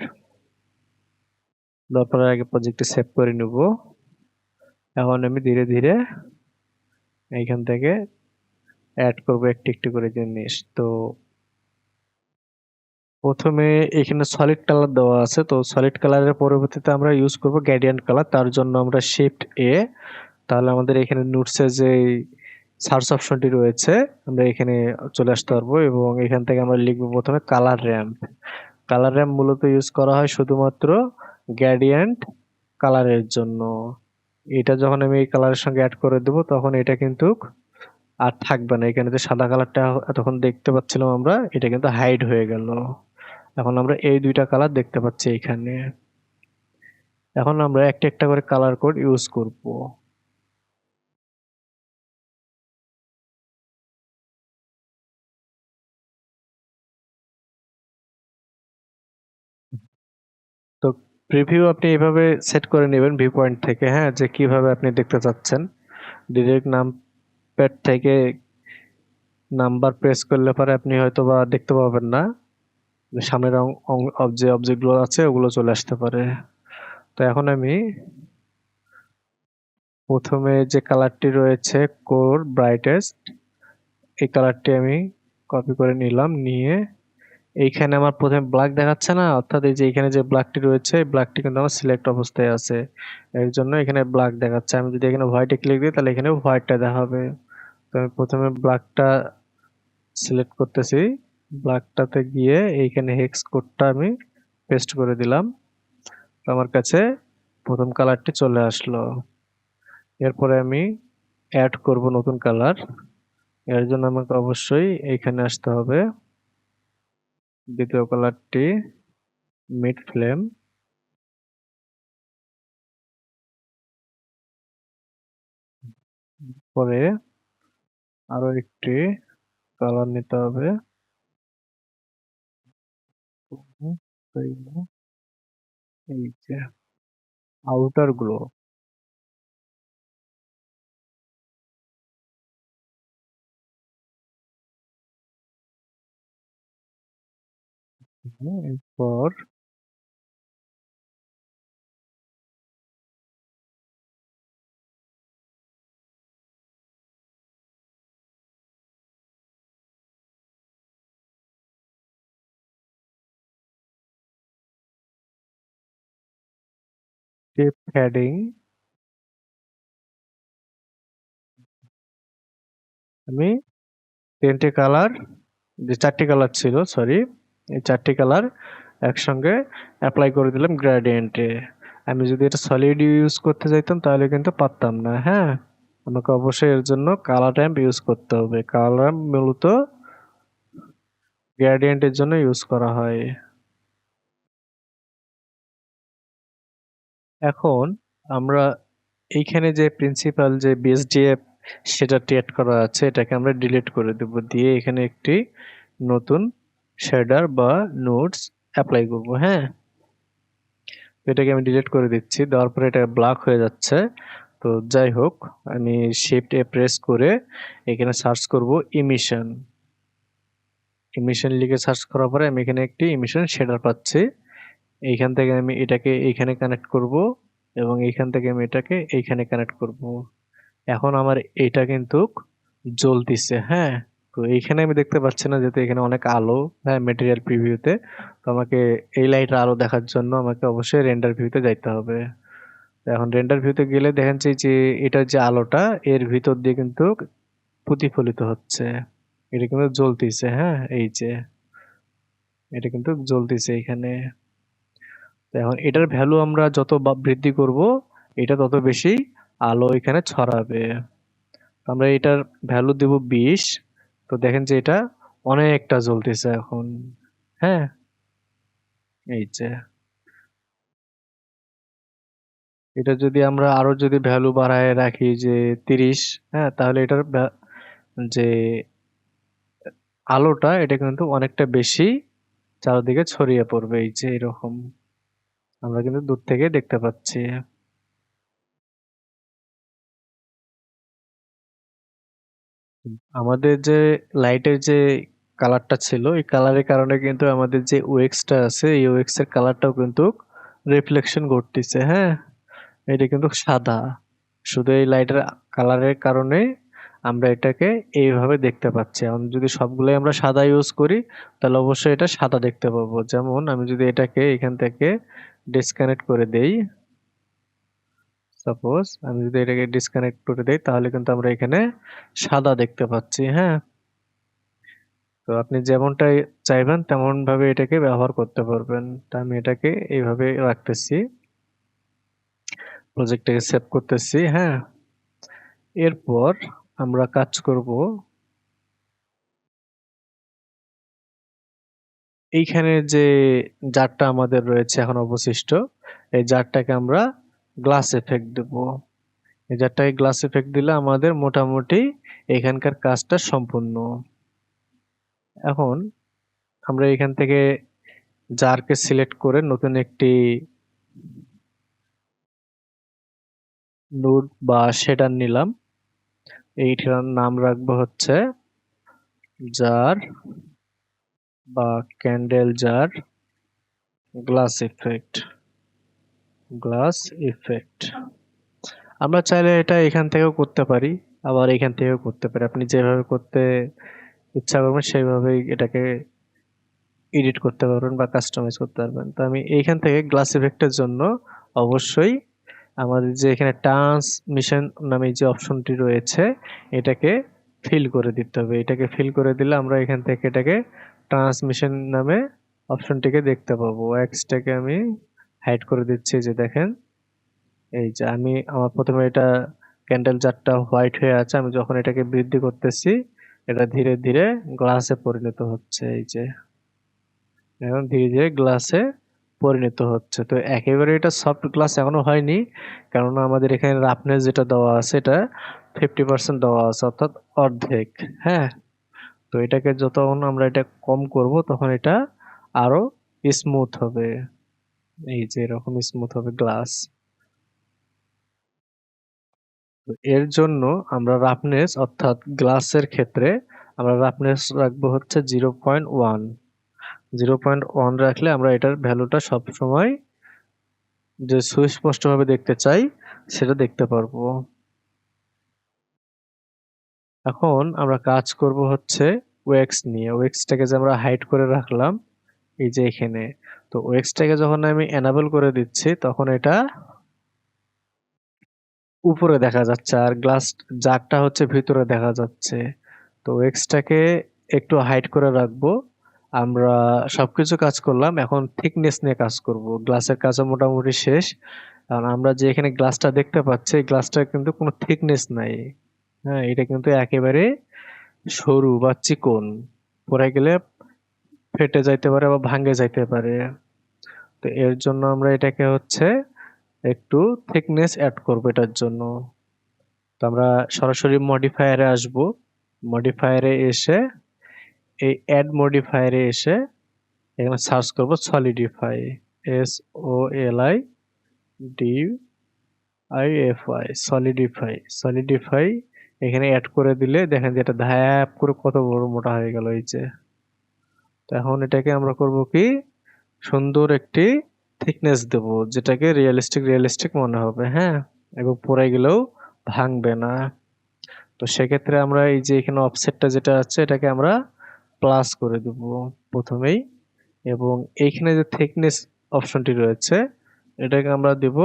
তারপরে আগে প্রজেক্টটি সেভ করে নেব। এখন আমি ধীরে ধীরে এইখান থেকে অ্যাড করব একটি একটি করে জিনিস। তো প্রথমে এখানে সলিড কালার দেওয়া আছে, তো সলিড কালারের পরবর্তীতে আমরা ইউজ করব গ্রেডিয়েন্ট কালার। তার জন্য আমরা শিফট এ তাহলে আমাদের এখানে নোটসে যে সার্চ অপশনটি রয়েছে আমরা এখানে চলে আসতে পারবো এবং এখান থেকে আমরা লিখবো প্রথমে কালার র্যাম্প। কালার র্যাম্প মূলত ইউজ করা হয় শুধুমাত্র গ্রেডিয়েন্ট কালারের জন্য। এটা যখন আমি এই কালারের সঙ্গে অ্যাড করে দেবো তখন এটা কিন্তু আর থাকবে না। এখানে যে সাদা কালারটা এতক্ষণ দেখতে পাচ্ছিলাম আমরা, এটা কিন্তু হাইড হয়ে গেল। এখন আমরা এই দুইটা কালার দেখতে পাচ্ছি এখানে। এখন আমরা একটা একটা করে কালার কোড ইউজ করব। তো প্রিভিউ আপনি এভাবে সেট করে নেবেন ভিউ পয়েন্ট থেকে, হ্যাঁ, যে কিভাবে আপনি দেখতে চাচ্ছেন। ডিরেক্ট নাম প্যাড থেকে নাম্বার প্রেস করলে পরে আপনি হয়তো বা দেখতে পাবেন না, সামনের যে অবজেক্টগুলো আছে ওগুলো চলে আসতে পারে। তো এখন আমি প্রথমে যে কালারটি রয়েছে কোর ব্রাইটেস্ট, এই কালারটি আমি কপি করে নিলাম, নিয়ে এইখানে আমার প্রথমে ব্ল্যাক দেখাচ্ছে না, অর্থাৎ এই যে এখানে যে ব্ল্যাকটি রয়েছে এই ব্ল্যাকটি কিন্তু আমার সিলেক্ট অবস্থায় আছে, এর জন্য এখানে ব্ল্যাক দেখাচ্ছে। আমি যদি এখানে হোয়াইটে ক্লিক দিই তাহলে এখানে হোয়াইটটা দেখাবে। তো আমি প্রথমে ব্ল্যাকটা সিলেক্ট করতেছি, ব্ল্যাকটাতে গিয়ে এইখানে হেক্স কোডটা আমি পেস্ট করে দিলাম। তো আমার কাছে প্রথম কালারটি চলে আসলো। এরপরে আমি অ্যাড করব নতুন কালার। এর জন্য আমাকে অবশ্যই এইখানে আসতে হবে, দ্বিতীয় কালারটি মিড ফ্লেম, পরে আরো একটি কালার নিতে হবে, এই যে আউটার গ্লো। এরপর টিপ ফ্যাডিং, আমি তিনটে কালার, যে চারটি কালার ছিল সরি, এই চারটি কালার একসঙ্গে অ্যাপ্লাই করে দিলাম গ্রেডিয়েন্টে। আমি যদি এটা সলিড ইউজ করতে চাইতাম তাহলে কিন্তু পারতাম না, হ্যাঁ। আমাকে অবশ্যই এর জন্য কালার র্যাম্প ইউজ করতে হবে। কালার র্যাম্প মূলত গ্রেডিয়েন্টের জন্য ইউজ করা হয়। এখন আমরা এইখানে যে প্রিন্সিপাল যে বিএসডিএফ সেটা অ্যাড করা আছে এটাকে আমরা ডিলিট করে দেব, দিয়ে এখানে একটি নতুন শেডার বা নোটস অ্যাপ্লাই করব, হ্যাঁ। এটাকে আমি ডিলিট করে দিচ্ছি, দেওয়ার পরে এটা ব্ল্যাক হয়ে যাচ্ছে। তো যাই হোক, আমি শিফট এ প্রেস করে এখানে সার্চ করব ইমিশন। ইমিশন লিখে সার্চ করার পরে আমি এখানে একটি ইমিশন শেডার পাচ্ছি। এইখান থেকে আমি এটাকে এইখানে কানেক্ট করব এবং এইখান থেকে আমি এটাকে এইখানে কানেক্ট করব। এখন আমার এটা কিন্তু জ্বলতিছে, হ্যাঁ। তো এইখানে আমি দেখতে পাচ্ছি না যেহেতু এখানে অনেক আলো, হ্যাঁ, ম্যাটেরিয়াল প্রিভিউতে। তো আমাকে এই লাইটের আলো দেখার জন্য আমাকে অবশ্যই রেন্ডার ভিউতে যাইতে হবে। তো এখন রেন্ডার ভিউতে গেলে দেখেন যে এটার যে আলোটা এর ভিতর দিয়ে কিন্তু প্রতিফলিত হচ্ছে, এটা কিন্তু জ্বলতিছে, হ্যাঁ, এই যে এটা কিন্তু জ্বলতিছে এখানে। তো এখন এটার ভ্যালু আমরা যত বৃদ্ধি করব এটা তত বেশি আলো এখানে ছড়াবে। আমরা এটার ভ্যালু দেব 20। তো দেখেন যে এটা অনেকটা জ্বলতেছে এখন, হ্যাঁ, এই যে এটা যদি আমরা আরো যদি ভ্যালু বাড়ায় রাখি যে 30, হ্যাঁ, তাহলে এটার যে আলোটা এটা কিন্তু অনেকটা বেশি চারদিকে ছড়িয়ে পড়বে, এই যে এরকম আমরা কিন্তু দূর থেকে দেখতে পাচ্ছি। আমাদের যে লাইটের যে কালারটা ছিল এই কালারের কারণে কিন্তু আমাদের যে ওয়েক্সটা আছে এই ওয়েক্স এর কালারটাও কিন্তু রিফ্লেকশন ঘটতেছে, হ্যাঁ। এটা কিন্তু সাদা, শুধু এই লাইটের কালারের কারণে আমরা এটাকে এইভাবে দেখতে পাচ্ছি। এখন যদি সবগুলোই আমরা সাদা ইউজ করি তাহলে অবশ্যই এটা সাদা দেখতে পাবো। যেমন আমি যদি এটাকে এখান থেকে ডিসকানেক্ট করে দেই, সাপোজ আমি যদি এটাকে ডিসকানেক্ট করে দেই তাহলে কিন্তু আমরা এখানে সাদা দেখতে পাচ্ছি। হ্যাঁ, তো আপনি যেমনটাই চাইবেন তেমন ভাবে এটাকে ব্যবহার করতে পারবেন। তা আমি এটাকে এইভাবে রাখতেছি, প্রজেক্টটাকে সেভ করতেছি। হ্যাঁ, এরপর আমরা কাজ করব, এইখানে যে জারটা আমাদের রয়েছে এখন অবশিষ্ট, এই জারটাকে আমরা গ্লাস এফেক্ট দেব। এই জারটাকে গ্লাস এফেক্ট দিলে আমাদের মোটামুটি এখানকার কাজটা সম্পূর্ণ। এখন আমরা এখান থেকে জারকে সিলেক্ট করে নতুন একটি নোড বা শেডার নিলাম। এইটার নাম রাখবো হচ্ছে জার বা candle jar glass effect. Glass effect আমরা চাইলে এটা এখান থেকেও করতে পারি, আবার এখান থেকেও করতে পারি। আপনি যেভাবে করতে ইচ্ছা করবেন সেইভাবেই এটাকে এডিট করতে পারবেন বা কাস্টমাইজ করতে পারবেন। তো আমি এইখান থেকে গ্লাস ইফেক্টের জন্য অবশ্যই আমাদের যে এখানে ট্রান্সমিশন নামে যে অপশনটি রয়েছে এটাকে ফিল করে দিতে হবে। এটাকে ফিল করে দিলে আমরা এখান থেকে এটাকে ট্রান্সমিশন নামে অপশনটিকে দেখতে পাবো। এক্সটাকে আমি হাইড করে দিচ্ছি, যে দেখেন এই যে আমি আমার প্রথমে এটা ক্যান্ডেল জারটা হোয়াইট হয়ে আছে, আমি যখন এটাকে বৃদ্ধি করতেছি এটা ধীরে ধীরে গ্লাসে পরিণত হচ্ছে। এই যে এখন ধীরে ধীরে গ্লাসে পরিণত হচ্ছে। তো একেবারে এটা সফট গ্লাস এখনো হয়নি, কেননা আমাদের এখানে রাফনেস যেটা দেওয়া আছে এটা 50% দেওয়া আছে, অর্থাৎ অর্ধেক। হ্যাঁ, তো এটাকে যতক্ষণ আমরা এটা কম করব তখন এটা আরো স্মুথ হবে। এই যে এরকম স্মুথ হবে গ্লাস। তো এর জন্য আমরা রাফনেস অর্থাৎ গ্লাসের ক্ষেত্রে আমরা রাফনেস রাখবো হচ্ছে 0.1। 0.1 রাখলে আমরা এটার ভ্যালুটা সবসময় যে সুস্পষ্টভাবে দেখতে চাই সেটা দেখতে পারবো। এখন আমরা কাজ করব হচ্ছে ওয়েক্স নিয়ে। ওয়েক্সটাকে যে আমরা হাইড করে রাখলাম এই যে এখানে, তো ওয়েক্সটাকে যখন আমি এনাবল করে দিচ্ছি তখন এটা উপরে দেখা যাচ্ছে আর গ্লাস জারটা হচ্ছে ভিতরে দেখা যাচ্ছে। তো ওয়েক্সটাকে একটু হাইড করে রাখবো। আমরা সবকিছু কাজ করলাম, এখন থিকনেস নিয়ে কাজ করব। গ্লাসের কাজও মোটামুটি শেষ, কারণ আমরা যে এখানে গ্লাসটা দেখতে পাচ্ছি এই গ্লাসটার কিন্তু কোনো থিকনেস নাই। হ্যাঁ, এটা কিন্তু একেবারে সরু বা চিকন, পড়ে গেলে ফেটে যাইতে পারে বা ভাঙে যাইতে পারে। তো এর জন্য আমরা এটাকে হচ্ছে একটু থিকনেস অ্যাড করব এটার জন্য। তো আমরা সরাসরি মডিফায়ারে আসব। মডিফায়ারে এসে এই অ্যাড মডিফায়ারে এসে এখানে সার্চ করব সলিডিফাই, SOLIDIFY, সলিডিফাই। সলিডিফাই এখানে অ্যাড করে দিলে দেখেন যে এটা ধাপ করে কত বড় মোটা হয়ে গেল এই যে। তো এখন এটাকে আমরা করব কি, সুন্দর একটি থিকনেস দেব যেটাকে রিয়েলিস্টিক মনে হবে। হ্যাঁ, এবং পড়ে গেলেও ভাঙবে না। তো সেক্ষেত্রে আমরা এই যে এখানে অফসেটটা যেটা আছে এটাকে আমরা প্লাস করে দেব প্রথমেই, এবং এইখানে যে থিকনেস অপশনটি রয়েছে এটাকে আমরা দেব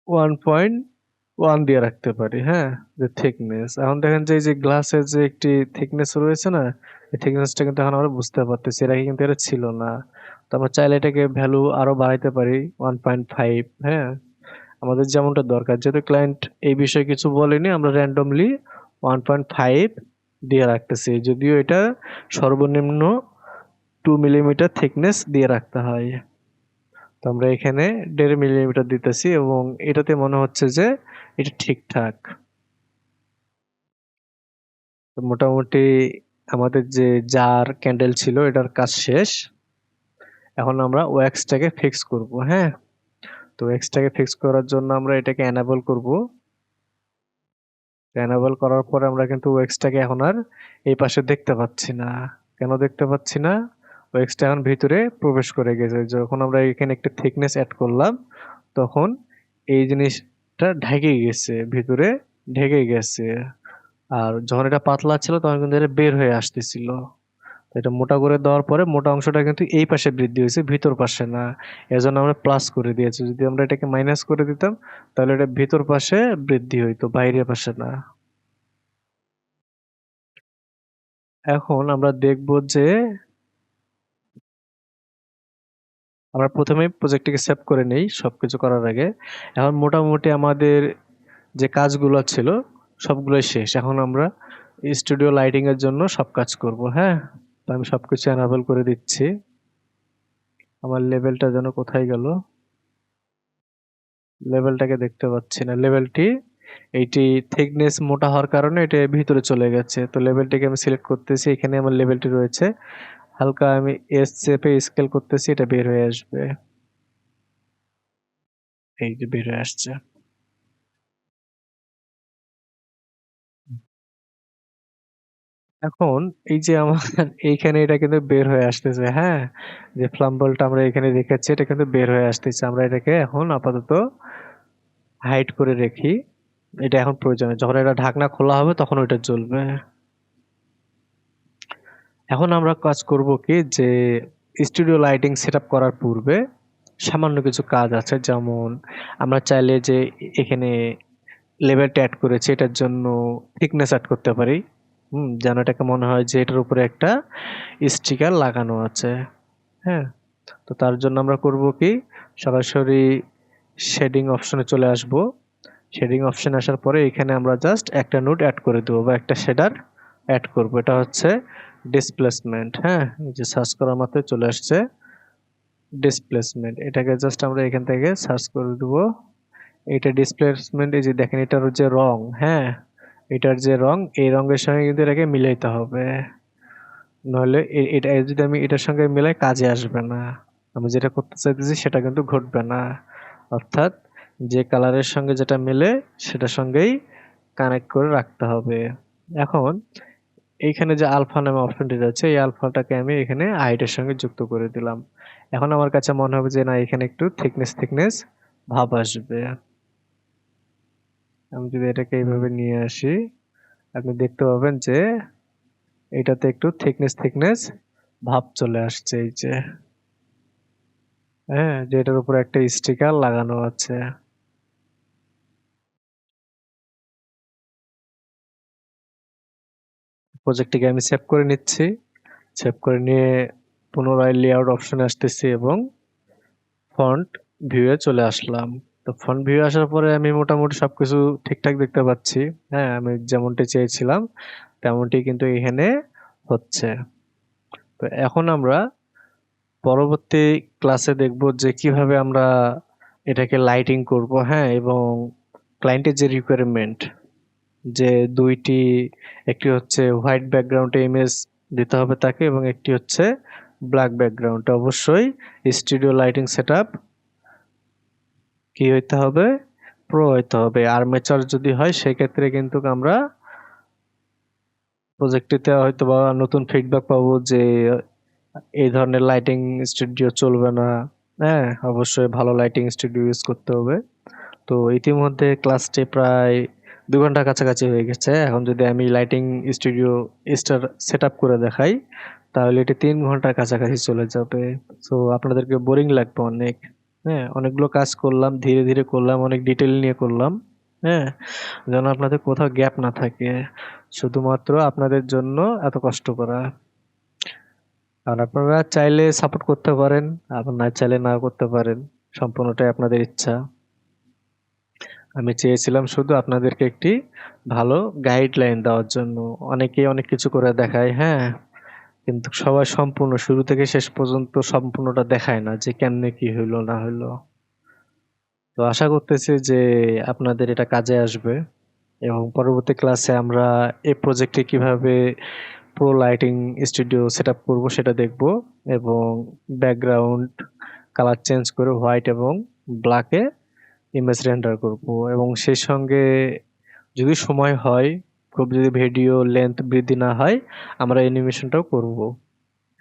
1.1 দিয়ে রাখতে পারি। হ্যাঁ, যে থিকনেস এখন দেখেন যে এই যে গ্লাসের যে একটি থিকনেস রয়েছে না, এই থিকনেসটা কিন্তু এখন আমরা বুঝতে পারতেছি, এর আগে কিন্তু এটা ছিল না। তো আমরা চাইলে এটাকে ভ্যালু আরো বাড়াইতে পারি 1.5। হ্যাঁ, আমাদের যেমনটা দরকার, যেহেতু ক্লায়েন্ট এই বিষয়ে কিছু বলেনি আমরা র্যান্ডমলি 1.5 দিয়ে রাখতেছি, যদিও এটা সর্বনিম্ন 2 মিলিমিটার থিকনেস দিয়ে রাখতে হয়। তো আমরা এখানে 1.5 মিলিমিটার দিতেছি এবং এটাতে মনে হচ্ছে যে এটা ঠিকঠাক। তো মোটামুটি আমাদের যে জার ক্যান্ডেল ছিল এটার কাজ শেষ। এখন আমরা ওয়্যাক্সটাকে ফিক্স করব। হ্যাঁ, তো ওয়্যাক্সটাকে ফিক্স করার জন্য আমরা এটাকে এনাবল করব। এনাবল করার পর আমরা কিন্তু ওয়্যাক্সটাকে এখন আর এই পাশে দেখতে পাচ্ছি না। কেন দেখতে পাচ্ছি না? ওয়্যাক্সটা এখন ভিতরে প্রবেশ করে গেছে। যখন আমরা এখানে একটা থিকনেস অ্যাড করলাম তখন এই জিনিসটা ঢেকে গেছে, ভিতরে ঢেকে গেছে। আর যখন এটা পাতলা ছিল তখন কিন্তু এটা বের হয়ে আসতেছিল। এটা মোটা করে দেওয়ার পরে মোটা অংশটা কিন্তু এই পাশে বৃদ্ধি হয়েছে, ভিতর পাশে না। এজন্য আমরা প্লাস করে দিয়েছি। যদি আমরা এটাকে মাইনাস করে দিতাম তাহলে এটা ভিতর পাশে বৃদ্ধি হইতো, বাইরের পাশে না। এখন আমরা দেখব যে আমরা প্রথমেই প্রজেক্টটিকে সেভ করে নেই সবকিছু করার আগে। এখন মোটামুটি আমাদের যে কাজগুলো ছিল সবগুলোই শেষ। এখন আমরা স্টুডিও লাইটিং এর জন্য সব কাজ করব। হ্যাঁ, তো আমি সবকিছু এনাবেল করে দিচ্ছি। আমার লেভেলটা যেন কোথায় গেল, লেভেলটাকে দেখতে পাচ্ছি না। লেভেলটি এইটি থিকনেস মোটা হওয়ার কারণে এটা ভিতরে চলে গেছে। তো লেভেলটিকে আমি সিলেক্ট করতেছি, এখানে আমার লেভেলটি রয়েছে। হালকা আমি এস চেপে স্কেল করতেছি, এটা বের হয়ে আসবে। এই যে বের হয়ে আসছে। এখন এই যে আমার এইখানে এটা কিন্তু বের হয়ে আসতেছে। হ্যাঁ, যে ফ্লাম্বলটা আমরা এখানে রেখেছি এটা কিন্তু বের হয়ে আসতেছে। আমরা এটাকে এখন আপাতত হাইড করে রেখি। এটা এখন প্রয়োজনে যখন এটা ঢাকনা খোলা হবে তখন ওইটা জ্বলবে। এখন আমরা কাজ করব কি যে স্টুডিও লাইটিং সেটআপ করার পূর্বে সামান্য কিছু কাজ আছে। যেমন আমরা চাইলে যে এখানে লেবেলটা অ্যাড করেছি এটার জন্য থিকনেস অ্যাড করতে পারি। যেন এটাকে মনে হয় যে এটার উপরে একটা স্টিকার লাগানো আছে। হ্যাঁ, তো তার জন্য আমরা করব কি সরাসরি শেডিং অপশনে চলে আসব। শেডিং অপশনে আসার পরে এখানে আমরা জাস্ট একটা নোড অ্যাড করে দেবো বা একটা শেডার অ্যাড করব। এটা হচ্ছে ডিসপ্লেসমেন্ট। হ্যাঁ, এই যে সার্চ করার মাত্রই চলে আসছে ডিসপ্লেসমেন্ট। এটাকে জাস্ট আমরা এখান থেকে সার্চ করে দেবো। এটা ডিসপ্লেসমেন্ট, এই যে দেখেন এটার যে রং, হ্যাঁ, এটার যে রং এই রঙের সঙ্গে কিন্তু এটাকে মিলাইতে হবে। নইলে এটা যদি আমি এটার সঙ্গে মিলাই কাজে আসবে না। আমি যেটা করতে চাইতেছি সেটা কিন্তু ঘটবে না। অর্থাৎ যে কালারের সঙ্গে যেটা মেলে সেটার সঙ্গেই কানেক্ট করে রাখতে হবে। এখন এইখানে যে আলফা নামে অপশনটি রয়েছে এই আলফাটাকে আমি এখানে হাইটের সঙ্গে যুক্ত করে দিলাম। এখন আমার কাছে মনে হবে যে না এখানে একটু থিকনেস ভাব আসবে। আমি যদি এটাকে এইভাবে নিয়ে আসি আপনি দেখতে পাবেন যে এটাতে একটু থিকনেস ভাব চলে আসছে। এই যে হ্যাঁ, যে এটার উপরে একটা স্টিকার লাগানো আছে। প্রজেক্টটিকে আমি সেভ করে নিচ্ছি। সেভ করে নিয়ে পুনরায় লেআউট অপশনে আসতেছি এবং ফন্ট ভিউয়ে চলে আসলাম। তো ফন্ট ভিউ আসার পরে আমি মোটামুটি সবকিছু ঠিকঠাক দেখতে পাচ্ছি। হ্যাঁ, আমি যেমনটি চেয়েছিলাম তেমনটি কিন্তু এখানে হচ্ছে। তো এখন আমরা পরবর্তী ক্লাসে দেখব যে কিভাবে আমরা এটাকে লাইটিং করব। হ্যাঁ, এবং ক্লায়েন্টের যে রিকোয়ারমেন্ট যে দুইটি, একটি হচ্ছে হোয়াইট ব্যাকগ্রাউন্ডে ইমেজ দিতে হবে তাকে এবং একটি হচ্ছে ব্ল্যাক ব্যাকগ্রাউন্ডে। অবশ্যই স্টুডিও লাইটিং সেটআপ কি হইতে হবে, প্রো হইতে হবে। আর্মেচার যদি হয় সেক্ষেত্রে কিন্তু আমরা প্রজেক্টটিতে হয়তো বা নতুন ফিডব্যাক পাবো যে এই ধরনের লাইটিং স্টুডিও চলবে না। হ্যাঁ, অবশ্যই ভালো লাইটিং স্টুডিও ইউজ করতে হবে। তো ইতিমধ্যে ক্লাসটি প্রায় 2 ঘন্টার কাছাকাছি হয়ে গেছে। এখন যদি আমি লাইটিং স্টুডিও সেট আপ করে দেখাই তাহলে এটি 3 ঘন্টার কাছাকাছি চলে যাবে। সো আপনাদেরকে বোরিং লাগবে অনেক। হ্যাঁ, অনেকগুলো কাজ করলাম, ধীরে করলাম, অনেক ডিটেইল নিয়ে করলাম। হ্যাঁ, যেন আপনাদের কোথাও গ্যাপ না থাকে। শুধুমাত্র আপনাদের জন্য এত কষ্ট করা। আর আপনারা চাইলে সাপোর্ট করতে পারেন, আবার না চাইলে নাও করতে পারেন। সম্পূর্ণটাই আপনাদের ইচ্ছা। আমি চেয়েছিলাম শুধু আপনাদেরকে একটি ভালো গাইডলাইন দেওয়ার জন্য। অনেকেই অনেক কিছু করে দেখায়, হ্যাঁ? কিন্তু সবাই সম্পূর্ণ শুরু থেকে শেষ পর্যন্ত সম্পূর্ণটা দেখায় না যে কেমনে কি হইলো না হইলো। তো আশা করতেছি যে আপনাদের এটা কাজে আসবে এবং পরবর্তী ক্লাসে আমরা এই প্রজেক্টে কিভাবে প্রো লাইটিং স্টুডিও সেটআপ করব সেটা দেখব এবং ব্যাকগ্রাউন্ড কালার চেঞ্জ করে হোয়াইট এবং ব্ল্যাকে ইমেজ রেন্ডার করব এবং সেই সঙ্গে যদি সময় হয়, খুব যদি ভিডিও লেন্থ বৃদ্ধি না হয়, আমরা অ্যানিমেশনটাও করব।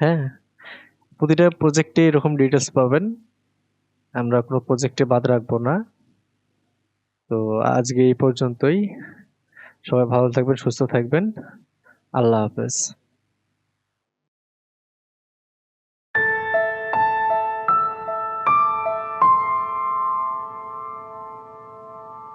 হ্যাঁ, প্রতিটা প্রজেক্টে এরকম ডিটেলস পাবেন। আমরা কোনো প্রজেক্টে বাদ রাখবো না। তো আজকে এই পর্যন্তই। সবাই ভালো থাকবেন, সুস্থ থাকবেন। আল্লাহ হাফেজ।